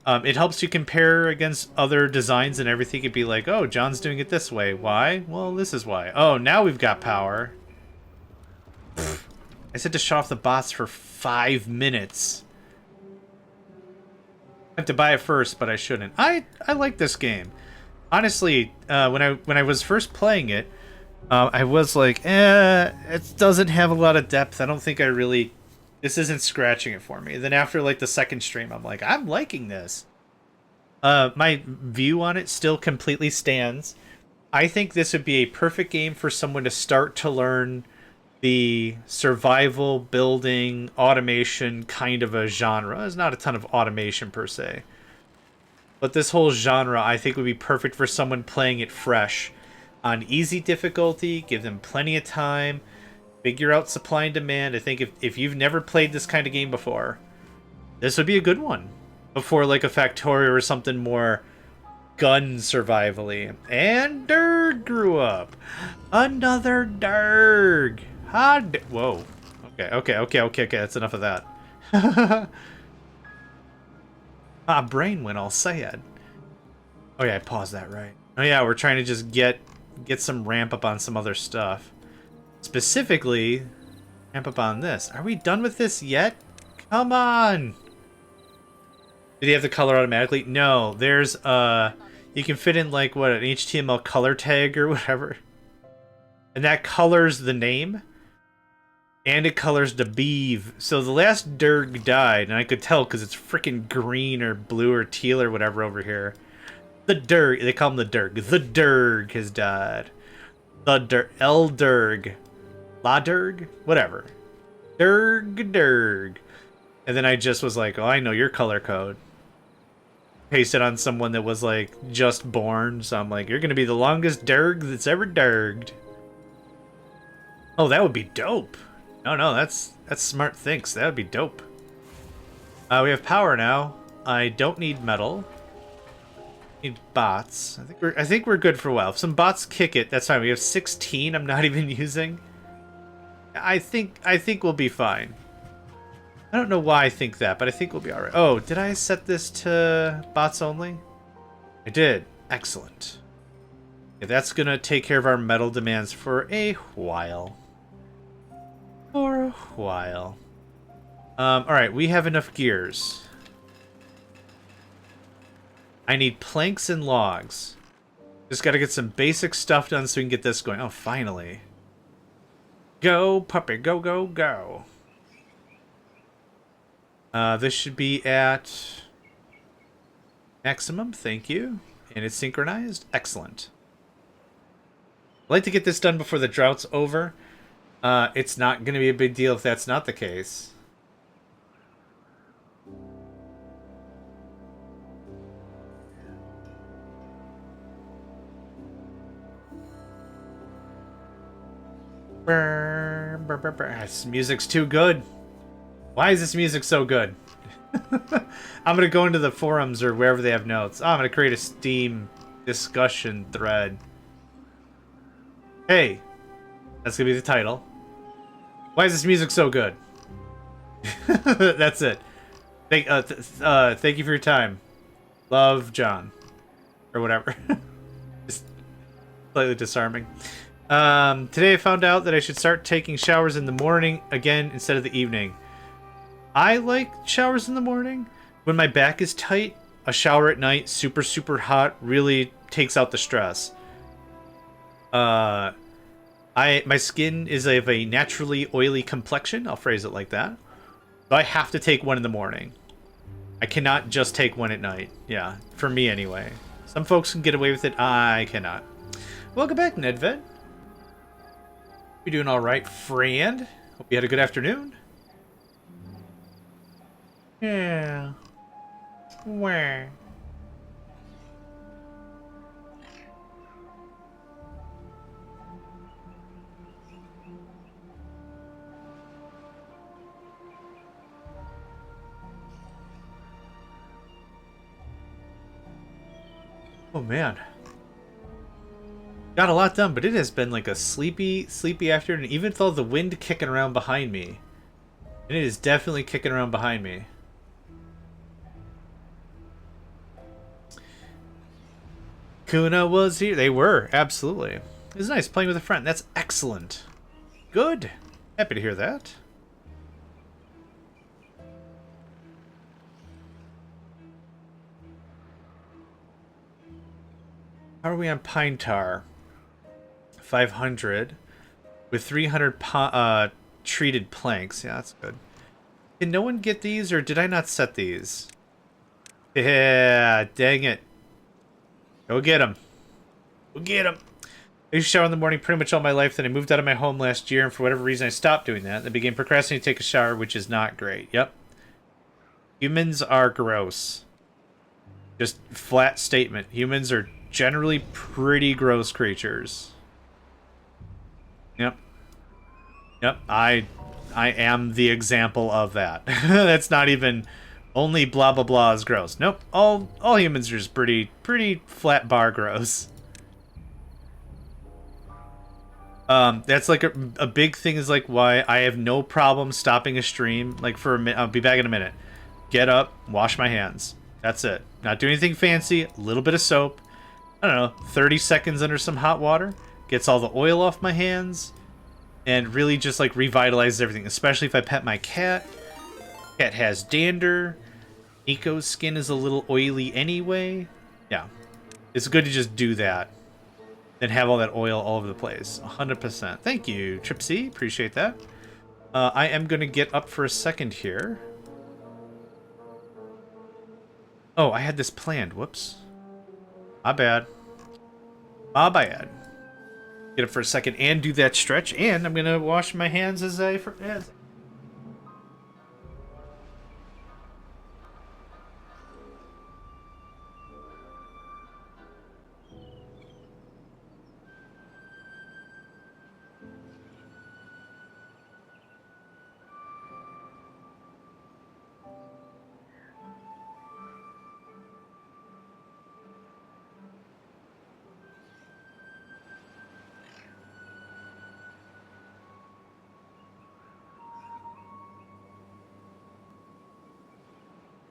it helps you compare against other designs and everything. It'd be like, oh, John's doing it this way. Why? Well, this is why. Oh, now we've got power. I said to shut off the bots for 5 minutes. I have to buy it first, but I shouldn't. I like this game. Honestly, when I was first playing it, I was like, it doesn't have a lot of depth. I don't think I really... This isn't scratching it for me. Then after like the second stream, I'm like, I'm liking this. My view on it still completely stands. I think this would be a perfect game for someone to start to learn the survival, building, automation kind of a genre. There's not a ton of automation per se. But this whole genre, I think, would be perfect for someone playing it fresh. On easy difficulty, give them plenty of time. Figure out supply and demand. I think if you've never played this kind of game before, this would be a good one. Before like a Factorio or something more gun survivally. And Durg grew up. Another Durg. Whoa. Okay. That's enough of that. Brain went all sad. Oh yeah, I paused that right. Oh yeah, we're trying to just get some ramp up on some other stuff. Specifically, ramp up on this. Are we done with this yet? Come on! Did he have the color automatically? No, there's, you can fit in, like, what, an HTML color tag or whatever. And that colors the name. And it colors the beeve. So the last Durg died, and I could tell because it's freaking green or blue or teal or whatever over here. The Durg, they call him the Durg. The Durg has died. The Durg. La Durg? Whatever. Durg. And then I just was like, oh, I know your color code. Pasted on someone that was like just born, so I'm like, you're gonna be the longest Durg that's ever Durged. Oh, that would be dope. No, that's smart thinks. That would be dope. We have power now. I don't need metal. Need bots. I think we're good for a while. If some bots kick it, that's fine. We have 16. I'm not even using. I think we'll be fine. I don't know why I think that, but I think we'll be all right. Oh, did I set this to bots only? I did. Excellent. Yeah, that's gonna take care of our metal demands for a while. All right, we have enough gears. I need planks and logs. Just gotta get some basic stuff done so we can get this going. Oh, finally. Go, puppy, go, go, go. This should be at maximum, thank you. And it's synchronized. Excellent. I'd like to get this done before the drought's over. It's not going to be a big deal if that's not the case. This music's too good. Why is this music so good? I'm going to go into the forums or wherever they have notes. Oh, I'm going to create a Steam discussion thread. Hey, that's going to be the title. Why is this music so good? That's it. Thank you for your time. Love, John. Or whatever. Just slightly disarming. Today I found out that I should start taking showers in the morning again instead of the evening. I like showers in the morning. When my back is tight, a shower at night, super, super hot, really takes out the stress. My skin is of a naturally oily complexion. I'll phrase it like that. So I have to take one in the morning. I cannot just take one at night. Yeah, for me anyway. Some folks can get away with it. I cannot. Welcome back, Nedved. You doing all right, friend? Hope you had a good afternoon. Yeah. Where? Oh man. Got a lot done, but it has been like a sleepy afternoon, even with all the wind kicking around behind me. And it is definitely kicking around behind me. Kuna was here. They were, absolutely. It was nice playing with a friend. That's excellent. Good. Happy to hear that. How are we on pine tar? 500 with 300 treated planks. Yeah, that's good. Can no one get these, or did I not set these? Yeah, dang it. Go get them. Go get them. I used to shower in the morning pretty much all my life. Then I moved out of my home last year, and for whatever reason I stopped doing that. I began procrastinating to take a shower, which is not great. Yep. Humans are gross. Just flat statement. Humans are generally pretty gross creatures. Yep. Yep, I am the example of that. That's not even only blah blah blah is gross. Nope, all humans are just pretty flat bar gross. That's like a big thing is like why I have no problem stopping a stream like for a minute. I'll be back in a minute. Get up, wash my hands. That's it. Not do anything fancy. A little bit of soap. I don't know, 30 seconds under some hot water. Gets all the oil off my hands. And really just like revitalizes everything. Especially if I pet my cat. Cat has dander. Nico's skin is a little oily anyway. Yeah. It's good to just do that. Then have all that oil all over the place. 100%. Thank you, Tripsy. Appreciate that. I am going to get up for a second here. Oh, I had this planned. Whoops. My bad. My bad. Get up for a second and do that stretch, and I'm going to wash my hands as I...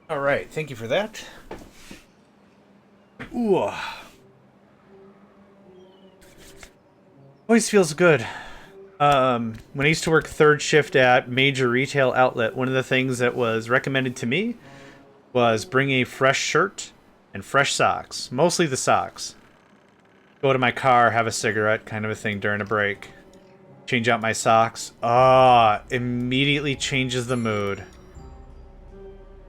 All right, thank you for that. Ooh. Always feels good. When I used to work third shift at major retail outlet, one of the things that was recommended to me was bring a fresh shirt and fresh socks. Mostly the socks. Go to my car, have a cigarette, kind of a thing during a break. Change out my socks. Immediately changes the mood.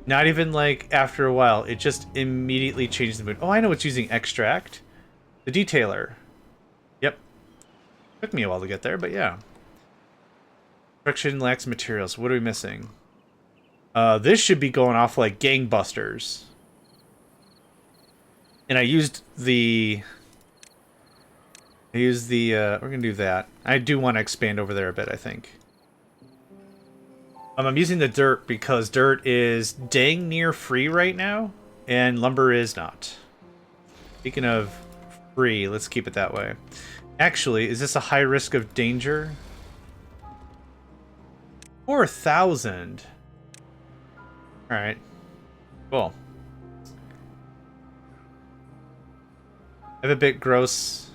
Not even like after a while, it just immediately changes the mood. Oh, I know it's using extract. The detailer. Yep. Took me a while to get there, but yeah. Production lacks materials. What are we missing? This should be going off like gangbusters. And I used the... we're gonna do that. I do want to expand over there a bit, I think. I'm using the dirt because dirt is dang near free right now, and lumber is not. Speaking of free, let's keep it that way. Actually, is this a high risk of danger? 4,000. Alright. Cool. I have a bit gross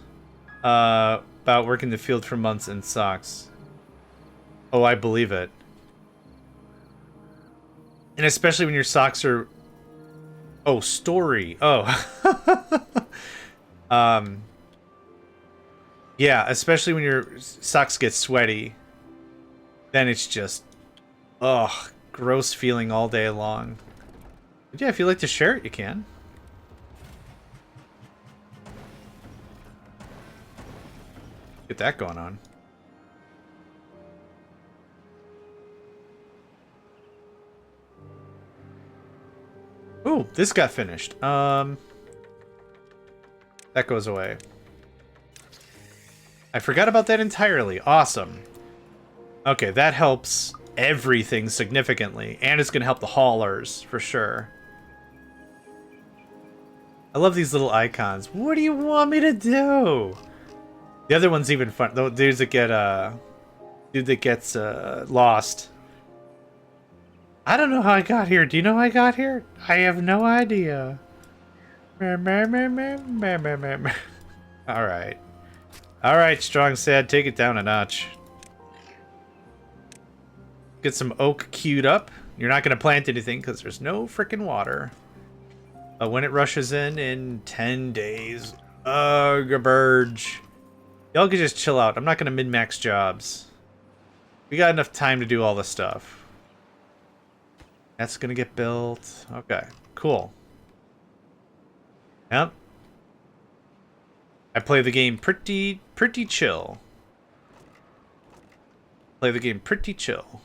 about working the field for months in socks. Oh, I believe it. And especially when your socks are... Oh, story. Oh. Yeah, especially when your socks get sweaty. Then it's just... Ugh, gross feeling all day long. But yeah, if you'd like to share it, you can. Get that going on. Ooh, this got finished. That goes away. I forgot about that entirely. Awesome. Okay, that helps everything significantly. And it's going to help the haulers, for sure. I love these little icons. What do you want me to do? The other one's even fun. The dudes that get, dude that gets, lost. I don't know how I got here. Do you know how I got here? I have no idea. Alright. Alright, Strong Sad, take it down a notch. Get some oak queued up. You're not going to plant anything because there's no freaking water. When it rushes in 10 days. Ugh, garbage. Y'all can just chill out. I'm not going to min-max jobs. We got enough time to do all this stuff. That's gonna get built. Okay, cool. Yep. I play the game pretty chill. Play the game pretty chill.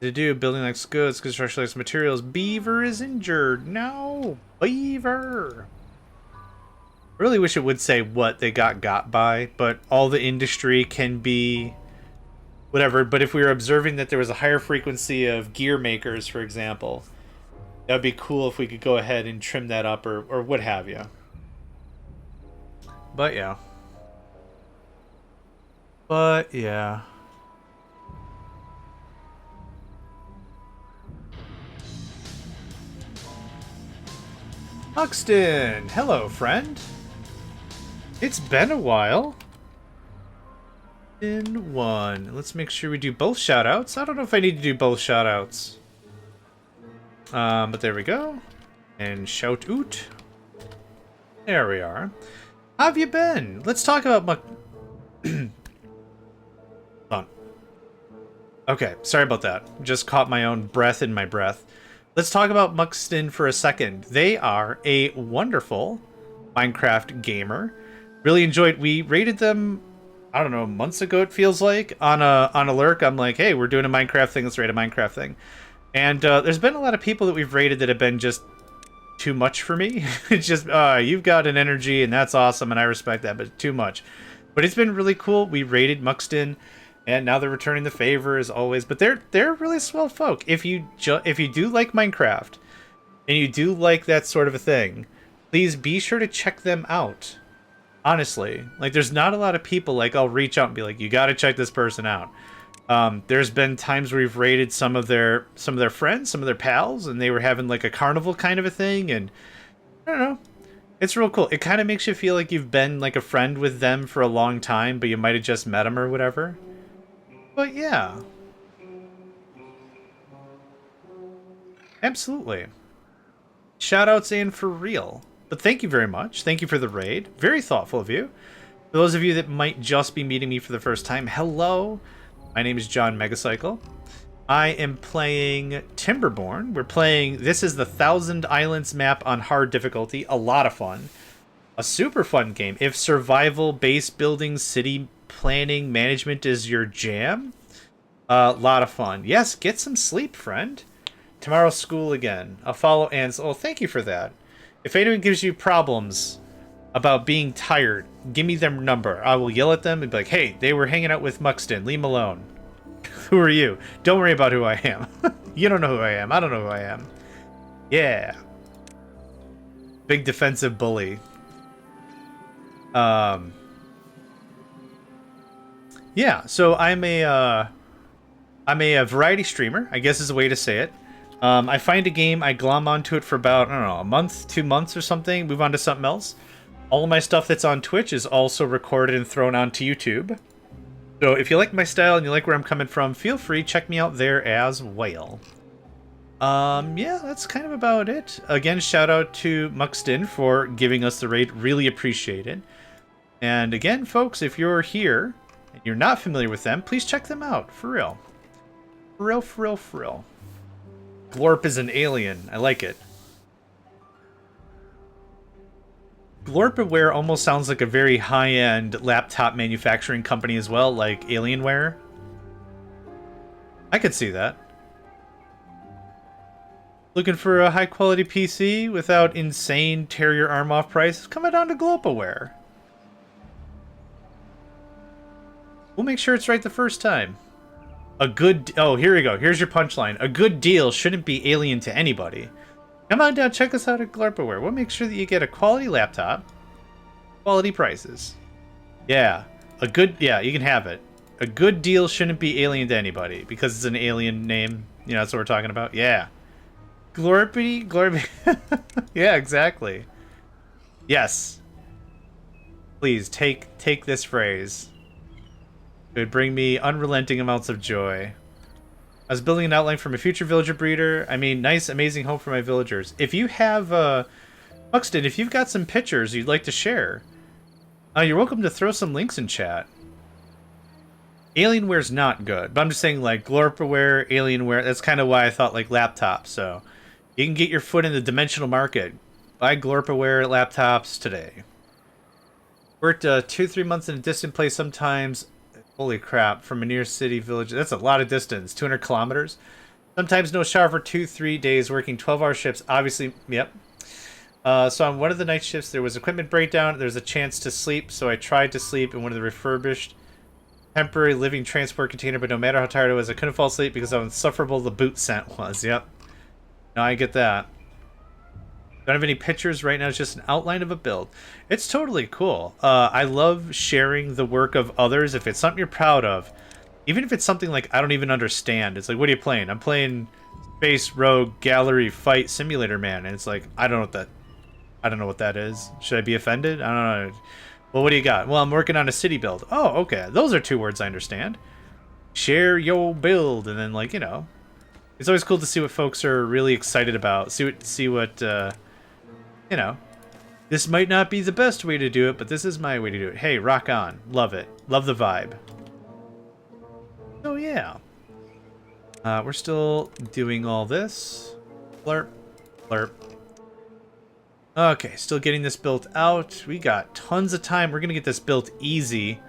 To do building likes goods, construction likes materials. Beaver is injured. No, Beaver. I really wish it would say what they got by, but all the industry can be whatever. But if we were observing that there was a higher frequency of gear makers, for example, that would be cool if we could go ahead and trim that up or what have you. But yeah. But yeah. Huxton! Hello, friend. It's been a while. In one. Let's make sure we do both shoutouts. I don't know if I need to do both shoutouts. But there we go. And shout out. There we are. How have you been? Let's talk about Okay, sorry about that. Just caught my own breath in my breath. Let's talk about Muxton for a second. They are a wonderful Minecraft gamer. Really enjoyed. We rated them, I don't know, months ago. It feels like on a lurk. I'm like, hey, we're doing a Minecraft thing. Let's rate a Minecraft thing. And there's been a lot of people that we've rated that have been just too much for me. It's just you've got an energy and that's awesome and I respect that, but too much. But it's been really cool. We rated Muxton. And now they're returning the favor as always. But they're really swell folk. If you do like Minecraft, and you do like that sort of a thing, please be sure to check them out. Honestly, like there's not a lot of people like I'll reach out and be like, you got to check this person out. There's been times where we've rated some of their friends, some of their pals, and they were having like a carnival kind of a thing, and I don't know. It's real cool. It kind of makes you feel like you've been like a friend with them for a long time, but you might have just met them or whatever. But yeah. Absolutely. Shoutouts in for real. But thank you very much. Thank you for the raid. Very thoughtful of you. For those of you that might just be meeting me for the first time, hello. My name is JohnMegacycle. I am playing Timberborn. We're playing, this is the Thousand Islands map on hard difficulty. A lot of fun. A super fun game. If survival, base building, city planning, management is your jam, a lot of fun. Yes, get some sleep, friend. Tomorrow's school again. I'll follow Anne's. Oh, thank you for that. If anyone gives you problems about being tired, give me their number. I will yell at them and be like, hey, they were hanging out with Muxton. Leave them alone. Who are you? Don't worry about who I am. You don't know who I am. I don't know who I am. Yeah. Big defensive bully. Yeah, so I'm a variety streamer, I guess is a way to say it. I find a game, I glom onto it for about, I don't know, a month, 2 months or something, move on to something else. All of my stuff that's on Twitch is also recorded and thrown onto YouTube. So if you like my style and you like where I'm coming from, feel free, check me out there as well. Yeah, that's kind of about it. Again, shout out to Muxton for giving us the raid, really appreciate it. And again, folks, if you're here and you're not familiar with them, please check them out, for real. For real, for real, for real. Glorp is an alien. I like it. Glorpware almost sounds like a very high-end laptop manufacturing company as well, like Alienware. I could see that. Looking for a high-quality PC without insane tear-your arm-off prices? Come down to Glorpware. We'll make sure it's right the first time. A good... Oh, here we go. Here's your punchline. A good deal shouldn't be alien to anybody. Come on down, check us out at Glorpware. We'll make sure that you get a quality laptop. Quality prices. Yeah. A good... Yeah, you can have it. A good deal shouldn't be alien to anybody. Because it's an alien name. You know, that's what we're talking about. Yeah. Glorpy... Yeah, exactly. Yes. Please, take this phrase. It would bring me unrelenting amounts of joy. I was building an outline for my future villager breeder. I mean, nice, amazing home for my villagers. If you have, Muxton, if you've got some pictures you'd like to share, you're welcome to throw some links in chat. Alienware's not good, but I'm just saying, like, Glorpware, Alienware, that's kind of why I thought, like, laptops, so you can get your foot in the dimensional market. Buy Glorpware laptops today. Worked 2-3 months in a distant place sometimes. Holy crap, from a near city village. That's a lot of distance, 200 kilometers. Sometimes no shower for 2-3 days, working 12-hour shifts. Obviously, yep. So on one of the night shifts, there was equipment breakdown. There was a chance to sleep, so I tried to sleep in one of the refurbished temporary living transport container, but no matter how tired I was, I couldn't fall asleep because how insufferable the boot scent was. Yep. No, I get that. Don't have any pictures right now. It's just an outline of a build. It's totally cool. I love sharing the work of others. If it's something you're proud of, even if it's something like I don't even understand. It's like, what are you playing? I'm playing Space Rogue Gallery Fight Simulator, man. And it's like, I don't know what that is. Should I be offended? I don't know. Well, what do you got? Well, I'm working on a city build. Oh, okay. Those are 2 words I understand. Share your build, and then, like, you know, it's always cool to see what folks are really excited about. See what. You know, this might not be the best way to do it, but this is my way to do it. Hey, rock on. Love it. Love the vibe. Oh, yeah. We're still doing all this. Blurp, blurp. Okay, still getting this built out. We got tons of time. We're gonna get this built easy.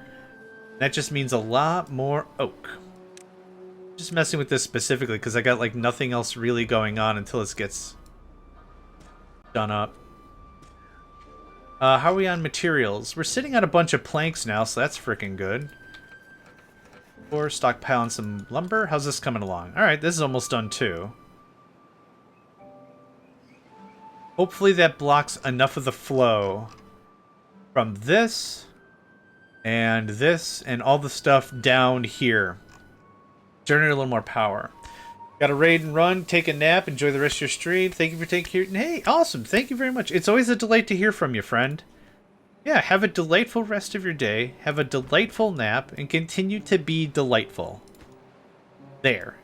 That just means a lot more oak. Just messing with this specifically because I got like nothing else really going on until this gets done up. How are we on materials? We're sitting on a bunch of planks now, so that's freaking good. Or stockpiling some lumber. How's this coming along? Alright, this is almost done too. Hopefully that blocks enough of the flow from this and all the stuff down here. Generate a little more power. Got to raid and run, take a nap, enjoy the rest of your stream. Thank you for taking here. Hey, awesome. Thank you very much. It's always a delight to hear from you, friend. Yeah, have a delightful rest of your day. Have a delightful nap and continue to be delightful. There.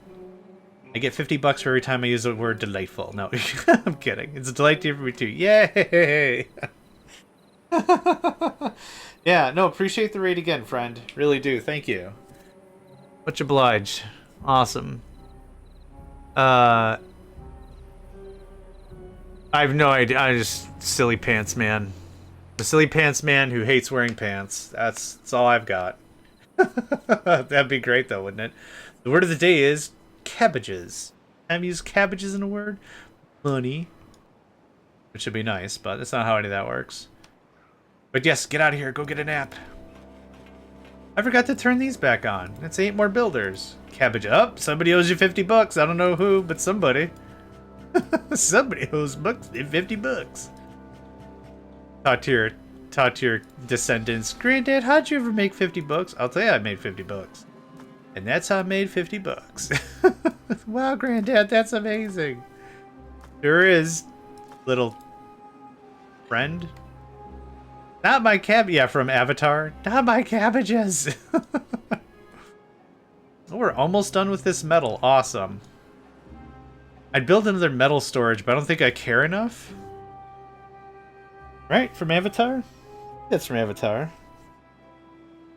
I get $50 for every time I use the word delightful. No, I'm kidding. It's a delight to hear from you too. Yay! Yeah, no, appreciate the raid again, friend. Really do. Thank you. Much obliged. Awesome. I have no idea. I'm just silly pants man. The silly pants man who hates wearing pants. That's all I've got. That'd be great though, wouldn't it? The word of the day is cabbages. Time use cabbages in a word? Money. Which should be nice, but that's not how any of that works. But yes, get out of here. Go get a nap. I forgot to turn these back on. That's 8 more builders. Cabbage up. Somebody owes you $50. I don't know who, but somebody. Somebody owes $50. Talk to your descendants. Granddad, how'd you ever make $50? I'll tell you, I made $50. And that's how I made $50. Wow, Granddad, that's amazing. There is, little friend. Not my yeah, from Avatar. Not my cabbages. Oh, we're almost done with this metal. Awesome. I'd build another metal storage, but I don't think I care enough. Right? From Avatar? That's from Avatar.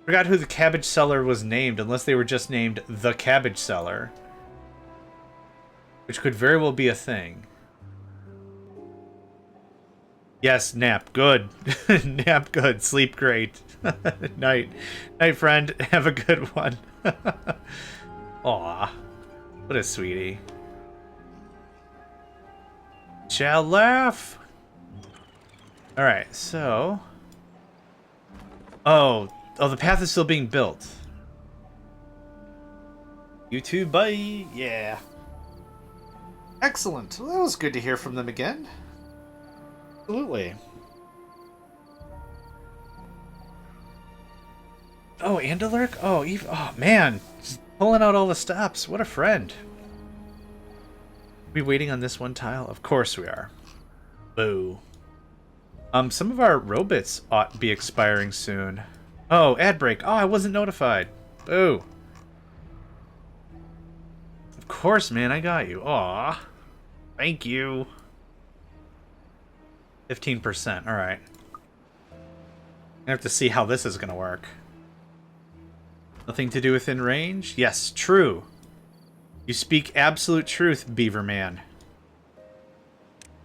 Forgot who the cabbage seller was named, unless they were just named the cabbage seller. Which could very well be a thing. Yes, nap. Good. Nap good. Sleep great. Night. Night, friend. Have a good one. Aw. What a sweetie. Shall laugh. Alright, so... Oh, the path is still being built. You too, bye. Yeah. Excellent. Well, that was good to hear from them again. Absolutely. Oh, Andalurk? Oh, oh man. Just pulling out all the stops. What a friend. We waiting on this one tile? Of course we are. Boo. Some of our robots ought to be expiring soon. Oh, ad break. Oh, I wasn't notified. Boo. Of course, man. I got you. Aw. Thank you. 15%. Alright. I have to see how this is going to work. Nothing to do within range? Yes, true. You speak absolute truth, Beaver Man.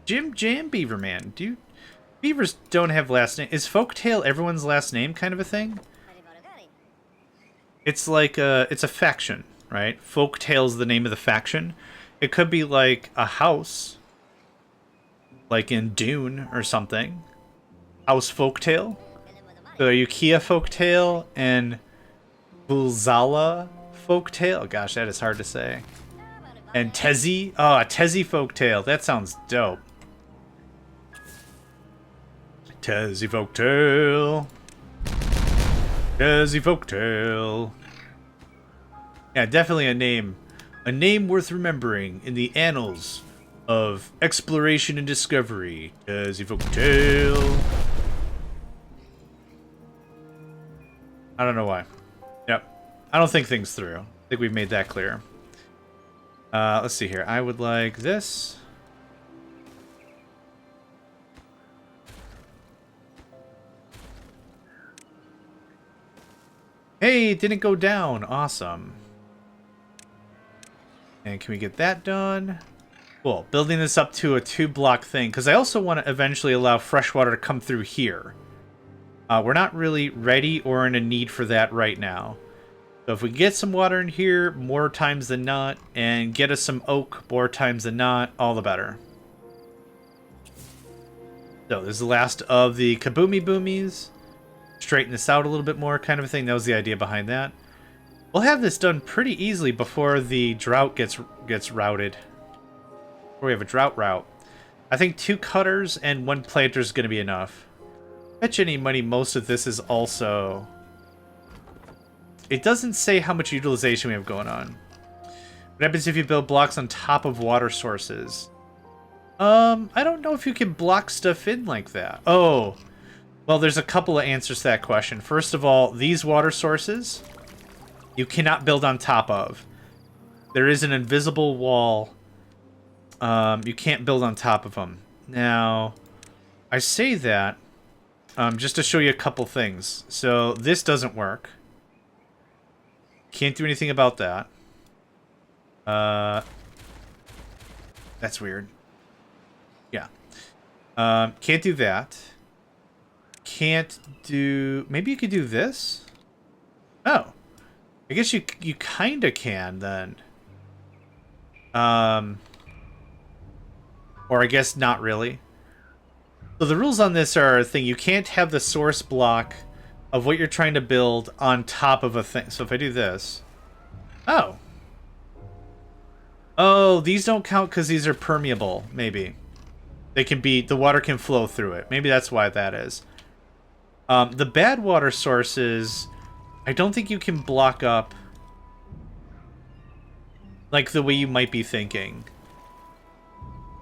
Jim Jam Beaver Man. Beavers don't have last name. Is Folktale everyone's last name kind of a thing? It's like it's a faction, right? Folktale's the name of the faction. It could be like a house. Like in Dune or something. House Folktale. So Ukiah Folktale and Bulzala Folktale. Oh gosh, that is hard to say. And Tezi. Oh, Tezi Folktale. That sounds dope. Tezi Folktale. Tezi Folktale. Yeah, definitely a name. A name worth remembering in the annals of exploration and discovery. Tezi Folktale. I don't know why. Yep. I don't think things through. I think we've made that clear. Let's see here. I would like this. Hey, it didn't go down. Awesome. And can we get that done? Cool. Building this up to a 2-block thing, because I also want to eventually allow fresh water to come through here. We're not really ready or in a need for that right now. So if we get some water in here more times than not, and get us some oak more times than not, all the better. So this is the last of the kaboomy boomies. Straighten this out a little bit more, kind of a thing. That was the idea behind that. We'll have this done pretty easily before the drought gets routed. Or we have a drought route. I think 2 cutters and 1 planter is going to be enough. Bet you any money most of this is also... It doesn't say how much utilization we have going on. What happens if you build blocks on top of water sources? I don't know if you can block stuff in like that. Oh, well, there's a couple of answers to that question. First of all, these water sources, you cannot build on top of. There is an invisible wall. You can't build on top of them. Now, I say that just to show you a couple things. So this doesn't work. Can't do anything about that. That's weird. Yeah. Can't do that. Can't do... Maybe you could do this? Oh. I guess you kind of can, then. Or I guess not really. So the rules on this are a thing. You can't have the source block of what you're trying to build on top of a thing. So if I do this... Oh. Oh, these don't count because these are permeable, maybe. They can be... The water can flow through it. Maybe that's why that is. The bad water sources... I don't think you can block up... like the way you might be thinking.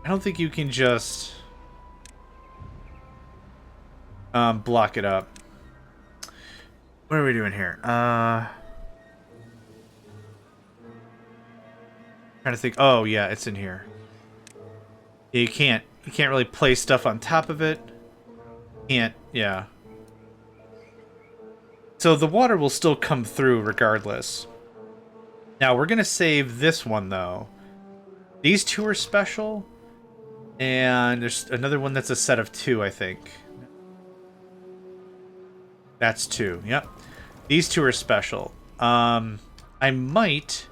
I don't think you can just... block it up. What are we doing here? Trying to think. Oh, yeah, it's in here. You can't really place stuff on top of it. Can't, yeah. So the water will still come through regardless. Now, we're going to save this one, though. These 2 are special. And there's another one that's a set of 2, I think. That's 2, yep. These 2 are special. I might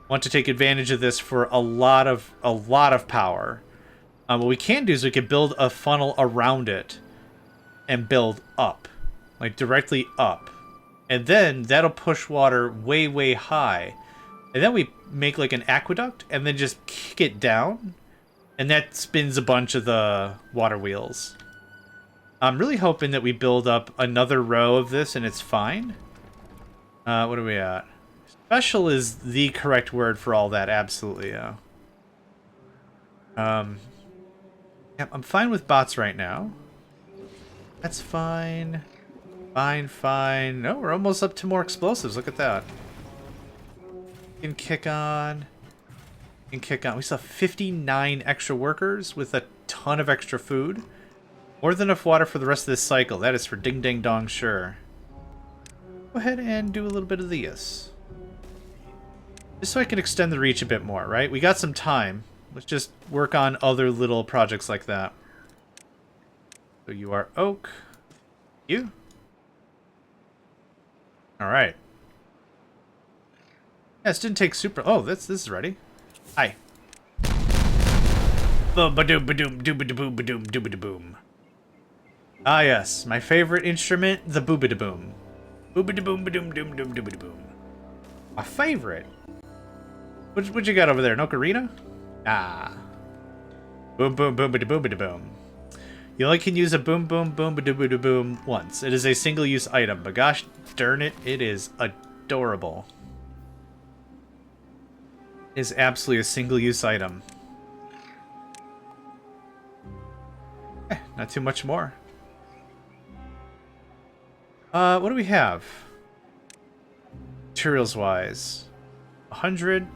want to take advantage of this for a lot of power. What we can do is we can build a funnel around it and build up, like directly up, and then that'll push water way, way high, and then we make like an aqueduct and then just kick it down, and that spins a bunch of the water wheels. I'm really hoping that we build up another row of this and it's fine. What are we at? Special is the correct word for all that, absolutely, yeah. Yep, I'm fine with bots right now. That's fine. Fine. No, we're almost up to more explosives, look at that. Can kick on. We still have 59 extra workers with a ton of extra food. More than enough water for the rest of this cycle. That is for ding ding dong sure. Go ahead and do a little bit of this. Just so I can extend the reach a bit more, right? We got some time. Let's just work on other little projects like that. So you are oak. You. Alright. Yeah, this didn't take super... Oh, this is ready. Hi. Ba-doom, ba-doom, doo-ba-da-boom, ba-doom, doo-ba-da-boom. Ah, yes. My favorite instrument, the boo-ba-da-boom. Boo-ba-da-boom, ba-doom, doom, doom, doo-ba-da-boom. My favorite. What you got over there? An ocarina? Ah. Boom, boom, boom, ba-da-boom, ba-da-boom. You only can use a boom, boom, boom, ba-doo-ba-da-boom once. It is a single-use item, but gosh darn it, it is adorable. It is absolutely a single-use item. Not too much more. What do we have? Materials-wise. 100,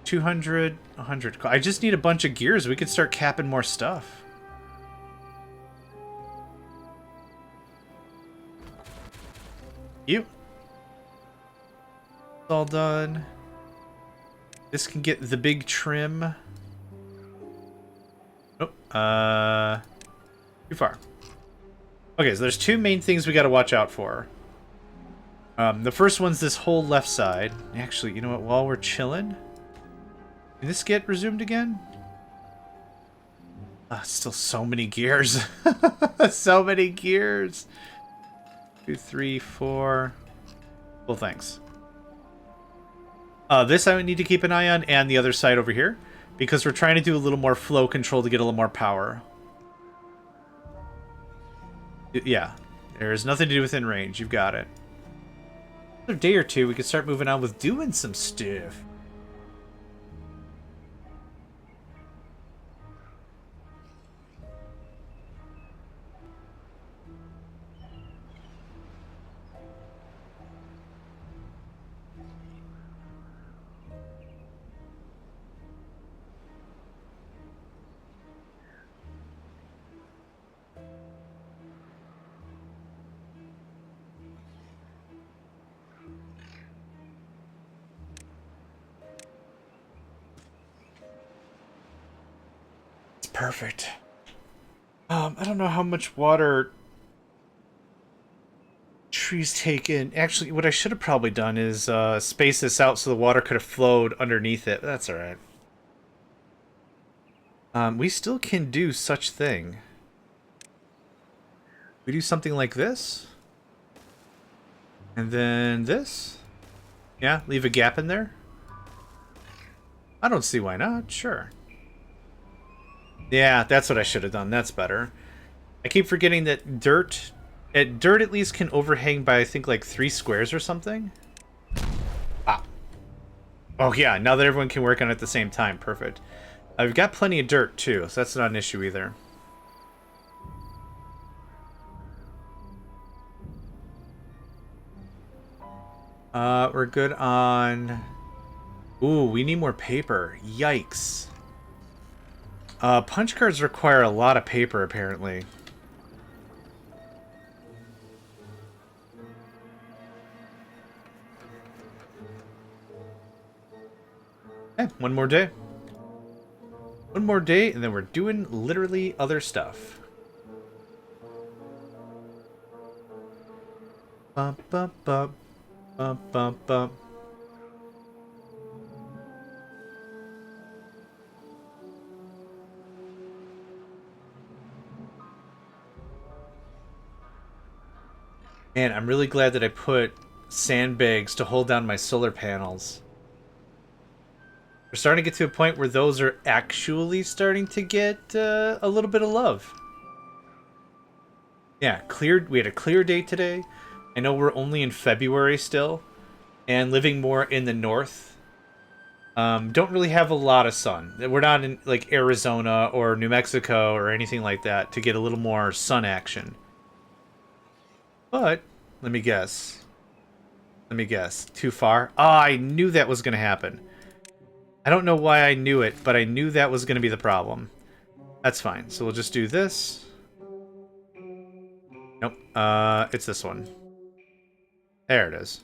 200, 100. I just need a bunch of gears. We could start capping more stuff. You. It's all done. This can get the big trim. Oh, too far. Okay, so there's two main things we got to watch out for. The first one's this whole left side. Actually, you know what? While we're chilling, can this get resumed again? Still so many gears. So many gears. 2, 3, 4. Well, thanks. This I would need to keep an eye on, and the other side over here, because we're trying to do a little more flow control to get a little more power. Yeah, there's nothing to do within range. You've got it. Another day or two, we can start moving on with doing some stuff. Perfect. I don't know how much water trees take in. Actually, what I should have probably done is space this out so the water could have flowed underneath it. That's all right. We still can do such thing. We do something like this. And then this. Yeah, leave a gap in there. I don't see why not. Sure. Yeah, that's what I should have done. That's better. I keep forgetting that dirt at least can overhang by, I think, like 3 squares or something. Ah. Oh, yeah, now that everyone can work on it at the same time. Perfect. I've got plenty of dirt, too, so that's not an issue either. We're good on... Ooh, we need more paper. Yikes. Punch cards require a lot of paper, apparently. Hey, one more day. One more day, and then we're doing literally other stuff. Bump, bump, bump. Bump, bump, bump. Man, I'm really glad that I put sandbags to hold down my solar panels. We're starting to get to a point where those are actually starting to get a little bit of love. Yeah, cleared. We had a clear day today. I know we're only in February still, and living more in the north. Don't really have a lot of sun. We're not in like Arizona or New Mexico or anything like that to get a little more sun action. But let me guess. Let me guess. Too far? Ah, I knew that was going to happen. I don't know why I knew it, but I knew that was going to be the problem. That's fine. So we'll just do this. Nope. It's this one. There it is.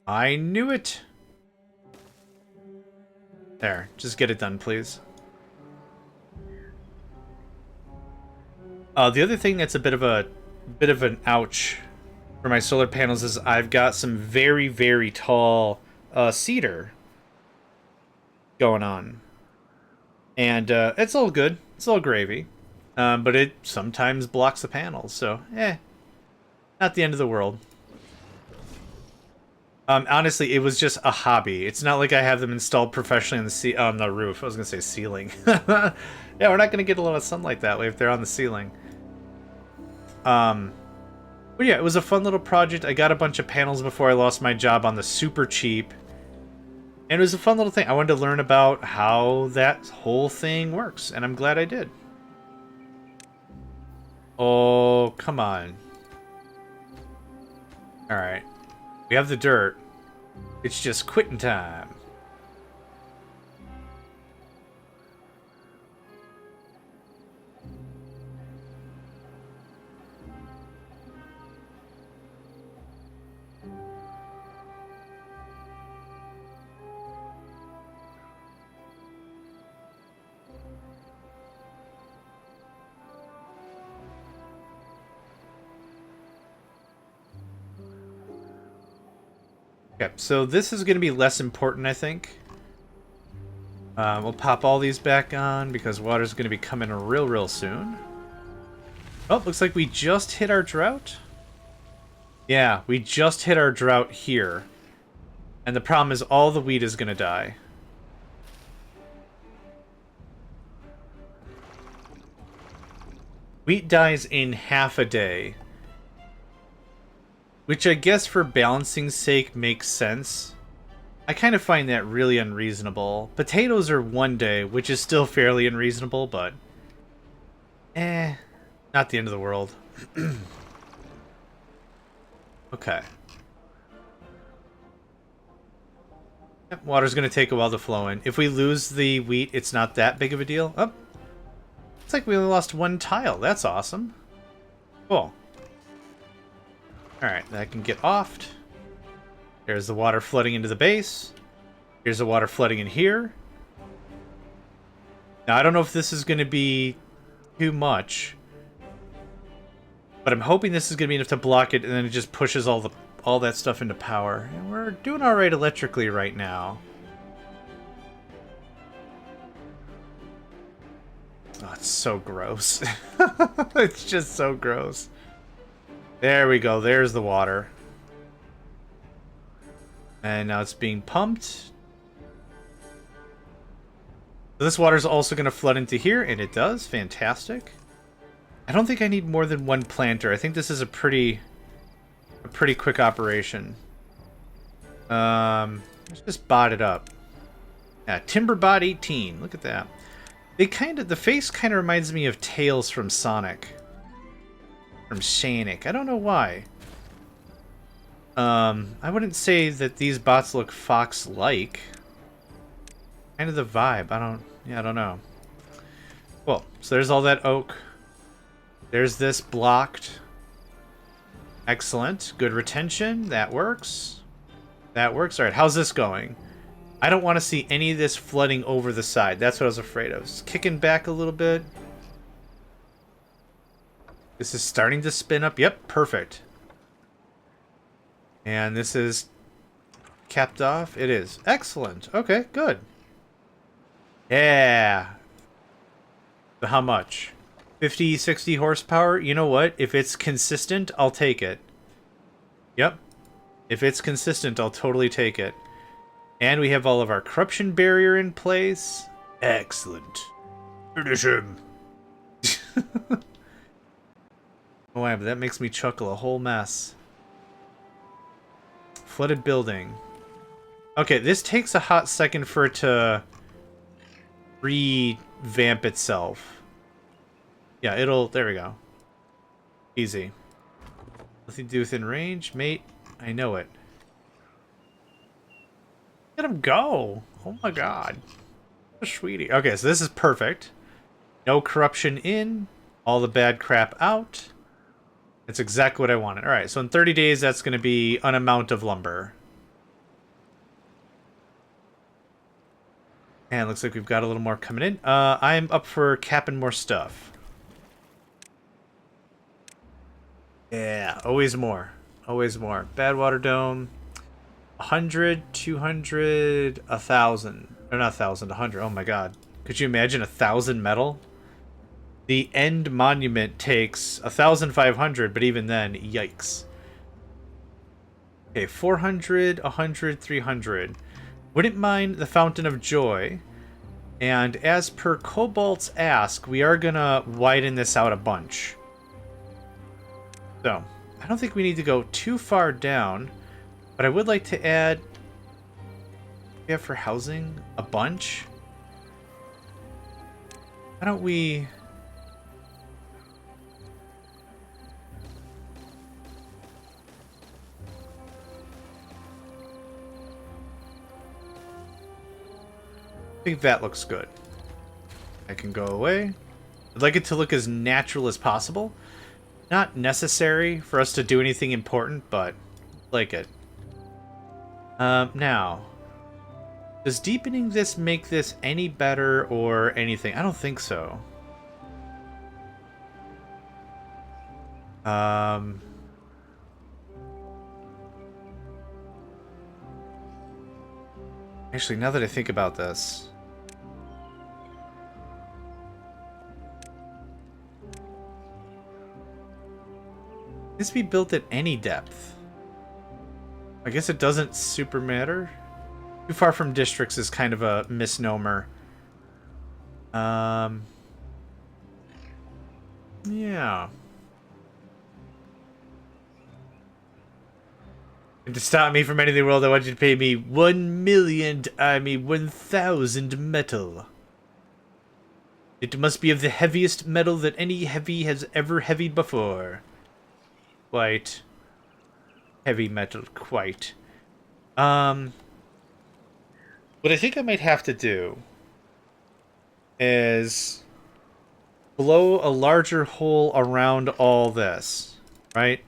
I knew it. There. Just get it done, please. The other thing that's a bit of an ouch for my solar panels is I've got some very, very tall cedar going on. And it's all good. It's all gravy. But it sometimes blocks the panels, so not the end of the world. Honestly, it was just a hobby. It's not like I have them installed professionally on the roof. I was gonna say ceiling. Yeah, we're not gonna get a lot of sunlight that way if they're on the ceiling. But yeah, it was a fun little project. I got a bunch of panels before I lost my job on the super cheap. And it was a fun little thing. I wanted to learn about how that whole thing works, and I'm glad I did. Oh, come on. Alright. We have the dirt. It's just quitting time. Okay, so this is going to be less important, I think. We'll pop all these back on because water's going to be coming real soon. Oh, looks like we just hit our drought. Yeah, we just hit our drought here. And the problem is all the wheat is going to die. Wheat dies in half a day. Which I guess for balancing's sake makes sense. I kind of find that really unreasonable. Potatoes are 1 day, which is still fairly unreasonable, but... not the end of the world. Okay. Yep, water's going to take a while to flow in. If we lose the wheat, it's not that big of a deal. Oh, it's like we only lost 1 tile. That's awesome. Cool. Alright, that can get offed. There's the water flooding into the base. Here's the water flooding in here. Now, I don't know if this is going to be too much. But I'm hoping this is going to be enough to block it, and then it just pushes all that stuff into power. And we're doing alright electrically right now. Oh, it's so gross. It's just so gross. There we go. There's the water. And now it's being pumped. So this water is also going to flood into here, and it does. Fantastic. I don't think I need more than 1 planter. I think this is a pretty quick operation. Let's just bot it up. Yeah, Timberbot 18. Look at that. The face kind of reminds me of Tails from Sonic. From Sonic. I don't know why. I wouldn't say that these bots look fox-like. Kind of the vibe. I don't know. Cool. So there's all that oak. There's this blocked. Excellent. Good retention. That works. That works. Alright, how's this going? I don't want to see any of this flooding over the side. That's what I was afraid of. It's kicking back a little bit. This is starting to spin up. Yep, perfect. And this is capped off. It is. Excellent. Okay, good. Yeah. So how much? 50, 60 horsepower? You know what? If it's consistent, I'll take it. Yep. If it's consistent, I'll totally take it. And we have all of our corruption barrier in place. Excellent. Finish him. Oh, but that makes me chuckle a whole mess. Flooded building. Okay, this takes a hot second for it to revamp itself. Yeah, there we go. Easy. Nothing to do within range. Mate, I know it. Let him go. Oh my god. What a sweetie. Okay, so this is perfect. No corruption in. All the bad crap out. That's exactly what I wanted. Alright, so in 30 days, that's going to be an amount of lumber. And it looks like we've got a little more coming in. I'm up for capping more stuff. Yeah, always more. Always more. Bad water dome. 100, 200, 1,000. Or not 1,000, 100. Oh my god. Could you imagine 1,000 metal? The end monument takes 1,500, but even then, yikes. Okay, 400, 100, 300. Wouldn't mind the Fountain of Joy. And as per Cobalt's ask, we are gonna widen this out a bunch. So, I don't think we need to go too far down, but I would like to add... We have for housing a bunch. Why don't we... I think that looks good. I can go away. I'd like it to look as natural as possible. Not necessary for us to do anything important, but like it. Now, does deepening this make this any better or anything? I don't think so. Actually, now that I think about this... This be built at any depth. I guess it doesn't super matter. Too far from districts is kind of a misnomer. Yeah. And to stop me from ending the world, I want you to pay me 1,000 metal. It must be of the heaviest metal that any heavy has ever heavied before. Quite. Heavy metal, quite. What I think I might have to do is blow a larger hole around all this, right?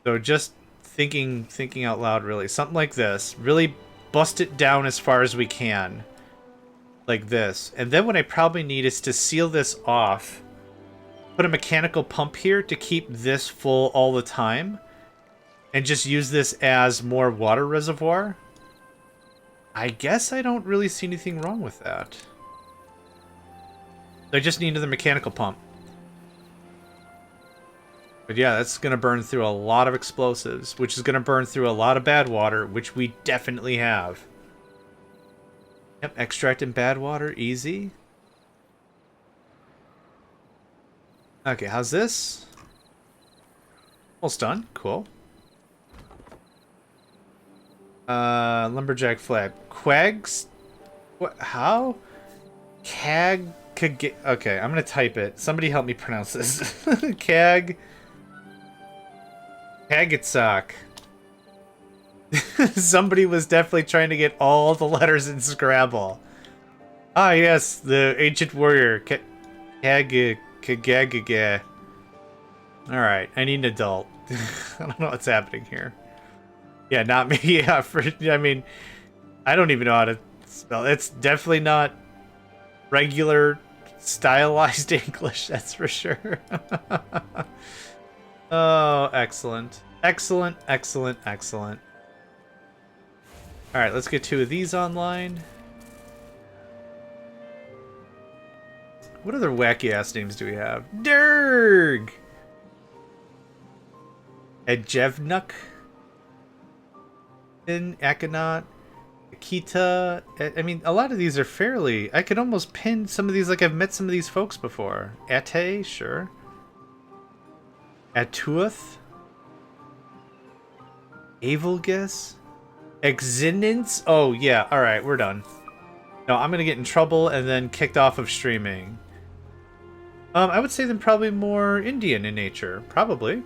So just thinking out loud, really. Something like this. Really bust it down as far as we can. Like this. And then what I probably need is to seal this off. Put a mechanical pump here to keep this full all the time. And just use this as more water reservoir. I guess I don't really see anything wrong with that. I just need another mechanical pump. But yeah, that's going to burn through a lot of explosives, which is going to burn through a lot of bad water, which we definitely have. Yep, extracting bad water, easy. Okay, how's this? Almost done, cool. Lumberjack flag. Quags? What? How? Cag? Okay, I'm gonna type it. Somebody help me pronounce this. Cag. Kagitsak. Somebody was definitely trying to get all the letters in Scrabble. Ah, yes, the ancient warrior. Kagagaga. Alright, I need an adult. I don't know what's happening here. Yeah, not me. Yeah, I mean, I don't even know how to spell. It's definitely not regular stylized English, that's for sure. Oh, excellent. Excellent, excellent, excellent. Alright, let's get 2 of these online. What other wacky-ass names do we have? Durg! Ejevnuk? Akhenaut, Akita. I mean, a lot of these are fairly... I could almost pin some of these like I've met some of these folks before. Ate, sure. Atuath. Avilgus. Exinance. Oh, yeah. Alright, we're done. No, I'm gonna get in trouble and then kicked off of streaming. I would say them probably more Indian in nature. Probably.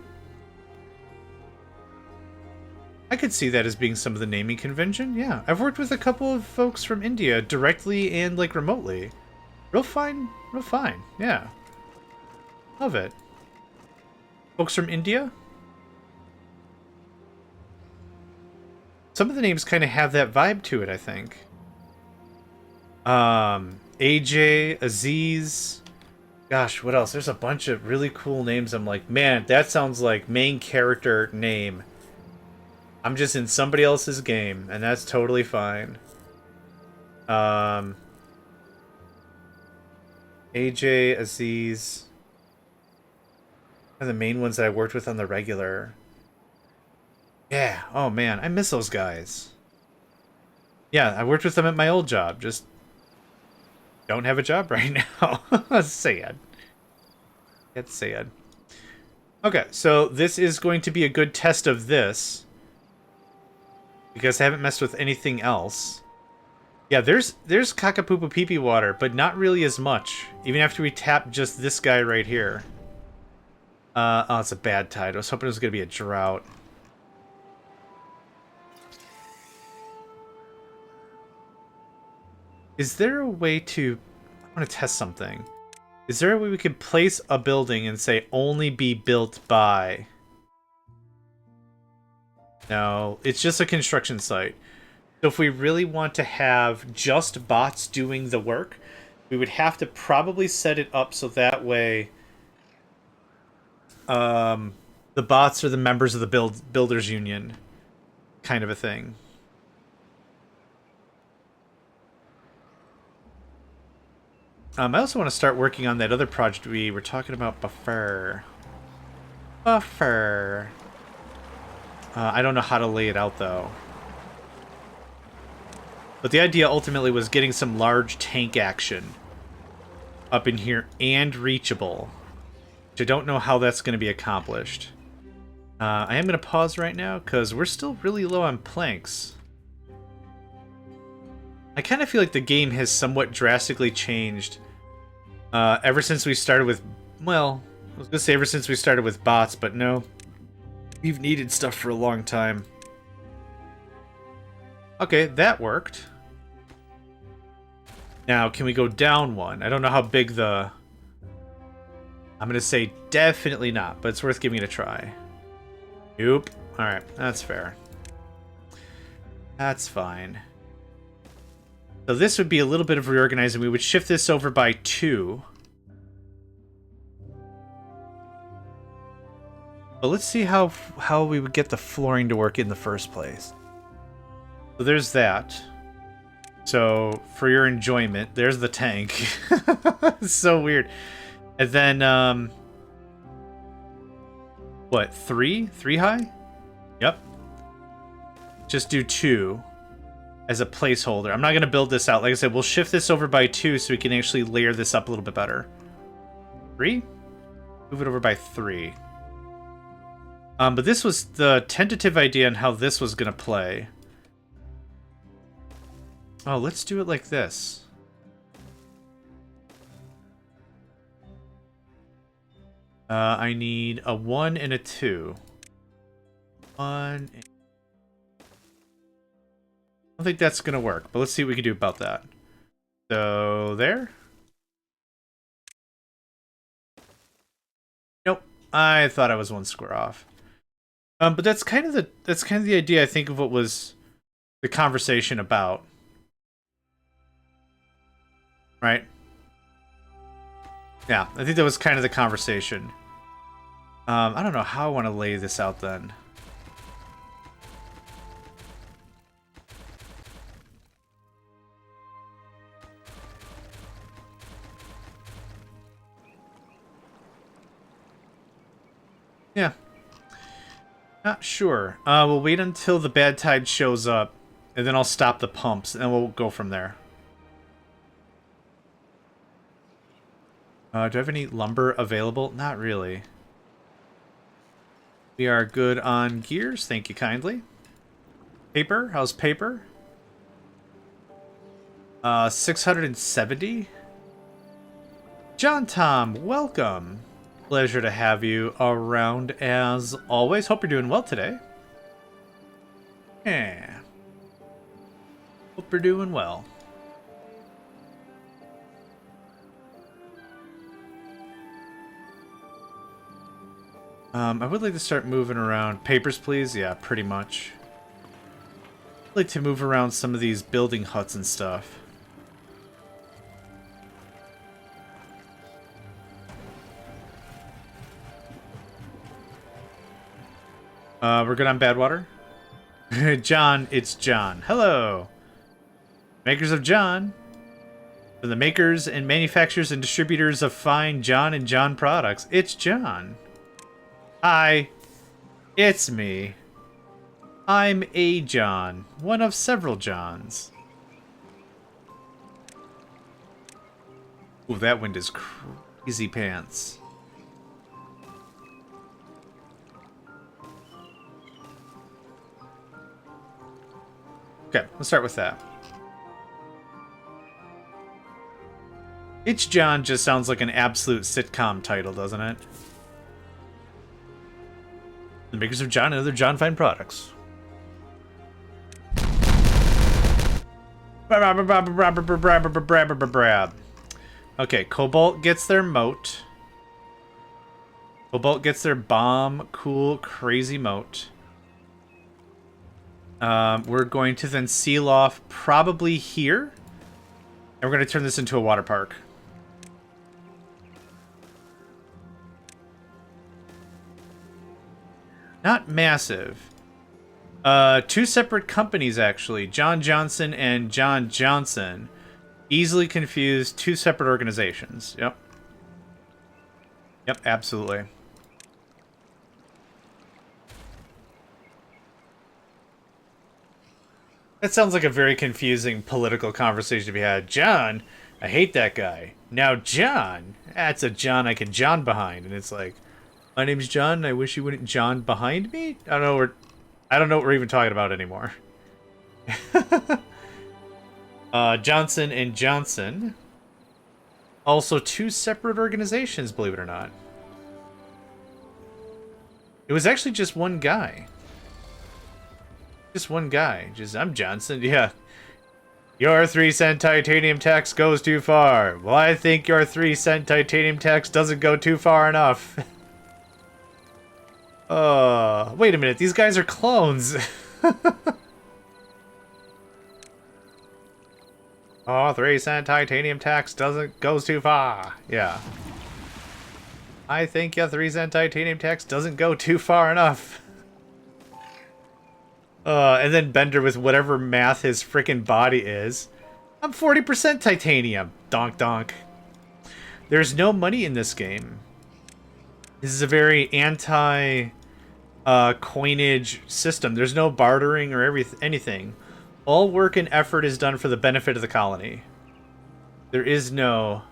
I could see that as being some of the naming convention, yeah. I've worked with a couple of folks from India, directly and, like, remotely. Real fine, yeah. Love it. Folks from India? Some of the names kind of have that vibe to it, I think. AJ, Aziz... Gosh, what else? There's a bunch of really cool names. I'm like, man, that sounds like main character name. I'm just in somebody else's game, and that's totally fine. AJ, Aziz. Are the main ones that I worked with on the regular. Yeah, oh man, I miss those guys. Yeah, I worked with them at my old job, just don't have a job right now. Sad. It's sad. Okay, so this is going to be a good test of this. Because I haven't messed with anything else. Yeah, there's Kakapupu Pee water, but not really as much. Even after we tap just this guy right here. Oh, it's a bad tide. I was hoping it was going to be a drought. Is there a way to... I want to test something. Is there a way we could place a building and say only be built by... No, it's just a construction site. So if we really want to have just bots doing the work, we would have to probably set it up so that way the bots are the members of the builders union kind of a thing. I also want to start working on that other project we were talking about before. Buffer. I don't know how to lay it out, though. But the idea ultimately was getting some large tank action up in here and reachable. Which I don't know how that's going to be accomplished. I am going to pause right now because we're still really low on planks. I kind of feel like the game has somewhat drastically changed ever since we started with, well, I was going to say ever since we started with bots, but no. We've needed stuff for a long time. Okay, that worked. Now, can we go down one? I don't know how big the... I'm going to say definitely not, but it's worth giving it a try. Nope. Alright, that's fair. That's fine. So this would be a little bit of reorganizing. We would shift this over by 2. But let's see how we would get the flooring to work in the first place. So there's that. So for your enjoyment, there's the tank. It's so weird. And then, what, 3? 3 high? Yep. Just do 2 as a placeholder. I'm not going to build this out. Like I said, we'll shift this over by 2 so we can actually layer this up a little bit better. 3? Move it over by 3. But this was the tentative idea on how this was going to play. Oh, let's do it like this. I need a 1 and a 2. 1. I don't think that's going to work, but let's see what we can do about that. So, there. Nope. I thought I was 1 square off. But that's kind of the idea, I think, of what was the conversation about. Right? Yeah, I think that was kind of the conversation. I don't know how I want to lay this out then. Yeah. Not sure. We'll wait until the bad tide shows up, and then I'll stop the pumps, and we'll go from there. Do I have any lumber available? Not really. We are good on gears. Thank you kindly. Paper? How's paper? 670? John Tom, welcome. Pleasure to have you around as always. Hope you're doing well today. Yeah. Hope you're doing well. I would like to start moving around. Papers, please? Yeah, pretty much. I'd like to move around some of these building huts and stuff. We're good on Badwater? John, it's John. Hello! Makers of John. For the makers and manufacturers and distributors of fine John and John products, it's John. Hi, it's me. I'm a John, one of several Johns. Ooh, that wind is crazy pants. Okay, let's start with that. It's John just sounds like an absolute sitcom title, doesn't it? The makers of John and other John Fine products. Okay, Cobalt gets their moat. Cobalt gets their bomb, cool, crazy moat. We're going to then seal off probably here. And we're going to turn this into a water park. Not massive. 2 separate companies, actually. John Johnson and John Johnson Easily confused two separate organizations. Yep. Yep, absolutely. That sounds like a very confusing political conversation to be had. John, I hate that guy. Now John, that's a John I can John behind. And it's like, my name's John, I wish you wouldn't John behind me? I don't know what we're even talking about anymore. Johnson and Johnson. Also two separate organizations, believe it or not. It was actually just one guy. Just one guy. Just, I'm Johnson. Yeah. Your 3-cent titanium tax goes too far. Well, I think your 3-cent titanium tax doesn't go too far enough. Wait a minute. These guys are clones. Oh, 3-cent titanium tax goes too far. Yeah. I think your 3-cent titanium tax doesn't go too far enough. And then Bender with whatever math his frickin' body is. I'm 40% titanium. Donk donk. There's no money in this game. This is a very anti coinage system. There's no bartering or anything. All work and effort is done for the benefit of the colony. There is no...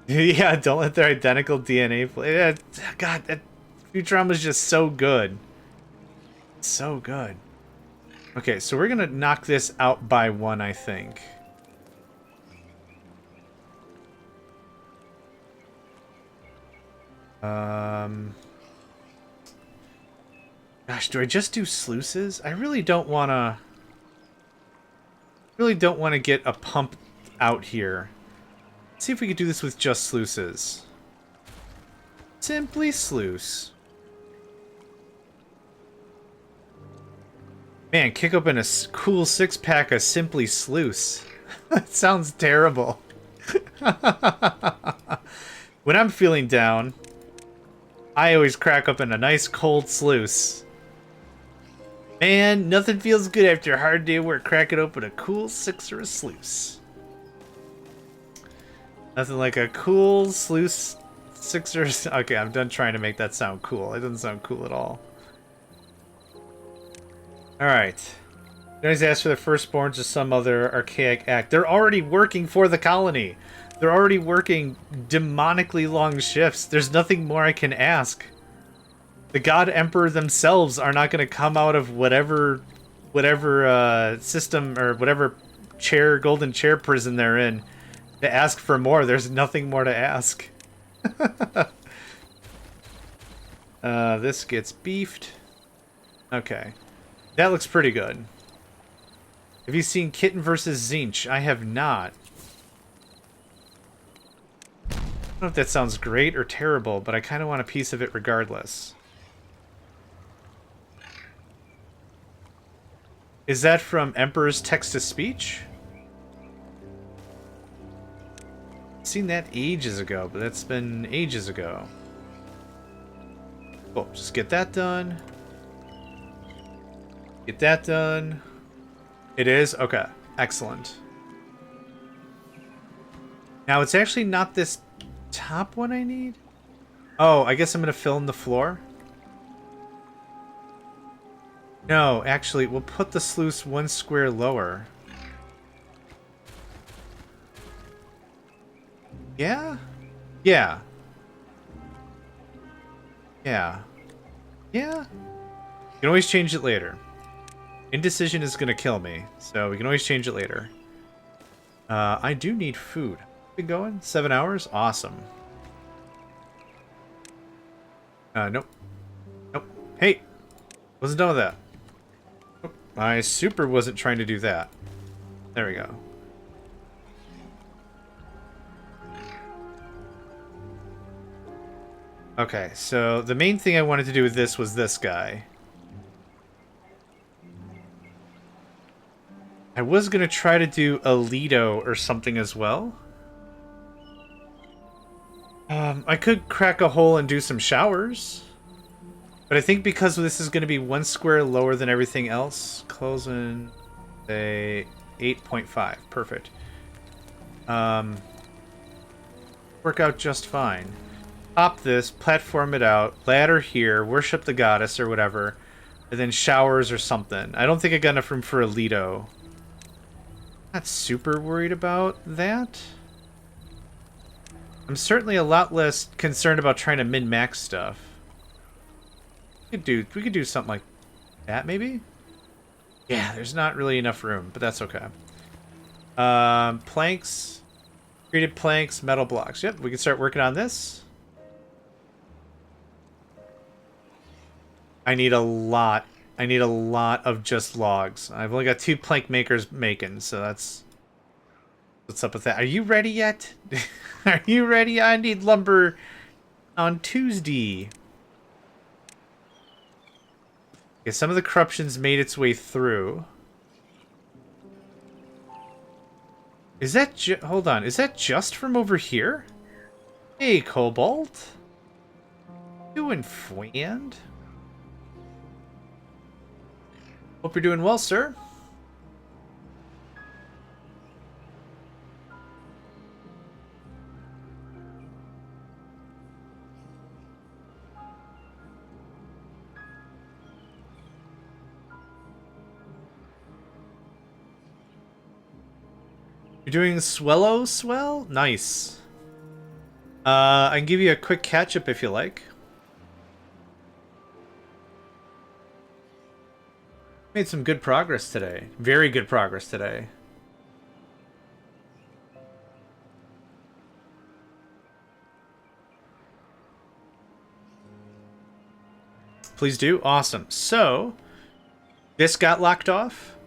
Yeah, don't let their identical DNA play. God, that Futurama is just so good. So good. Okay, so we're gonna knock this out by one, I think. Gosh, do I just do sluices? I really don't wanna... get a pump out here. Let's see if we could do this with just sluices. Simply sluice. Man, kick open a cool 6-pack of Simply Sluice. That sounds terrible. When I'm feeling down, I always crack open a nice cold sluice. Man, nothing feels good after a hard day of work. Cracking open a cool 6 or a sluice. Nothing like a cool sluice 6 or... Okay, I'm done trying to make that sound cool. It doesn't sound cool at all. Alright. You always ask for the firstborns or some other archaic act. They're already working for the colony. They're already working demonically long shifts. There's nothing more I can ask. The God Emperor themselves are not going to come out of whatever system or whatever golden chair prison they're in to ask for more. There's nothing more to ask. This gets beefed. Okay. That looks pretty good. Have you seen Kitten vs. Zinch? I have not. I don't know if that sounds great or terrible, but I kind of want a piece of it regardless. Is that from Emperor's Text-to-Speech? I've seen that ages ago, but that's been ages ago. Cool, just get that done. Get that done. It is? Okay. Excellent. Now, it's actually not this top one I need. Oh, I guess I'm going to fill in the floor. No, actually, we'll put the sluice 1 square lower. Yeah? Yeah. Yeah. Yeah? You can always change it later. Indecision is going to kill me, so we can always change it later. I do need food. Been going? 7 hours? Awesome. Nope. Nope. Hey! Wasn't done with that. Nope. My super wasn't trying to do that. There we go. Okay, so the main thing I wanted to do with this was this guy. I was going to try to do a Lido or something as well. I could crack a hole and do some showers. But I think because this is going to be 1 square lower than everything else, close and say... 8.5. Perfect. Work out just fine. Pop this, platform it out, ladder here, worship the goddess or whatever, and then showers or something. I don't think I got enough room for a Lido. Not super worried about that. I'm certainly a lot less concerned about trying to min-max stuff. We could do something like that, maybe? Yeah, there's not really enough room, but that's okay. Planks, treated planks, metal blocks. Yep, we can start working on this. I need a lot of just logs. I've only got 2 plank makers making, so that's... What's up with that? Are you ready yet? Are you ready? I need lumber on Tuesday. Okay, some of the corruption's made its way through. Is that hold on, is that just from over here? Hey, Cobalt. Doing fwand? Hope you're doing well, sir. You're doing swell? Nice. I can give you a quick catch-up if you like. Made some good progress today. Very good progress today. Please do. Awesome. So, this got locked off.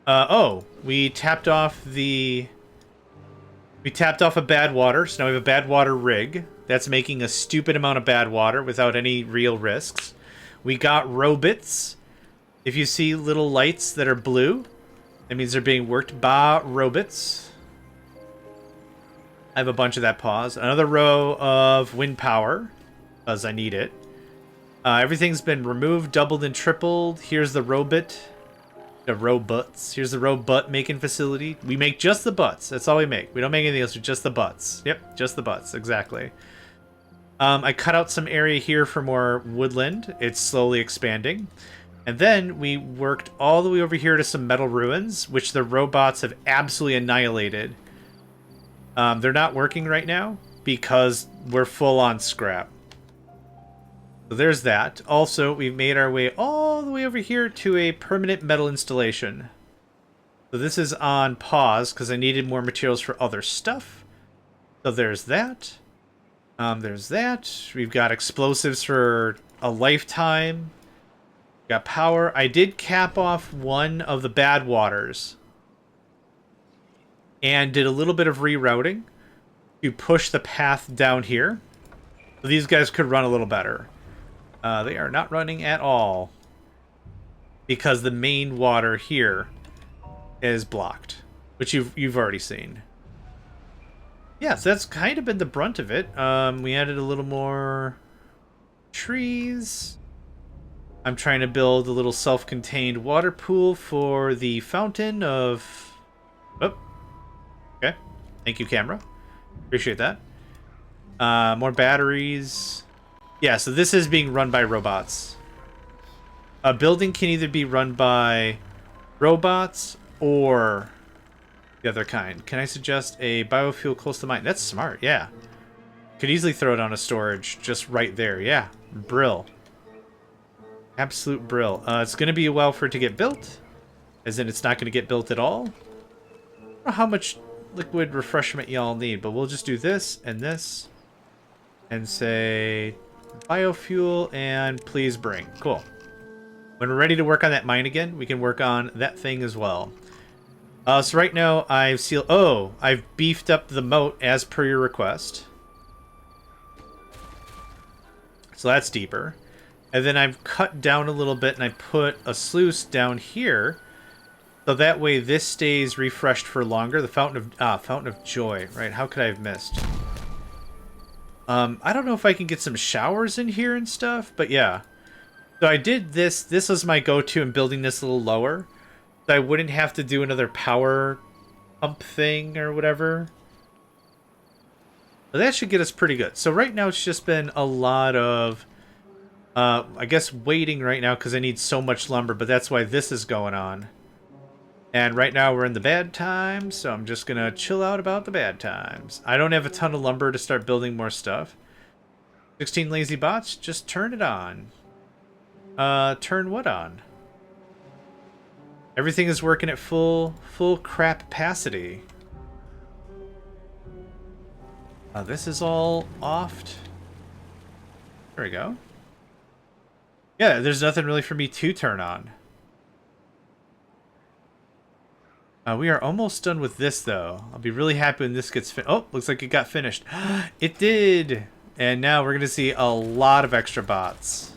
Oh, we tapped off a bad water, so now we have a bad water rig. That's making a stupid amount of bad water without any real risks. We got robots. If you see little lights that are blue, that means they're being worked by robots. I have a bunch of that pause. Another row of wind power, because I need it. Everything's been removed, doubled, and tripled. Here's the robot. The robots. Here's the robot making facility. We make just the butts. That's all we make. We don't make anything else. Just the butts. Yep, just the butts. Exactly. I cut out some area here for more woodland. It's slowly expanding. And then we worked all the way over here to some metal ruins, which the robots have absolutely annihilated. They're not working right now because we're full on scrap. So there's that. Also, we've made our way all the way over here to a permanent metal installation. So this is on pause because I needed more materials for other stuff. So there's that. There's that. We've got explosives for a lifetime. Got power. I did cap off one of the bad waters. And did a little bit of rerouting to push the path down here. So these guys could run a little better. They are not running at all. Because the main water here is blocked. Which you've already seen. Yeah, so that's kind of been the brunt of it. We added a little more trees. I'm trying to build a little self-contained water pool for the fountain of... Oh. Okay. Thank you, camera. Appreciate that. More batteries. Yeah, so this is being run by robots. A building can either be run by robots or the other kind. Can I suggest a biofuel close to mine? That's smart, yeah. Could easily throw it on a storage just right there. Yeah, brill. Absolute brill. It's going to be a while for it to get built. As in, it's not going to get built at all. I don't know how much liquid refreshment y'all need, but we'll just do this. And say biofuel and please bring. Cool. When we're ready to work on that mine again, we can work on that thing as well. So right now, I've sealed... Oh, I've beefed up the moat as per your request. So that's deeper. And then I've cut down a little bit and I put a sluice down here. So that way this stays refreshed for longer. The Fountain of Joy, right? How could I have missed? I don't know if I can get some showers in here and stuff, but yeah. So I did this. This was my go-to in building this a little lower. I wouldn't have to do another power pump thing or whatever. But that should get us pretty good. So right now it's just been a lot of, I guess, waiting right now because I need so much lumber, but that's why this is going on. And right now we're in the bad times, so I'm just going to chill out about the bad times. I don't have a ton of lumber to start building more stuff. 16 lazy bots, just turn it on. Turn what on? Everything is working at full crap capacity. This is all offed. There we go. Yeah, there's nothing really for me to turn on. We are almost done with this, though. I'll be really happy when this gets finished. Oh, looks like it got finished. It did! And now we're going to see a lot of extra bots.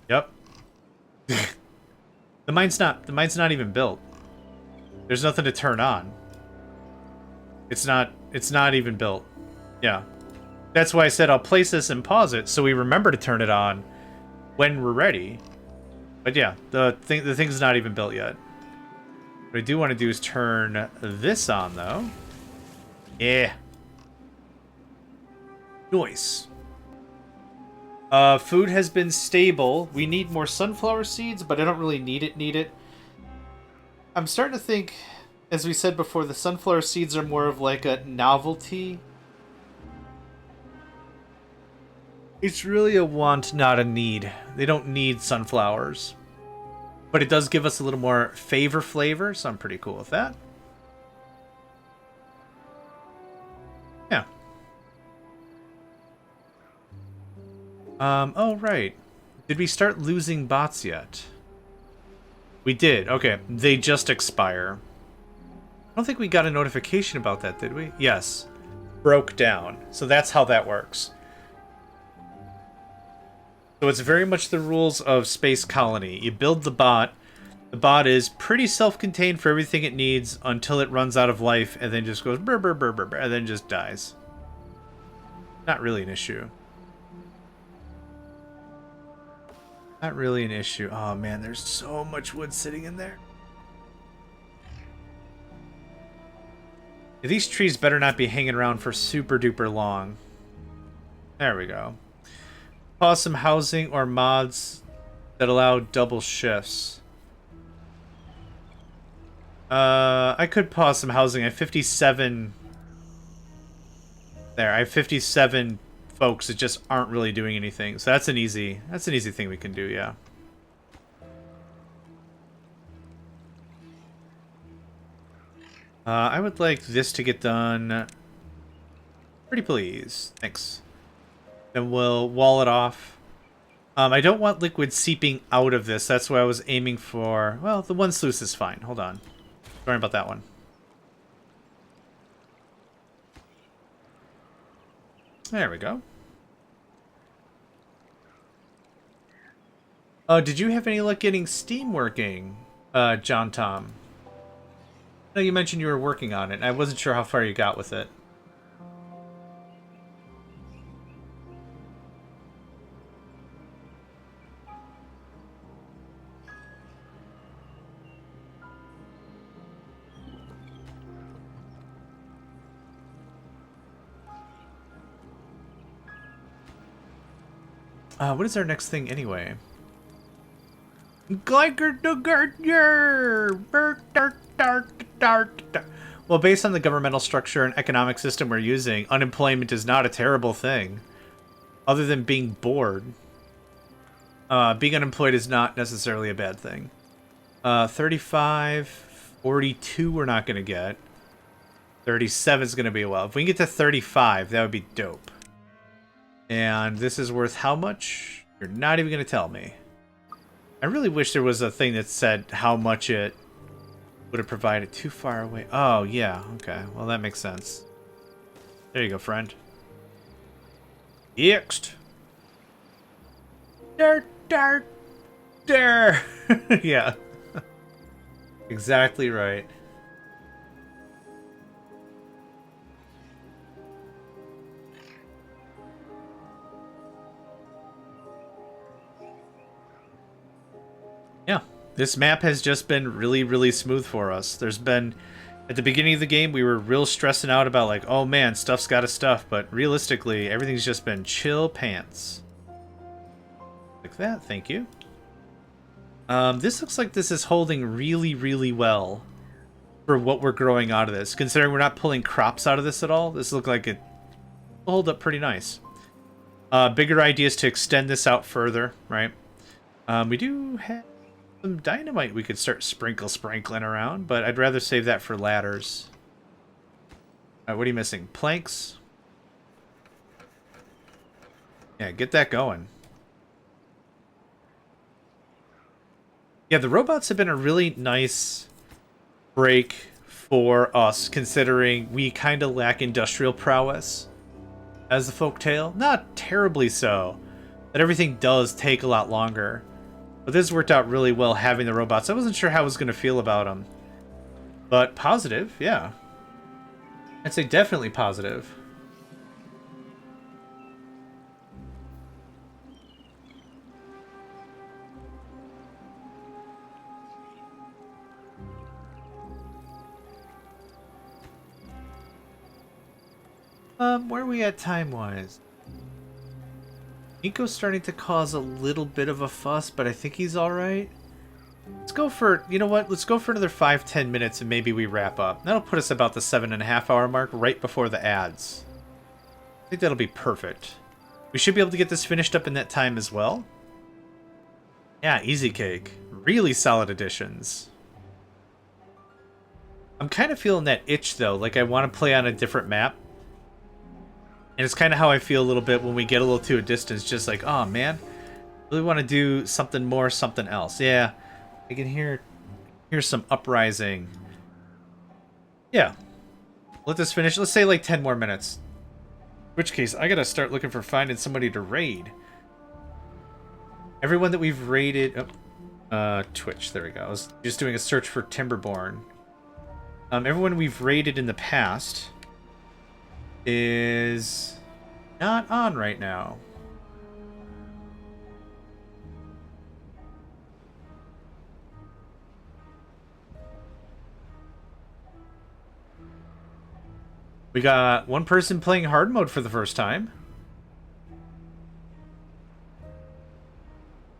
Yep. The mine's not even built. There's nothing to turn on. It's not even built. Yeah. That's why I said I'll place this and pause it so we remember to turn it on when we're ready. But yeah, the thing's not even built yet. What I do want to do is turn this on, though. Yeah. Nice. Food has been stable. We need more sunflower seeds, but I don't really need it. I'm starting to think, as we said before, the sunflower seeds are more of like a novelty. It's really a want, not a need. They don't need sunflowers. But it does give us a little more flavor, so I'm pretty cool with that. Yeah. Oh, right. Did we start losing bots yet? We did. Okay, they just expire. I don't think we got a notification about that, did we? Yes. Broke down. So that's how that works. So it's very much the rules of Space Colony. You build the bot. The bot is pretty self-contained for everything it needs until it runs out of life and then just goes brr, brr, brr, brr, brr, and then just dies. Not really an issue. Not really an issue. Oh man, there's so much wood sitting in there. These trees better not be hanging around for super duper long. There we go. Pause some housing or mods that allow double shifts. I could pause some housing. I have 57. There, I have 57 folks that just aren't really doing anything. So that's an easy thing we can do, yeah. I would like this to get done. Pretty please. Thanks. Then we'll wall it off. I don't want liquid seeping out of this. That's what I was aiming for. Well, the one sluice is fine. Hold on. Sorry about that one. There we go. Did you have any luck getting Steam working, John Tom? I know you mentioned you were working on it, and I wasn't sure how far you got with it. What is our next thing anyway? Well, based on the governmental structure and economic system we're using, unemployment is not a terrible thing. Other than being bored. Being unemployed is not necessarily a bad thing. 35, 42 we're not going to get. 37 is going to be well. If we can get to 35, that would be dope. And this is worth how much? You're not even going to tell me. I really wish there was a thing that said how much it would have provided. Too far away. Oh, yeah. Okay. Well, that makes sense. There you go, friend. Next. There. Yeah. Exactly right. Yeah. This map has just been really, really smooth for us. There's been... At the beginning of the game, we were real stressing out about like, oh man, stuff's gotta stuff, but realistically, everything's just been chill pants. Like that, thank you. This looks like this is holding really, really well for what we're growing out of this. Considering we're not pulling crops out of this at all, this looks like it will hold up pretty nice. Bigger ideas to extend this out further, right? We do have some dynamite we could start sprinkling around, but I'd rather save that for ladders. Alright, what are you missing? Planks? Yeah, get that going. Yeah, the robots have been a really nice break for us, considering we kind of lack industrial prowess as a folktale. Not terribly so, but everything does take a lot longer. But this worked out really well having the robots. I wasn't sure how I was going to feel about them. But positive, yeah. I'd say definitely positive. Where are we at time-wise? Nico's starting to cause a little bit of a fuss, but I think he's alright. Let's go for, you know what? Let's go for another 5-10 minutes and maybe we wrap up. That'll put us about the 7.5 hour mark right before the ads. I think that'll be perfect. We should be able to get this finished up in that time as well. Yeah, easy cake. Really solid additions. I'm kind of feeling that itch though, like I want to play on a different map. And it's kind of how I feel a little bit when we get a little to a distance, just like, oh man, really want to do something more, something else. Yeah, I can hear some uprising. Yeah, let this finish. Let's say like 10 more minutes. In which case, I gotta start looking for finding somebody to raid. Everyone that we've raided... Oh, Twitch, there we go. I was just doing a search for Timberborn. Everyone we've raided in the past is not on right now. We got one person playing hard mode for the first time.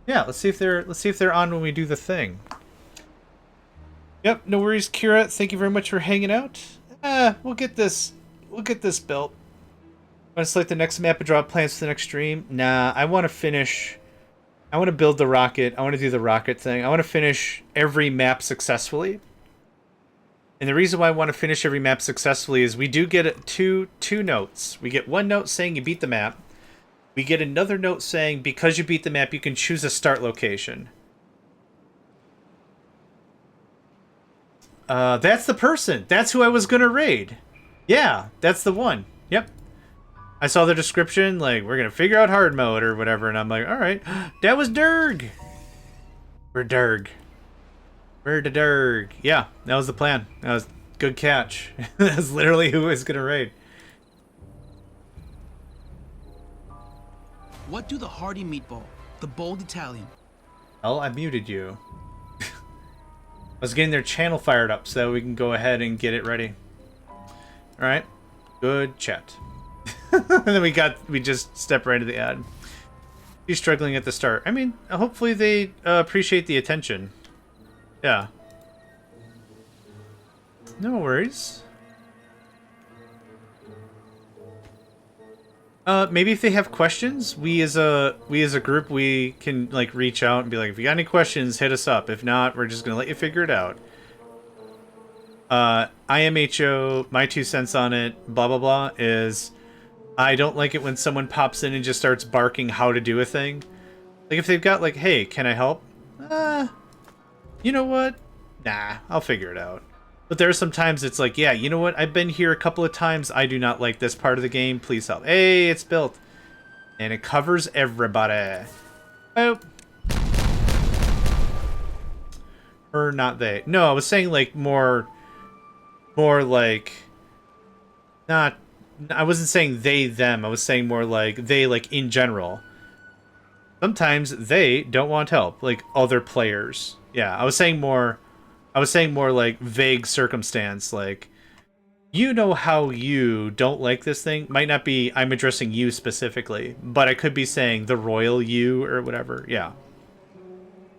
Yeah, let's see if they're on when we do the thing. Yep, no worries, Kira. Thank you very much for hanging out. We'll get this built. Want to select the next map and draw plans for the next stream? Nah, I want to finish. I want to build the rocket. I want to do the rocket thing. I want to finish every map successfully. And the reason why I want to finish every map successfully is we do get two notes. We get one note saying you beat the map. We get another note saying because you beat the map, you can choose a start location. That's the person. That's who I was going to raid. Yeah, that's the one. Yep. I saw the description, like, we're going to figure out hard mode or whatever, and I'm like, alright. That was Durg! We're Durg. We're the Durg. Yeah, that was the plan. That was good catch. That's literally who I was going to raid.
What do the hearty meatball, the bold Italian?
Well, I muted you. I was getting their channel fired up so we can go ahead and get it ready. Alright. Good chat. And then we just step right into the ad. He's struggling at the start. I mean, hopefully they appreciate the attention. Yeah. No worries. Maybe if they have questions, we as a group, we can like reach out and be like, if you got any questions, hit us up. If not, we're just gonna let you figure it out. IMHO, my 2 cents on it, blah blah blah, is I don't like it when someone pops in and just starts barking how to do a thing. Like if they've got like, hey, can I help? You know what? Nah, I'll figure it out. But there are some times it's like, yeah, you know what? I've been here a couple of times. I do not like this part of the game. Please help. Hey, it's built. And it covers everybody. Oh. Her, not they. No, I was saying like more like, not, I wasn't saying they, them. I was saying more like they, like in general. Sometimes they don't want help, like other players. Yeah, I was saying more like vague circumstance, like you know how you don't like this thing. Might not be I'm addressing you specifically, but I could be saying the royal you or whatever. Yeah.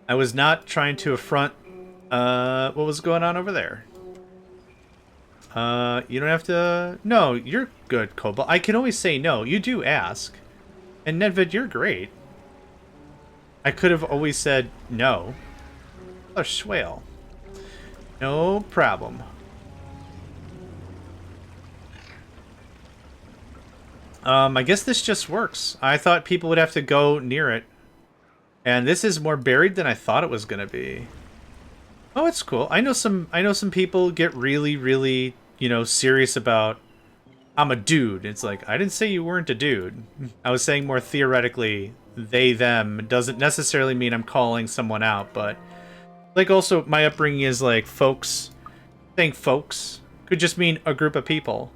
I was not trying to affront what was going on over there. You don't have to... No, you're good, Cobalt. I can always say no. You do ask. And Nedvid, you're great. I could have always said no. Oh, Schwale. No problem. I guess this just works. I thought people would have to go near it. And this is more buried than I thought it was gonna be. Oh, it's cool. I know some people get really, really, you know, serious about I'm a dude. It's like, I didn't say you weren't a dude. I was saying more theoretically, they, them doesn't necessarily mean I'm calling someone out, but like also my upbringing is like folks. Saying folks could just mean a group of people.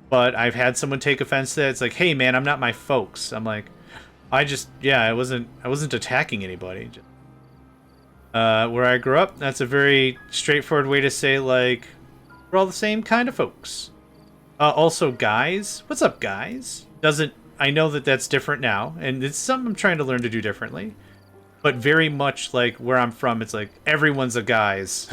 But I've had someone take offense to that. It's like, hey man, I'm not my folks. I'm like, I wasn't attacking anybody. Where I grew up, that's a very straightforward way to say like we're all the same kind of folks. Also, guys, what's up, guys? I know that that's different now, and it's something I'm trying to learn to do differently. But very much like where I'm from, it's like everyone's a guys.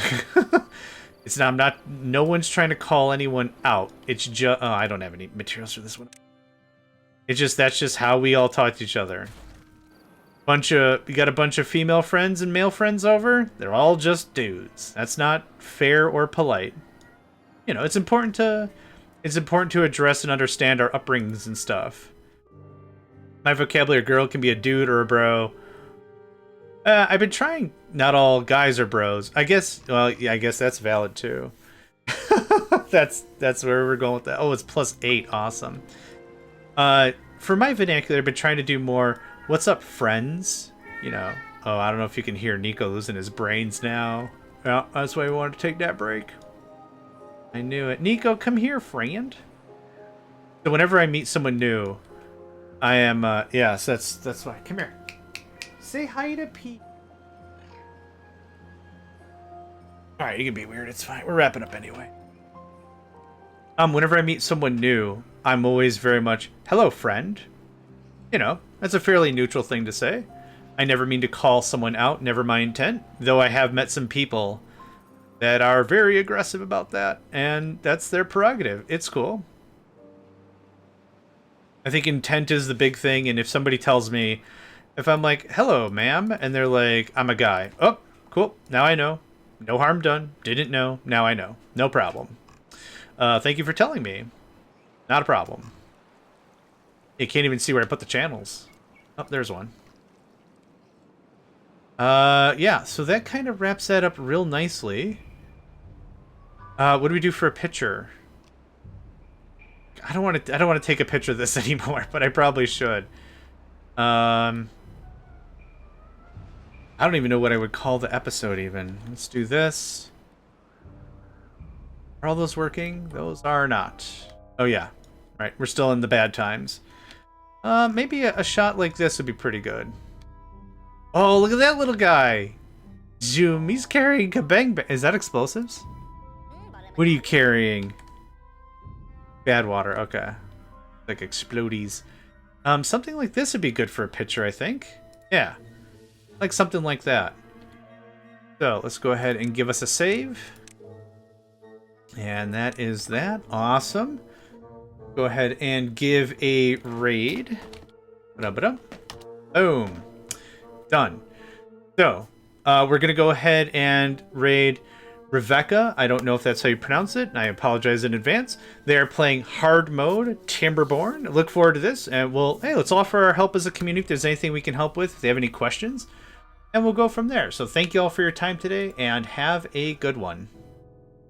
It's not. No one's trying to call anyone out. It's just. Oh, I don't have any materials for this one. It's just that's just how we all talk to each other. You got a bunch of female friends and male friends over. They're all just dudes. That's not fair or polite. You know, it's important to address and understand our upbringings and stuff. My vocabulary, girl can be a dude or a bro. I've been trying. Not all guys are bros. I guess. Well, yeah, I guess that's valid too. that's where we're going with that. Oh, it's +8. Awesome. For my vernacular, I've been trying to do more. What's up, friends? You know. Oh, I don't know if you can hear Nico losing his brains now. Yeah, that's why we wanted to take that break. I knew it. Nico, come here, friend. So whenever I meet someone new, I am. Yes, that's why. Come here. Say hi to Pete. Alright, you can be weird, it's fine. We're wrapping up anyway. Whenever I meet someone new, I'm always very much, hello, friend. You know, that's a fairly neutral thing to say. I never mean to call someone out, never my intent. Though I have met some people that are very aggressive about that, and that's their prerogative. It's cool. I think intent is the big thing, and if somebody tells me, if I'm like, hello, ma'am, and they're like, I'm a guy. Oh, cool. Now I know. No harm done. Didn't know. Now I know. No problem. Thank you for telling me. Not a problem. You can't even see where I put the channels. Oh, there's one. Yeah, so that kind of wraps that up real nicely. What do we do for a picture? I don't want to take a picture of this anymore, but I probably should. I don't even know what I would call the episode even. Let's do this. Are all those working? Those are not. Oh yeah. Right, we're still in the bad times. Maybe a shot like this would be pretty good. Oh, look at that little guy. Zoom, he's carrying kabang. Is that explosives? What are you carrying? Bad water, okay. Like explodies. Something like this would be good for a picture, I think. Yeah. Like something like that. So let's go ahead and give us a save. And that is that. Awesome. Go ahead and give a raid. Boom. Done. So we're going to go ahead and raid Rebecca. I don't know if that's how you pronounce it, and I apologize in advance. They are playing hard mode, Timberborn. Look forward to this, and hey, let's offer our help as a community if there's anything we can help with, if they have any questions. And we'll go from there. So thank you all for your time today, and have a good one.